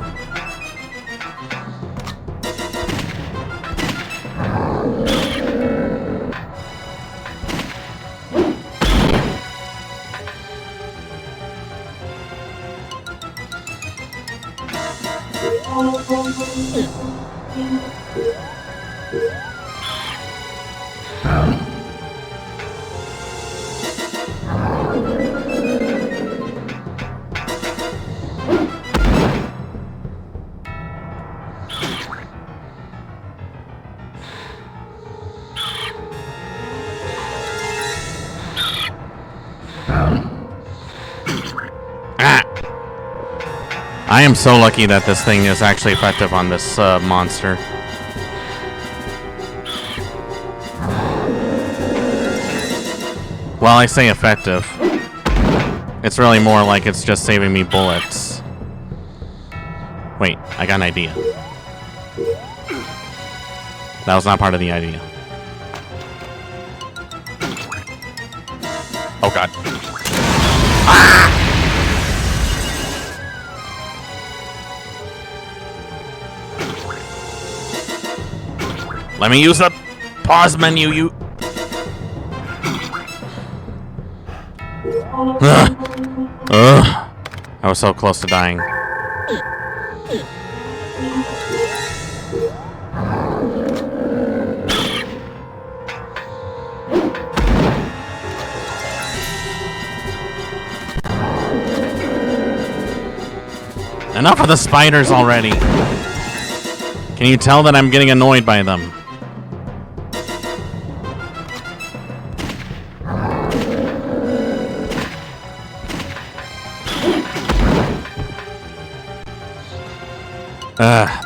I am so lucky that this thing is actually effective on this monster. Well, I say effective. It's really more like it's just saving me bullets. Wait, I got an idea. That was not part of the idea. Oh god. Ah! Let me use the pause menu, you... Ugh. I was so close to dying. Enough of the spiders already. Can you tell that I'm getting annoyed by them?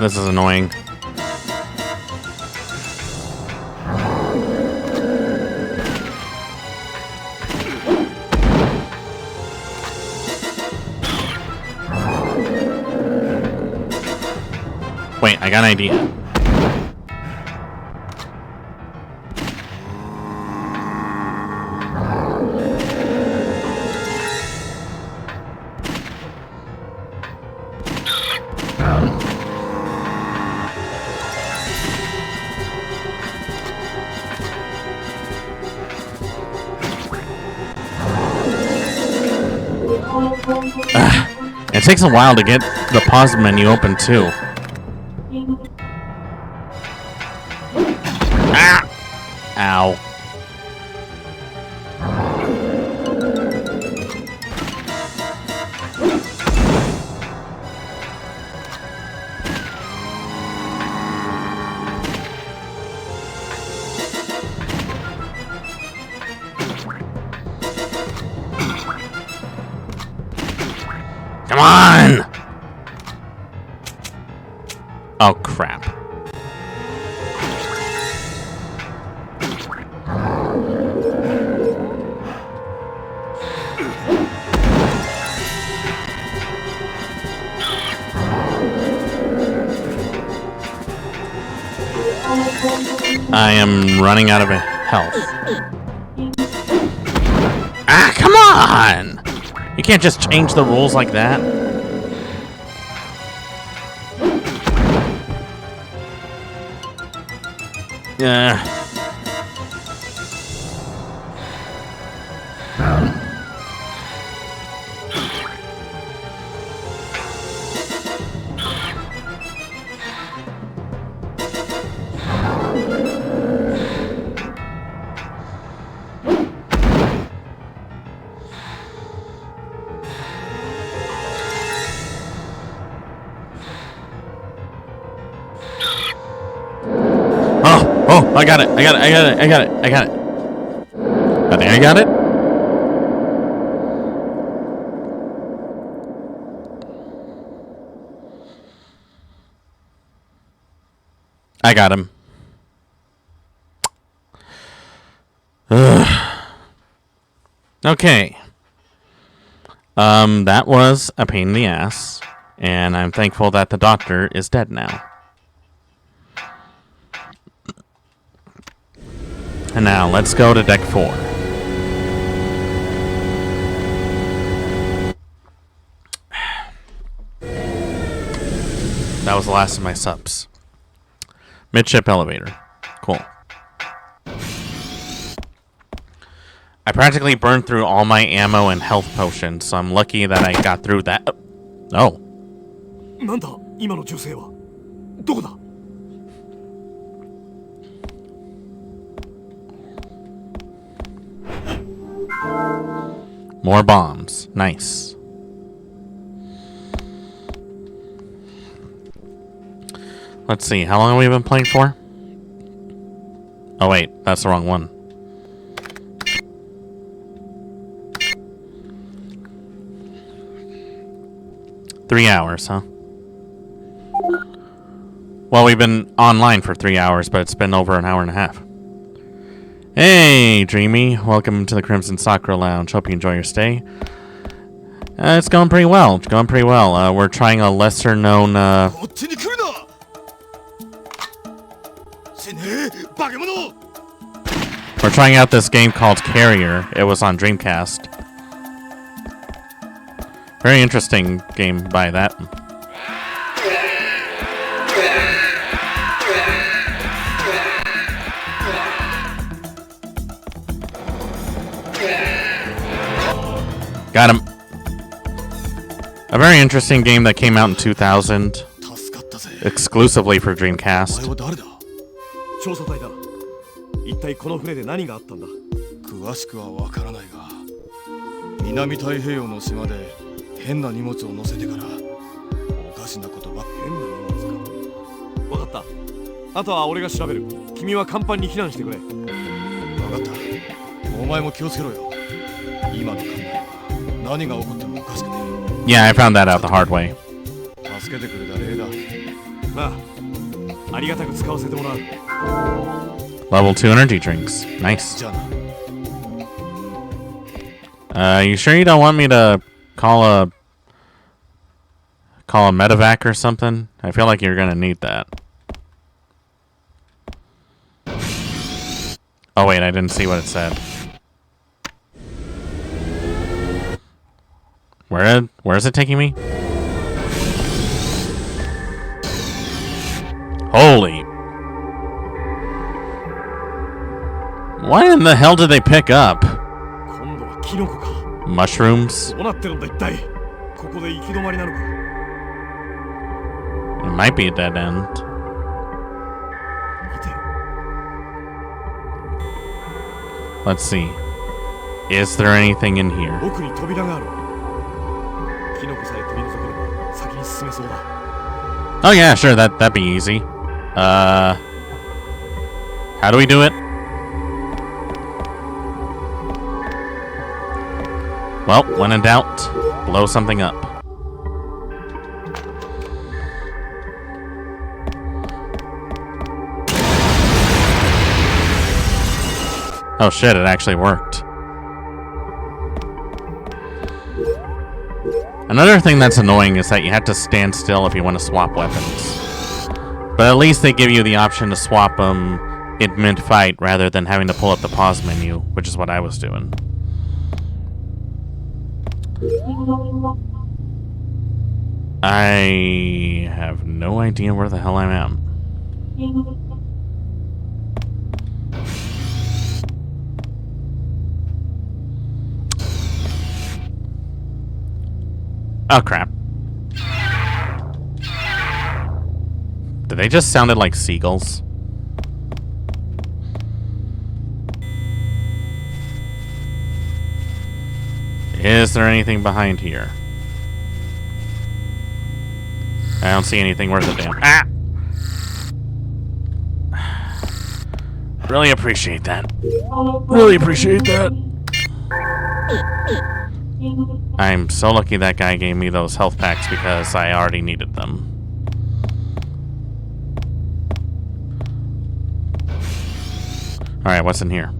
This is annoying. Wait, I got an idea. It takes a while to get the pause menu open too. Ah! Ow. Come on! Oh, crap. I am running out of health. Ah, come on! You can't just change the rules like that. Yeah. Oh, I got it. I got it. I got it. I got it. I got it. I think I got it. I got him. Okay. That was a pain in the ass, and I'm thankful that the doctor is dead now. And now, let's go to deck 4. that was the last of my subs. Midship elevator. Cool. I practically burned through all my ammo and health potions, so I'm lucky that I got through that. Oh. なんだ今の銃声は。どこだ。 More bombs. Nice. Let's see. How long have we been playing for? Oh, wait. That's the wrong one. Three hours, huh? Well, we've been online for 3 hours, but it's been over an hour and a half. Hey, Dreamy. Welcome to the Crimson Sakura Lounge. Hope you enjoy your stay. It's going pretty well. It's going pretty well. We're trying a lesser-known, We're trying out this game called Carrier. It was on Dreamcast. Very interesting game by that. Got him. A very interesting game that came out in 2000. Exclusively for Dreamcast. 調査隊だ。一体この船で何があったんだ。詳しくはわからないが、南太平洋の島で変な荷物を乗せてからおかしなことばっか。変な荷物か。わかった。あとは俺が調べる。君は甲板に避難してくれ。わかった。お前も気をつけろよ。今の艦内は何が起こってもおかしくねえ。Yeah, I found that out the hard way. 助けてくれた礼だ。ああ、ありがたく使わせてもらう。 Level 2 energy drinks. Nice. じゃあな。You sure you don't want me to call a medevac or something? I feel like you're gonna need that. Oh wait, I didn't see what it said. Where is it taking me? Holy. What in the hell did they pick up? 今度はキノコか。 Mushrooms? どうなってるんだ一体。ここで行き止まりなのか。 It might be a dead end. 待てよ。 Let's see. Is there anything in here? 奥に扉がある。キノコさえ取り除ければ先に進めそうだ。 Oh yeah, sure, that'd be easy. How do we do it? Well, when in doubt, blow something up. Oh shit, it actually worked. Another thing that's annoying is that you have to stand still if you want to swap weapons. But at least they give you the option to swap them in mid-fight rather than having to pull up the pause menu, which is what I was doing. I have no idea where the hell I am. Oh crap. Did they just sounded like seagulls? Is there anything behind here? I don't see anything worth a damn. Ah! Really appreciate that. Really appreciate that. I'm so lucky that guy gave me those health packs because I already needed them. Alright, what's in here?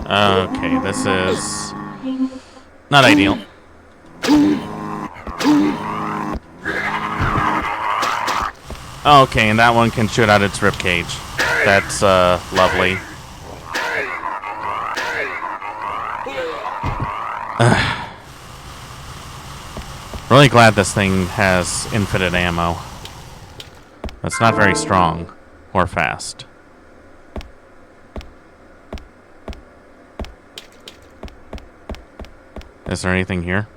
Okay, this is not ideal. Okay, and that one can shoot out its ribcage. That's lovely. Really glad this thing has infinite ammo. That's not very strong or fast. Is there anything here?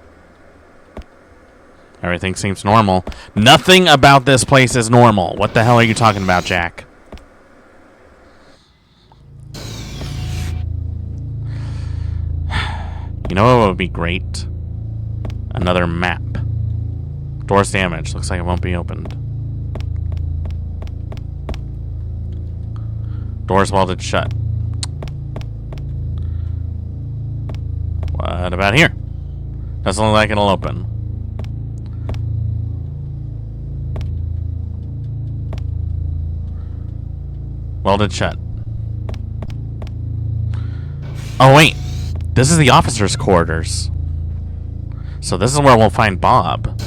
Everything seems normal. Nothing about this place is normal. What the hell are you talking about, Jack? You know what would be great? Another map. Door's damaged. Looks like it won't be opened. Door's welded shut. What about here? Doesn't look like it'll open. Welded shut. Oh, wait. This is the officer's quarters. So this is where we'll find Bob.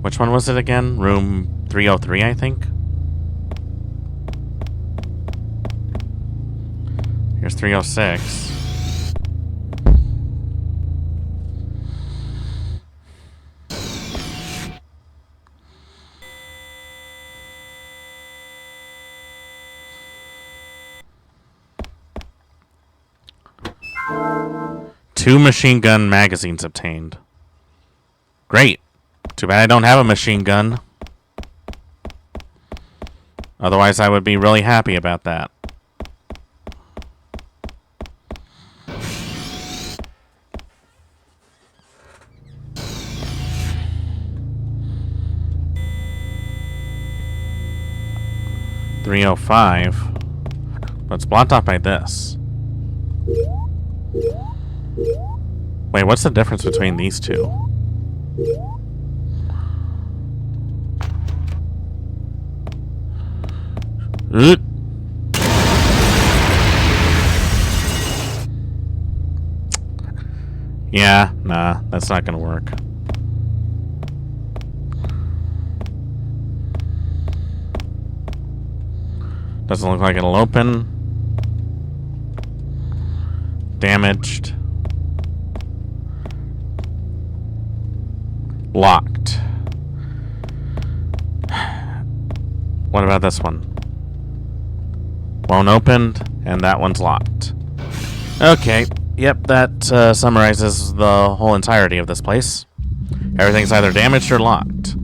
Which one was it again? Room 303, I think? Here's 306. Two machine gun magazines obtained. Great. Too bad I don't have a machine gun. Otherwise, I would be really happy about that. .305. But it's blocked off by this. Wait, what's the difference between these two? Yeah, nah, that's not gonna work. Doesn't look like it'll open. Damaged. Locked. What about this one? Won't open, and that one's locked. Okay, yep, that summarizes the whole entirety of this place. Everything's either damaged or locked.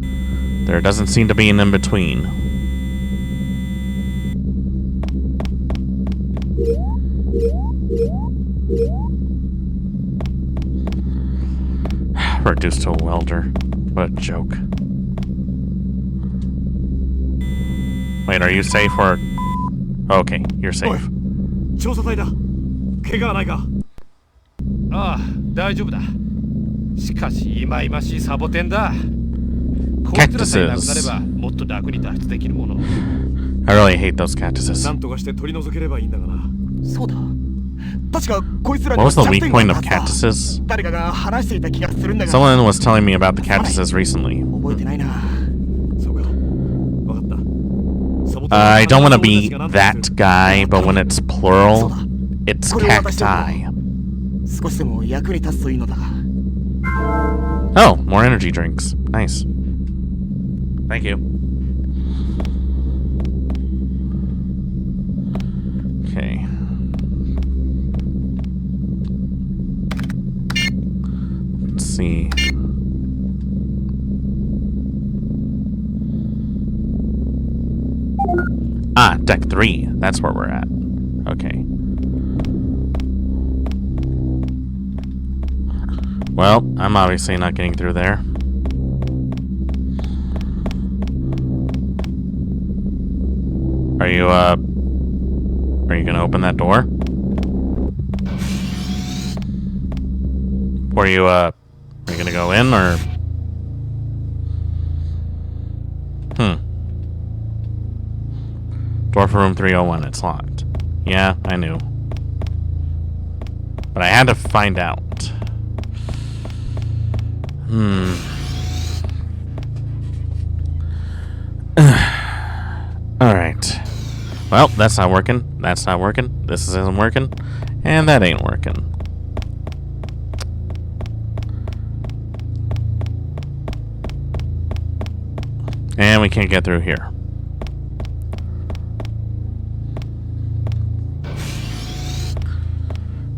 There doesn't seem to be an in-between. Reduced to a welder. What a joke. Wait, are you safe or... Okay, you're safe. 調査隊だ。怪我はないか。ああ、大丈夫だ。しかし、今々しいサボテンだ。こいつらさえなくなれば、もっと楽に脱出できるもの。I really hate those cactuses. なんとかして取り除ければいいんだがな。そうだ。確かこいつら What に was the weak point of cactuses? 誰かが話していた気がするんだが。 Someone was telling me about the cactuses recently. 覚えてないな。そうか。わかった。 I don't want to be that guy, but when it's plural, it's cacti. 少しでも役に立つといいのだが。 Oh, more energy drinks. Nice. Thank you. Okay. Let's see. Ah, deck 3. That's where we're at. Okay. Well, I'm obviously not getting through there. Are you gonna open that door? Or are you gonna go in, or? Door for room 301, it's locked. Yeah, I knew. But I had to find out. Alright. Well, that's not working. That's not working. This isn't working. And that ain't working. And we can't get through here.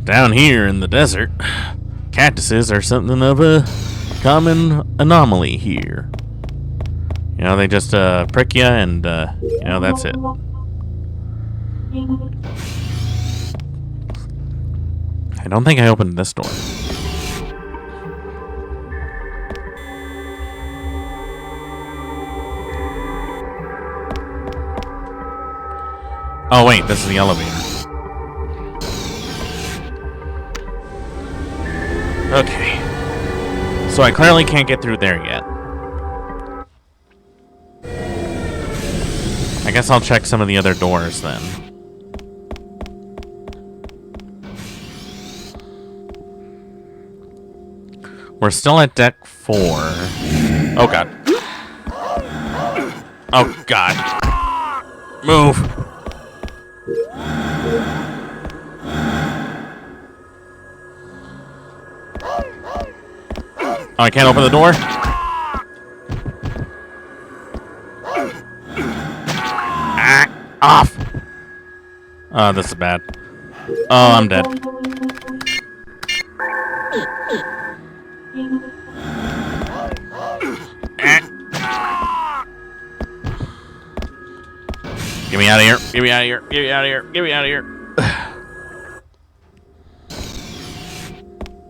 Down here in the desert, cactuses are something of a common anomaly here. You know, they just prick you and, you know, that's it. I don't think I opened this door. Oh wait, this is the elevator. Okay. So I clearly can't get through there yet. I guess I'll check some of the other doors then. We're still at deck 4. Oh god. Oh god. Move. Oh, I can't open the door? Ah, off! Oh, this is bad. Oh, I'm dead. Get me out of here. Get me out of here. Get me out of here. Get me out of here.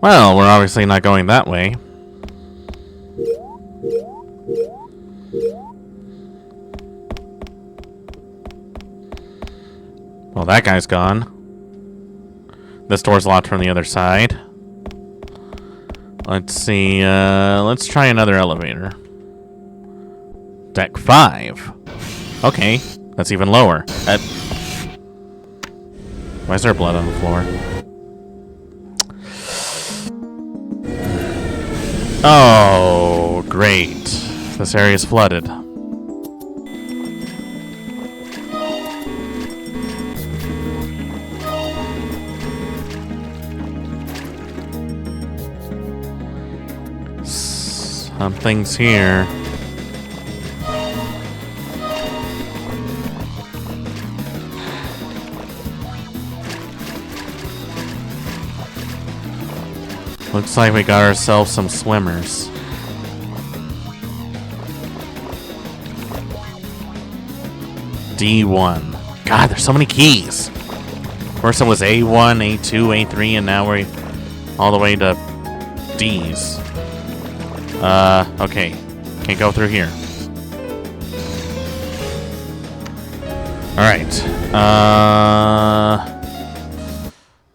Well, we're obviously not going that way. Well, that guy's gone. This door's locked from the other side. Let's see, let's try another elevator. Deck 5. Okay, that's even lower. Why is there blood on the floor? Oh, great. This area is flooded. Something's here. Looks like we got ourselves some swimmers. D1. God, there's so many keys. First it was A1, A2, A3, and now we're all the way to D's. Okay. Can't go through here. Alright.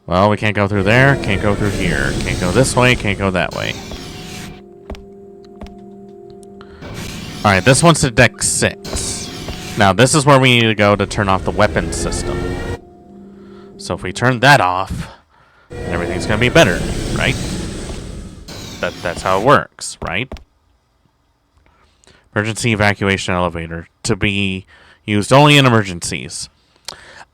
Well, we can't go through there, can't go through here. Can't go this way, can't go that way. Alright, this one's to deck 6. Now, this is where we need to go to turn off the weapon system. So if we turn that off, everything's gonna be better, right? That's how it works, right? Emergency evacuation elevator to be used only in emergencies.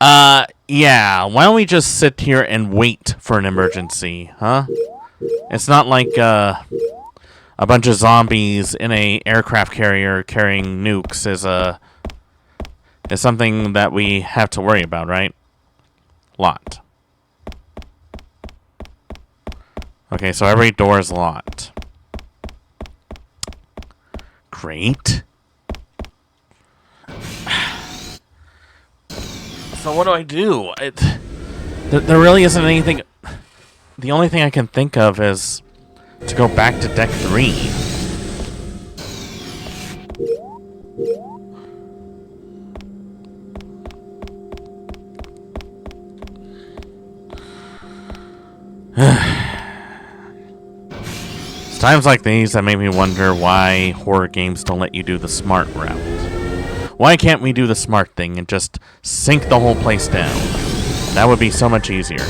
Yeah, why don't we just sit here and wait for an emergency, huh? It's not like, a bunch of zombies in a aircraft carrier carrying nukes is something that we have to worry about, right? Locked. Okay, so every door is locked. Great. So what do I do? There really isn't anything. The only thing I can think of is to go back to deck 3. It's times like these that make me wonder why horror games don't let you do the smart route. Why can't we do the smart thing and just sink the whole place down? That would be so much easier.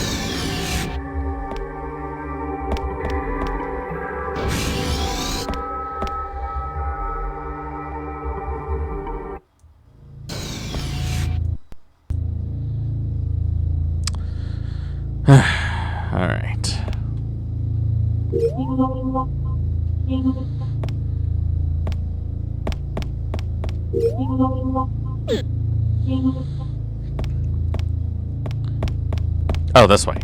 All right. Oh, this way.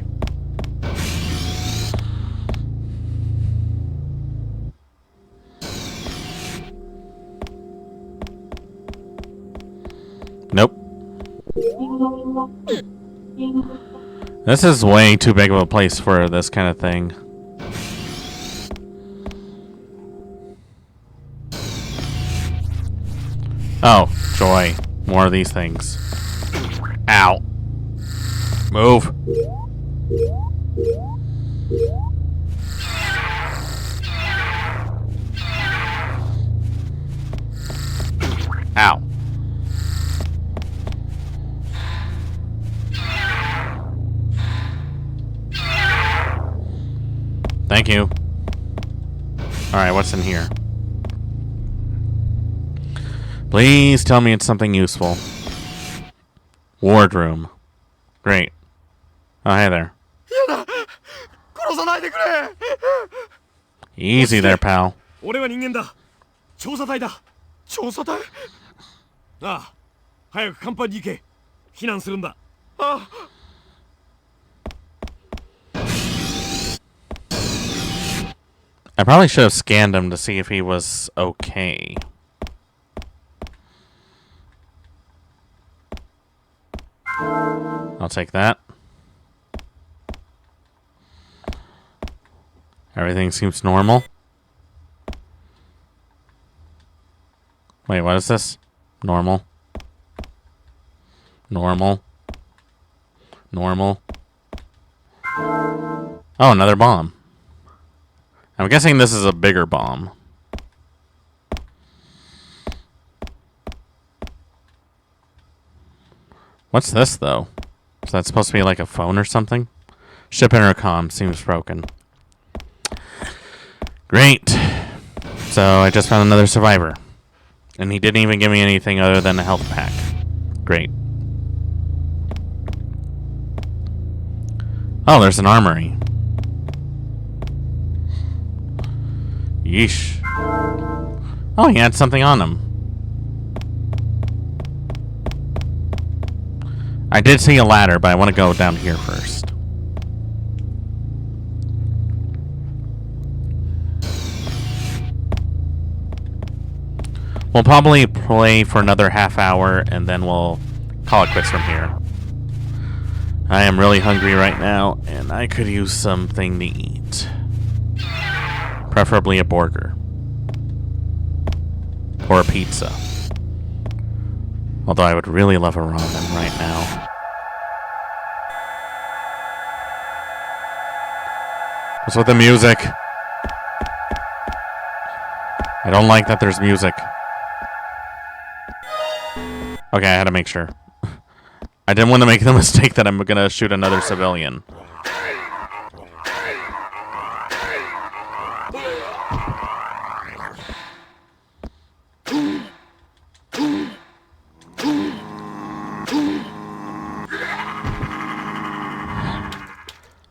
Nope. This is way too big of a place for this kind of thing. Oh, joy. More of these things. Ow. Move. Ow. Thank you. Alright, what's in here? Please tell me it's something useful. Wardroom. Great. Oh, hey there. Easy there, pal. 俺は人間だ。調査隊だ。調査隊？ああ、早く甲板に行け。避難するんだ。ああ。I probably should have scanned him to see if he was okay. I'll take that. Everything seems normal. Wait, what is this? Normal. Normal. Normal. Oh, another bomb. I'm guessing this is a bigger bomb. What's this, though? Is that supposed to be like a phone or something? Ship intercom seems broken. Great. So I just found another survivor. And he didn't even give me anything other than a health pack. Great. Oh, there's an armory. Yeesh. Oh, he had something on him. I did see a ladder, but I want to go down here first. We'll probably play for another half hour, and then we'll call it quits from here. I am really hungry right now, and I could use something to eat. Preferably a burger. Or a pizza. Although I would really love a ramen right now. What's with the music? I don't like that there's music. Okay, I had to make sure. I didn't want to make the mistake that I'm gonna shoot another civilian.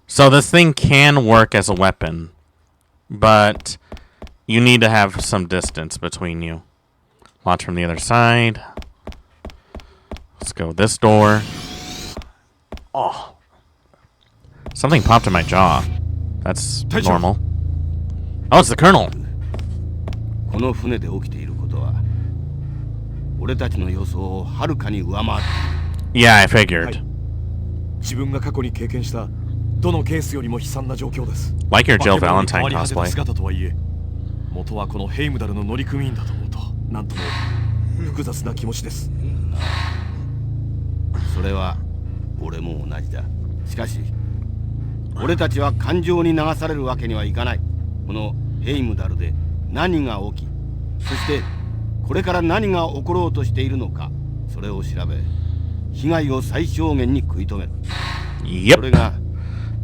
So this thing can work as a weapon, but you need to have some distance between you. Watch from the other side. Let's go this door. Oh. Something popped in my jaw. That's normal. Oh, it's the Colonel. この船で起きていることは俺たちの予想をはるかに上回る。 Yeah, I figured. 自分が過去に経験したどのケースよりも悲惨な状況です。 Like your Jill Valentine cosplay. 姿とはいえ、元はこのヘイムダルの乗組員だと思うと、なんとも複雑な気持ちです。それは俺も同じだ。しかし俺たちは感情に流されるわけにはいかない。このヘイムダルで何が起き、そしてこれから何が起ころうとしているのか、それを調べ被害を最小限に食い止める。それが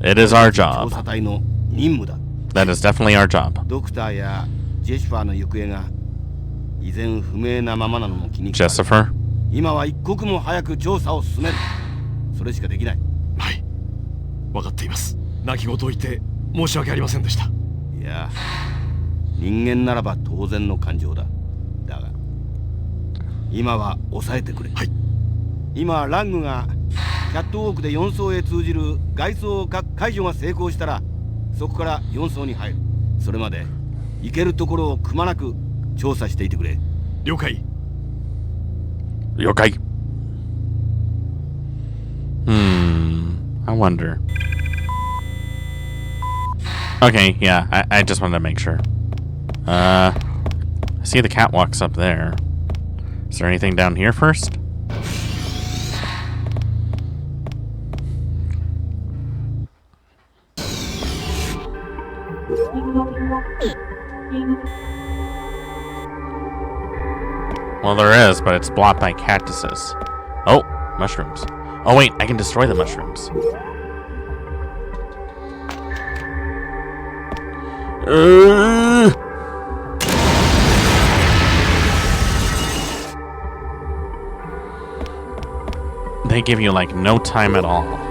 It is our 調 job. 査隊の任務だ。 That is definitely our job. ドクターやジェシファーの行方が依然不明なままなのも気にかかる。 Jessifer? 今は一刻も早く調査を進める。それしかできない。はい、分かっています。泣き言を言って申し訳ありませんでした。いや、人間ならば当然の感情だ。だが今は抑えてくれ。はい。今ラングがキャットウォークで4層へ通じる外装解除が成功したら、そこから4層に入る。それまで行けるところをくまなく調査していてくれ。了解。了解. I wonder. Okay, yeah, I just wanted to make sure. I see the catwalks up there. Is there anything down here first? Well, there is, but it's blocked by cactuses. Oh, mushrooms. Oh, wait, I can destroy the mushrooms. They give you, like, no time at all.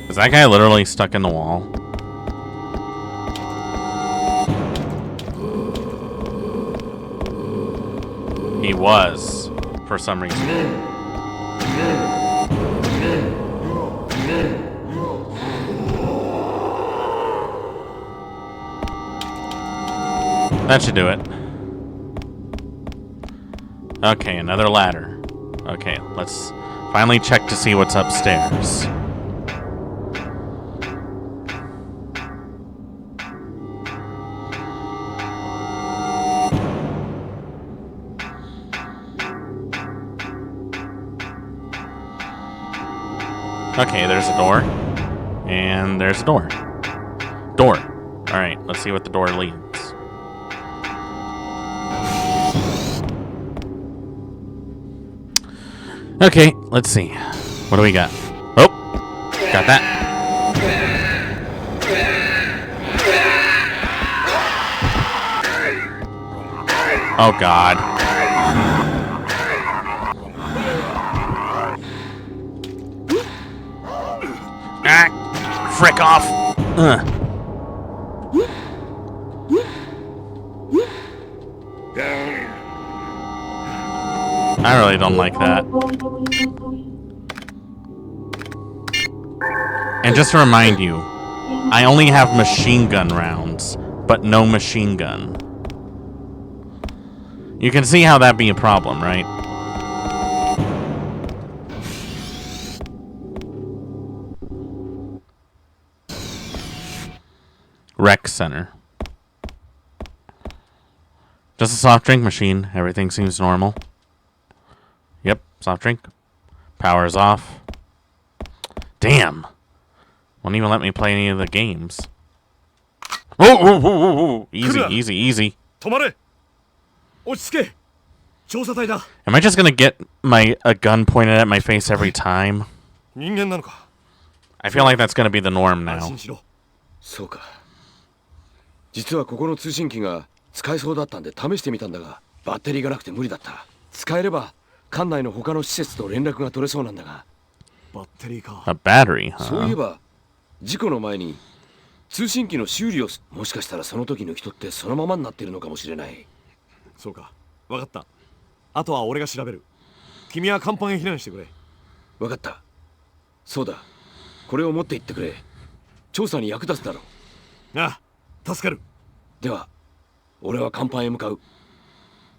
Is that guy literally stuck in the wall? He was, for some reason. That should do it. Okay, another ladder. Okay, let's finally check to see what's upstairs. Okay, there's a door. And there's a door. Door. Alright, let's see what the door leads. Okay, let's see. What do we got? Oh! Got that. Oh, God. Frick off! I really don't like that. And just to remind you, I only have machine gun rounds, but no machine gun. You can see how that'd be a problem, right? Rec Center. Just a soft drink machine. Everything seems normal. Yep, soft drink. Power's off. Damn. Won't even let me play any of the games. Oh! Easy, easy, easy. Am I just gonna get a gun pointed at my face every time? I feel like that's gonna be the norm now. そうか。実はここの通信機が使えそうだったんで試してみたんだが、バッテリーがなくて無理だった。使えれば館内の他の施設と連絡が取れそうなんだが。バッテリーか。A battery, huh? そういえば事故の前に通信機の修理をもしかしたらその時の人ってそのままになってるのかもしれない。そうか。わかった。あとは俺が調べる。君は甲板へ避難してくれ。わかった。そうだ。これを持って行ってくれ。調査に役立つだろう。ああ、助かる。では、俺は甲板へ向かう。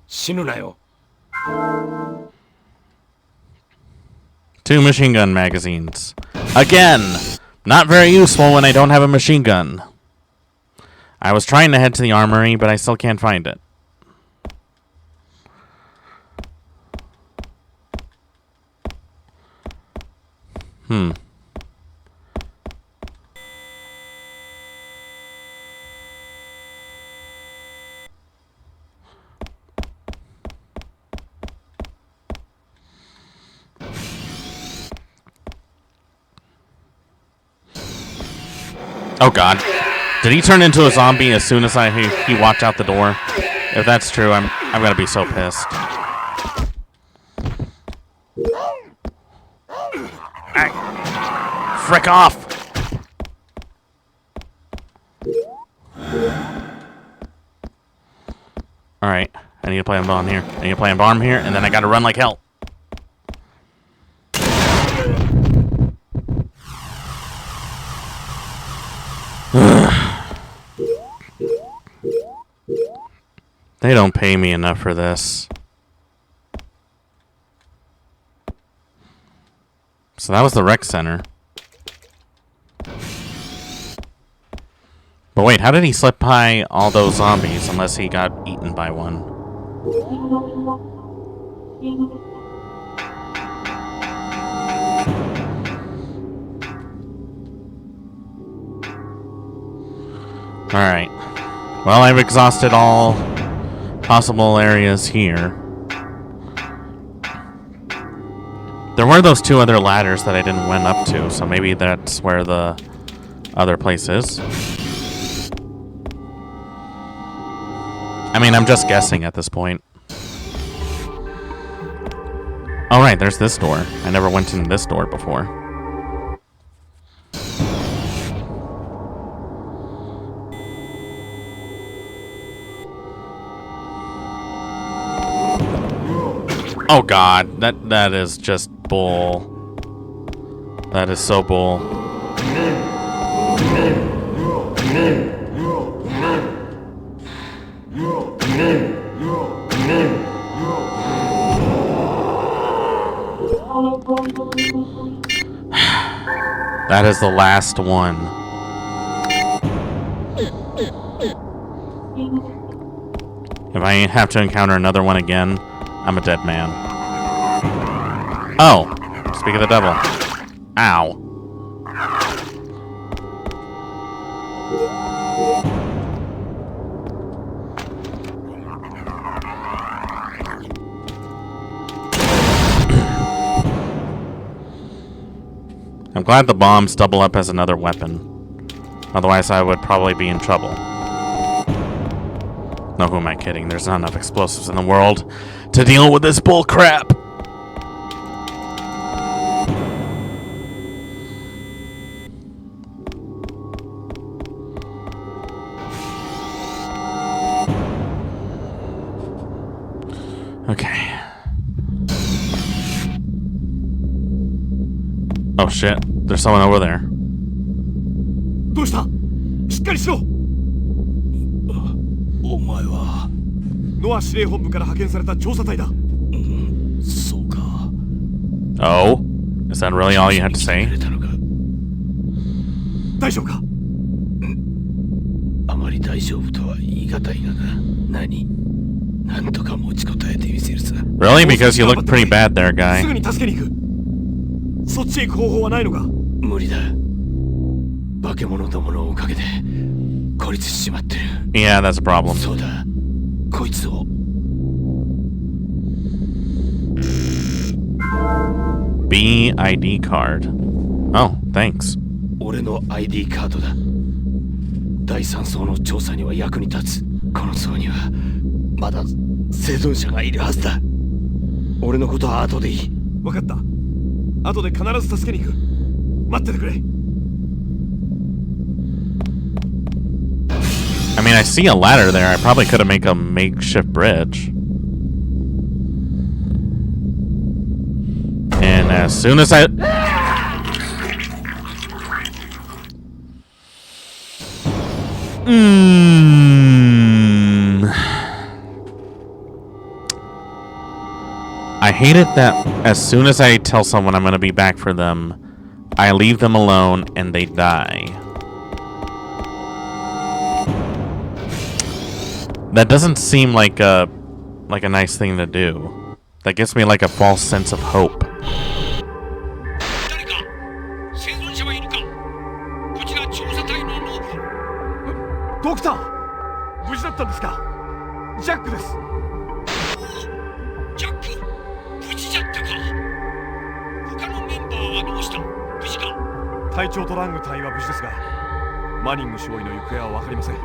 死ぬなよ。Two machine gun magazines. Again! Not very useful when I don't have a machine gun. I was trying to head to the armory, but I still can't find it. Oh god. Did he turn into a zombie as soon as he walked out the door? If that's true, I'm gonna be so pissed. Frick off! Alright, I need to play a bomb here. I need to play a bomb here, and then I gotta run like hell. They don't pay me enough for this. So that was the rec center. But wait, how did he slip by all those zombies unless he got eaten by one? Alright. Well, I've exhausted all possible areas here. There were those two other ladders that I didn't went up to, so maybe that's where the other place is. I mean, I'm just guessing at this point. Oh, right, there's this door. I never went in this door before. Oh god, that is just bull. That is so bull. That is the last one. If I have to encounter another one again, I'm a dead man. Oh, speak of the devil. Ow. I'm glad the bombs double up as another weapon. Otherwise, I would probably be in trouble. No, who am I kidding? There's not enough explosives in the world to deal with this bull crap. Okay. Oh shit, there's someone over there. どうした？しっかりしろ。お前はノア司令本部から派遣された調査隊だ。そうか。 Oh? Is that really all you had to say? 大丈夫か？あまり大丈夫とは言い難いがな。なんとか持ちこたえてみせるさ。 Really? Because you look pretty bad there, す guy. ぐに助けに行く。そっちへ行く方法はないのか？無理だ。化け物どものおかげで孤立しちまってる。 Yeah, that's a problem. そうだ。こいつを。B ID card. Oh, thanks. 俺の ID カードだ。第3層の調査には役に立つ。この層にはまだ生存者がいるはずだ。俺のことは後でいい。分かった。後で必ず助けに行く。待っててくれ。I mean, I see a ladder there. I probably could have made a makeshift bridge. And as soon as I... I hate it that as soon as I tell someone I'm going to be back for them, I leave them alone and they die. That doesn't seem like a nice thing to do. That gives me like a false sense of hope. 誰か生存者はいるか？こちら調査隊のノーブル。ドクター、無事だったんですか？ジャックです。ジャック、無事じゃったか。他のメンバーはどうした？無事か？隊長とラング隊は無事ですが、マニング少尉の行方は分かりません。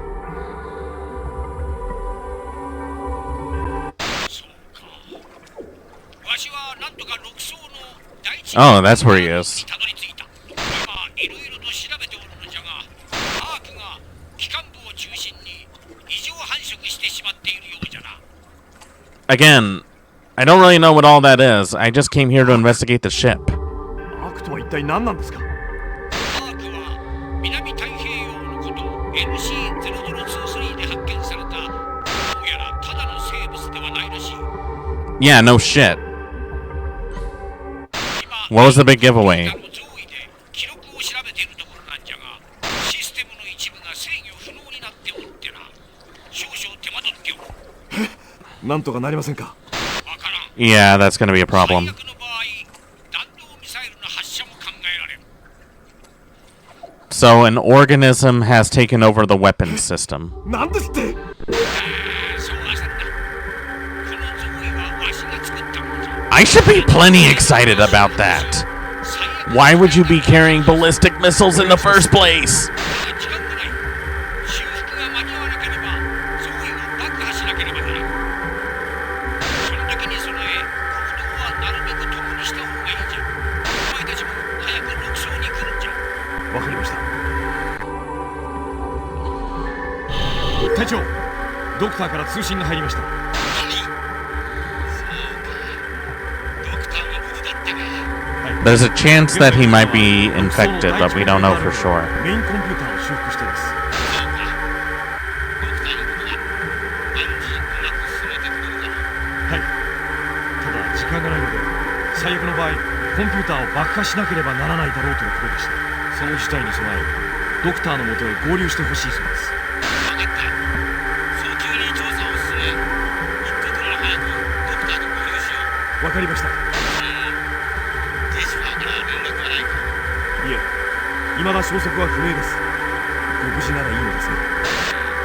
Oh, that's where he is. Again, I don't really know what all that is. I just came here to investigate the ship. アークとは一体何なんですか？ Yeah, no shit. What was the big giveaway? Yeah, that's gonna be a problem. So an organism has taken over the weapons system. I should be plenty excited about that. Why would you be carrying ballistic missiles in the first place? There's a chance that he might be infected, but we don't know for sure.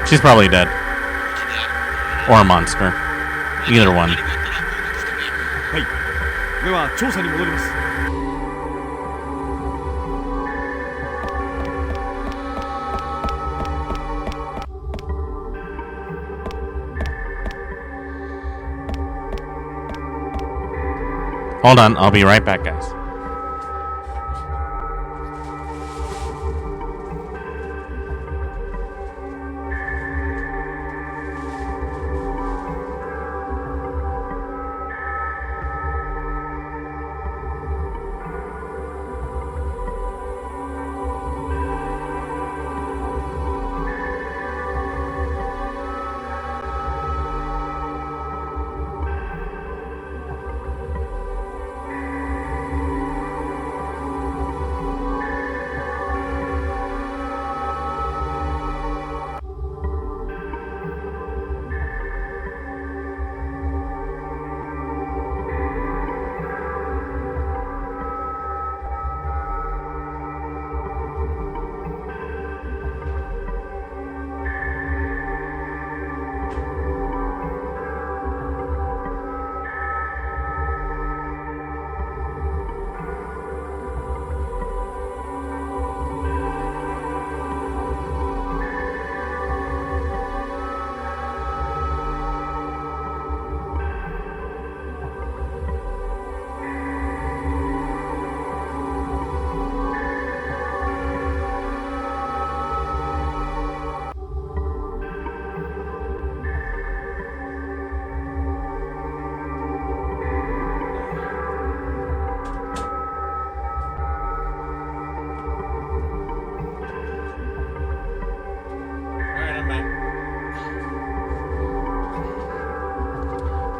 She's probably dead. Or a monster. Either one. Hold on, I'll be right back, guys.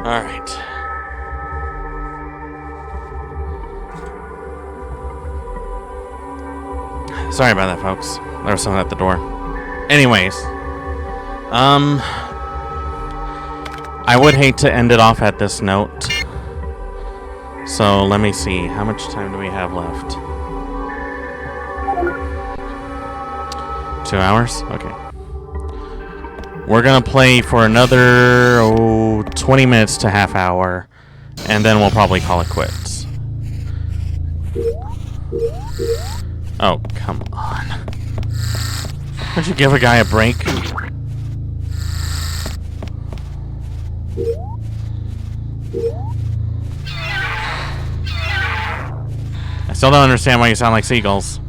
Alright. Sorry about that, folks. There was someone at the door. Anyways. I would hate to end it off at this note. So, let me see. How much time do we have left? 2 hours? Okay. We're gonna play for another 20 minutes to half hour, and then we'll probably call it quits. Oh, come on. Would you give a guy a break? I still don't understand why you sound like seagulls.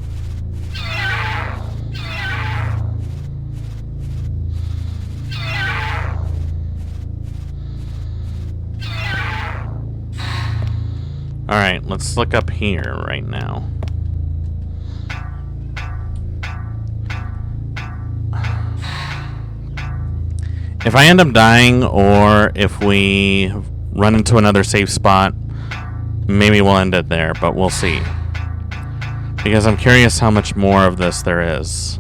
Alright, let's look up here right now. If I end up dying, or if we run into another safe spot, maybe we'll end it there, but we'll see. Because I'm curious how much more of this there is.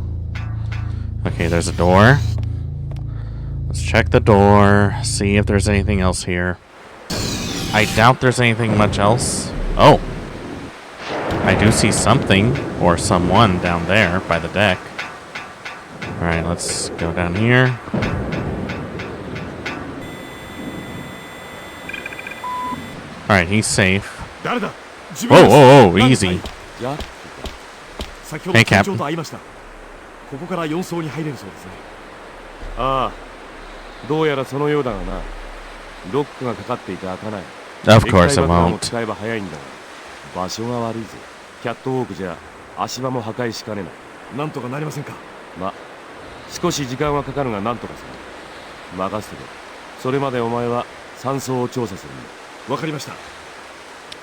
Okay, there's a door. Let's check the door, see if there's anything else here. I doubt there's anything much else. Oh. I do see something, or someone down there by the deck. Alright, let's go down here. Alright, he's safe. Whoa, whoa, whoa, easy. Hey, Captain. ここから4層に入れるそうですね。ああ、どうやらそのようだがな。ロックがかかっていて開かない。Of course it 液体爆弾を won't. 使えば早いんだが、場所が悪いぜ。キャットウォークじゃ足場も破壊しかねない。なんとかなりませんか。ま、少し時間はかかるがなんとかする。任せてくれ。それまでお前は山荘を調査するんだ。わかりました。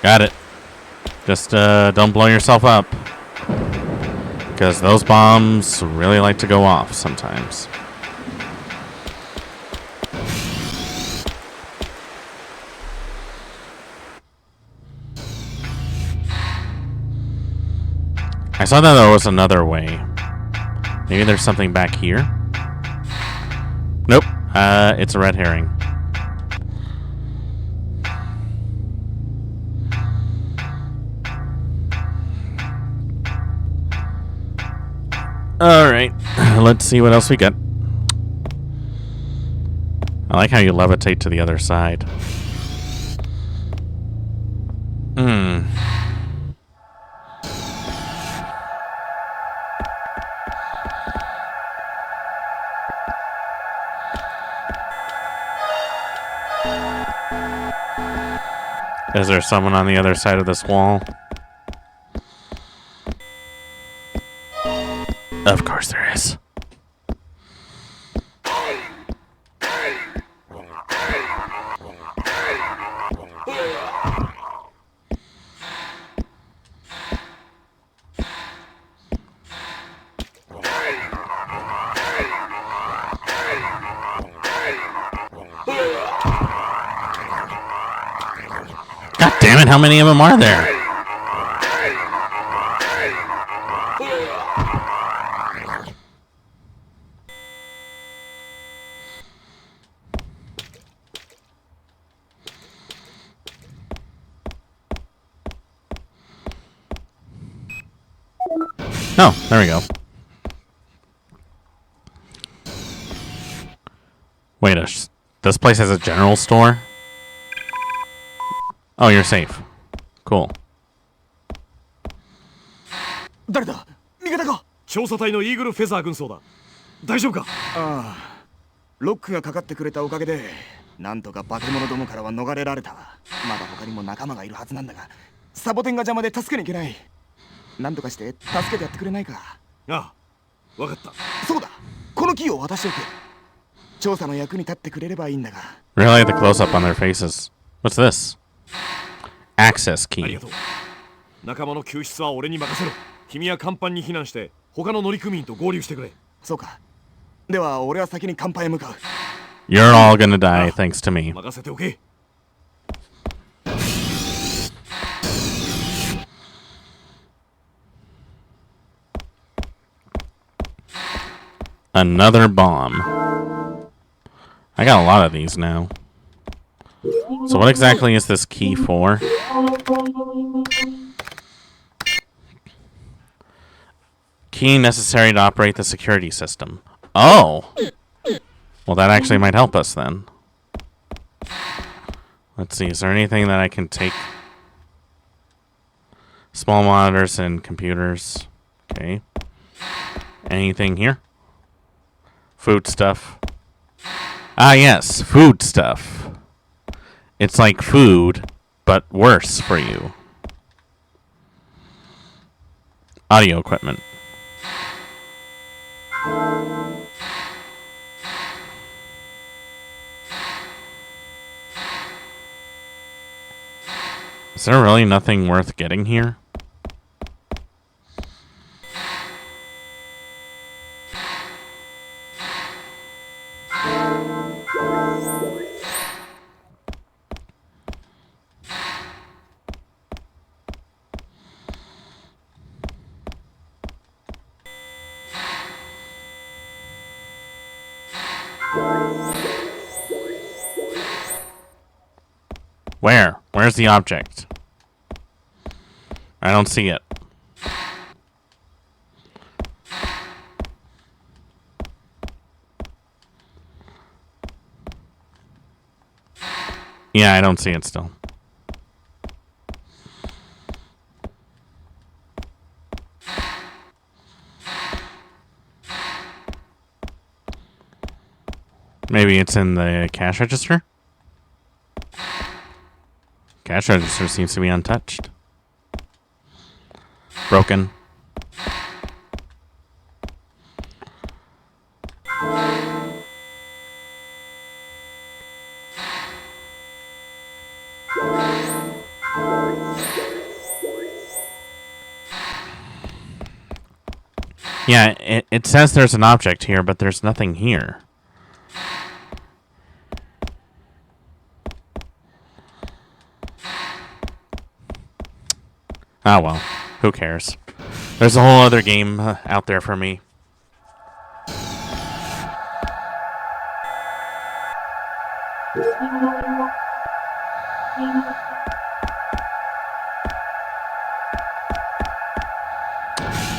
Got it. Just don't blow yourself up. Because those bombs really like to go off sometimes. I saw that there was another way. Maybe there's something back here? Nope. It's a red herring. Alright, let's see what else we got. I like how you levitate to the other side. Is there someone on the other side of this wall? Of course there is. God damn it, how many of them are there? Oh, there we go. Wait, this place has a general store? Oh, you're safe. Cool. 誰だ？味方か？調査隊のイーグルフェザー軍曹だ。大丈夫か？ああ、ロックがかかってくれたおかげで、なんとか化け物どもからは逃れられた。まだ他にも仲間がいるはずなんだが、サボテンが邪魔で助けに行けない。なんとかして助けてやってくれないか。ああ、わかった。そうだ、このキーを渡しておく。調査の役に立ってくれればいいんだが。Really like the close up on their faces. What's this? Access あり key. がとう。仲間の救出は俺に任せろ。君は甲板に避難して他の乗組員と合流してくれ。そうか。では俺は先に甲板へ向かう。You're all gonna die thanks to me. 任せておけ。Another bomb. I got a lot of these now. So what exactly is this key for? Key necessary to operate the security system. Oh! Well, that actually might help us then. Let's see, is there anything that I can take? Small monitors and computers. Okay. Anything here? Food stuff. Ah, yes, food stuff. It's like food, but worse for you. Audio equipment. Is there really nothing worth getting here? Where? Where's the object? I don't see it. Yeah, I don't see it still. Maybe it's in the cash register? Cash register seems to be untouched. Broken. Yeah, it says there's an object here, but there's nothing here. Oh well, who cares? There's a whole other game out there for me.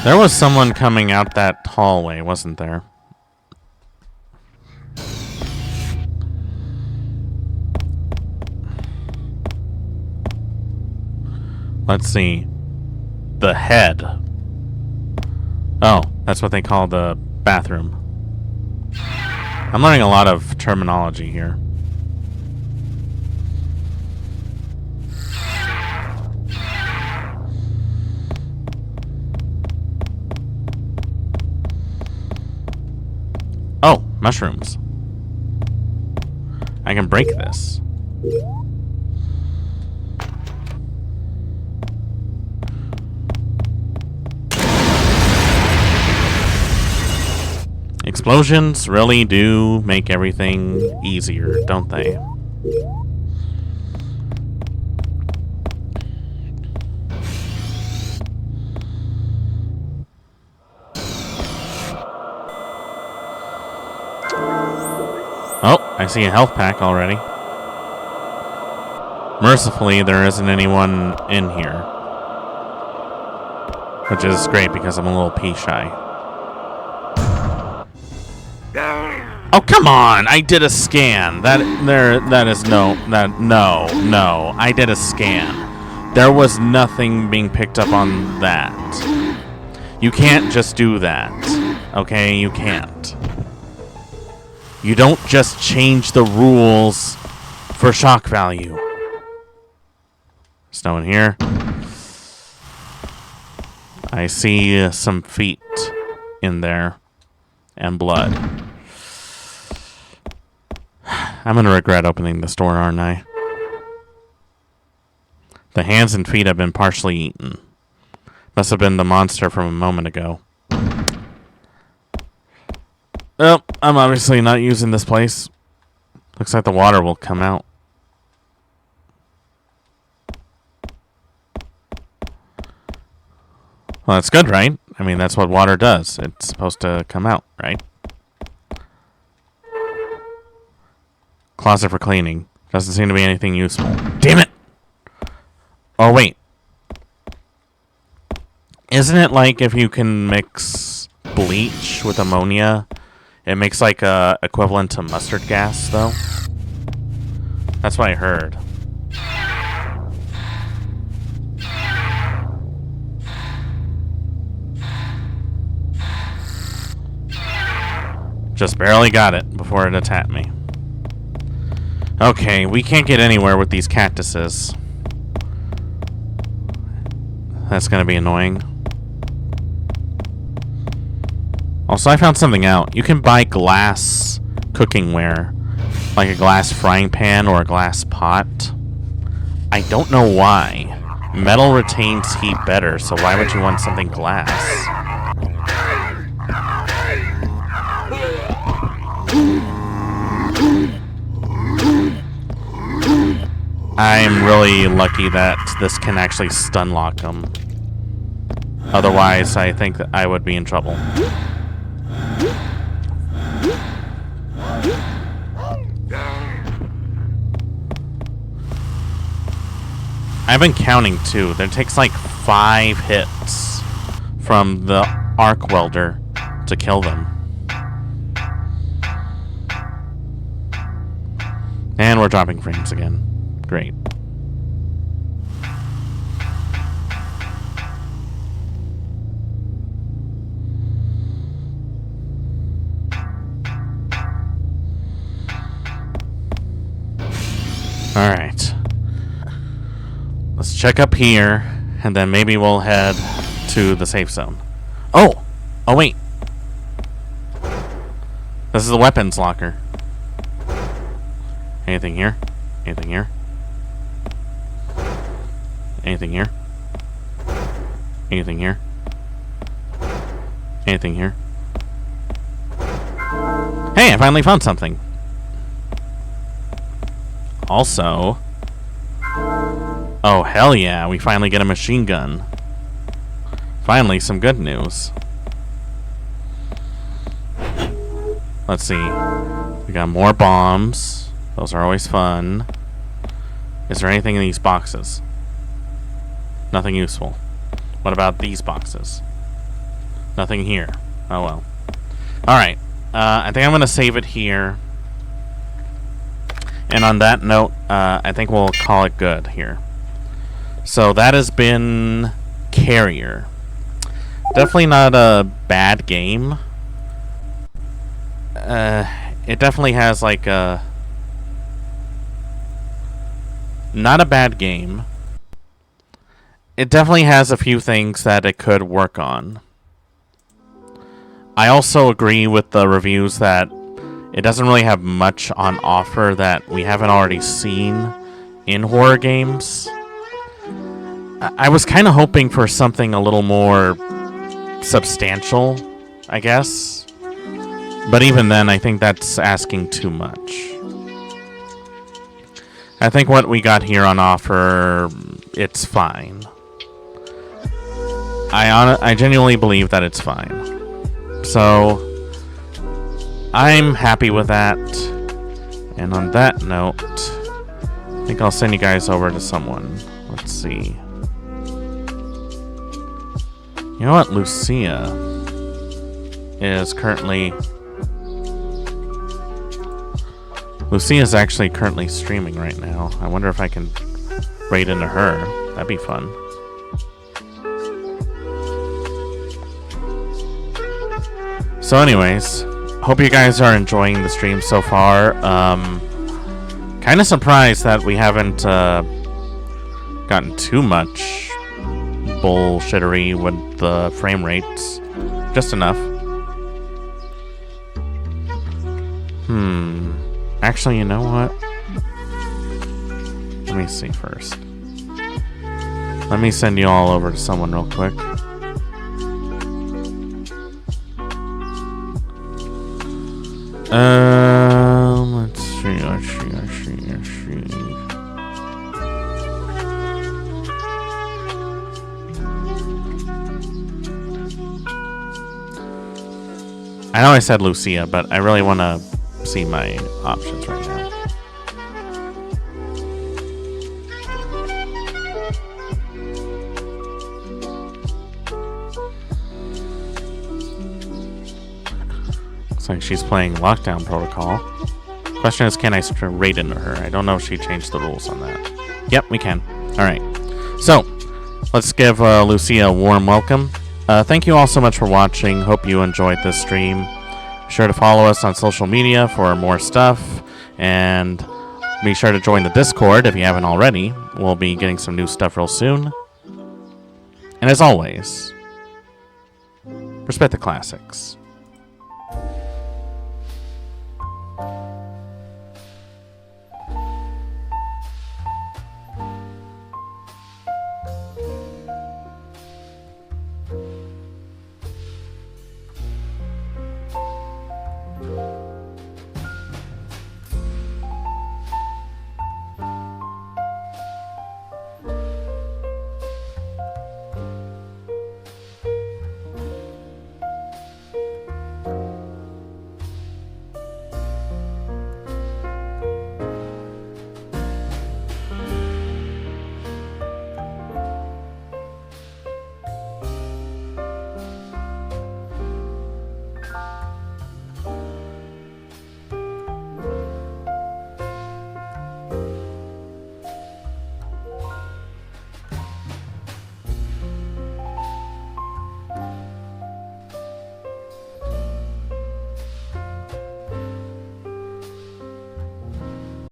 There was someone coming out that hallway, wasn't there? Let's see. The head. Oh, that's what they call the bathroom. I'm learning a lot of terminology here. Oh, mushrooms. I can break this. Explosions really do make everything easier, don't they? Oh, I see a health pack already. Mercifully, there isn't anyone in here. Which is great because I'm a little pee shy. Oh, come on! I did a scan. No. I did a scan. There was nothing being picked up on that. You can't just do that. Okay, you can't. You don't just change the rules for shock value. There's no one here. I see some feet in there. And blood. I'm gonna regret opening this door, aren't I? The hands and feet have been partially eaten. Must have been the monster from a moment ago. Well, I'm obviously not using this place. Looks like the water will come out. Well, that's good, right? I mean, that's what water does. It's supposed to come out, right? Closet for cleaning. Doesn't seem to be anything useful. Damn it! Oh, wait. Isn't it like if you can mix bleach with ammonia, it makes like a equivalent to mustard gas, though? That's what I heard. Just barely got it before it attacked me. Okay, we can't get anywhere with these cactuses. That's gonna be annoying. Also, I found something out. You can buy glass cookingware, like a glass frying pan or a glass pot. I don't know why. Metal retains heat better, so why would you want something glass? I'm really lucky that this can actually stun lock them. Otherwise, I think that I would be in trouble. I've been counting too. That takes like 5 hits from the arc welder to kill them. And we're dropping frames again. Great. Alright. Let's check up here, and then maybe we'll head to the safe zone. Oh! Oh, wait. This is the weapons locker. Anything here? Anything here? Anything here? Anything here? Anything here? Hey, I finally found something. Also... Oh, hell yeah, we finally get a machine gun. Finally, some good news. Let's see. We got more bombs. Those are always fun. Is there anything in these boxes? Nothing useful. What about these boxes? Nothing here. Oh well. Alright. I think I'm going to save it here. And on that note, I think we'll call it good here. So that has been Carrier. Definitely not a bad game. It definitely has like a... Not a bad game. It definitely has a few things that it could work on. I also agree with the reviews that it doesn't really have much on offer that we haven't already seen in horror games. I was kind of hoping for something a little more substantial, I guess. But even then, I think that's asking too much. I think what we got here on offer, it's fine. I genuinely believe that it's fine. So, I'm happy with that. And on that note, I think I'll send you guys over to someone. Let's see. You know what? Lucia is currently... Lucia is actually currently streaming right now. I wonder if I can raid into her. That'd be fun. So anyways, hope you guys are enjoying the stream so far. Kind of surprised that we haven't gotten too much bullshittery with the frame rates. Just enough. Actually, you know what? Let me see first. Let me send you all over to someone real quick. Let's see. I know I said Lucia, but I really want to see my options right now. Looks like she's playing Lockdown Protocol. Question is, can I raid into her? I don't know if she changed the rules on that. Yep, we can. Alright. So, let's give Lucia a warm welcome. Thank you all so much for watching. Hope you enjoyed this stream. Be sure to follow us on social media for more stuff, and be sure to join the Discord if you haven't already. We'll be getting some new stuff real soon. And as always, respect the classics.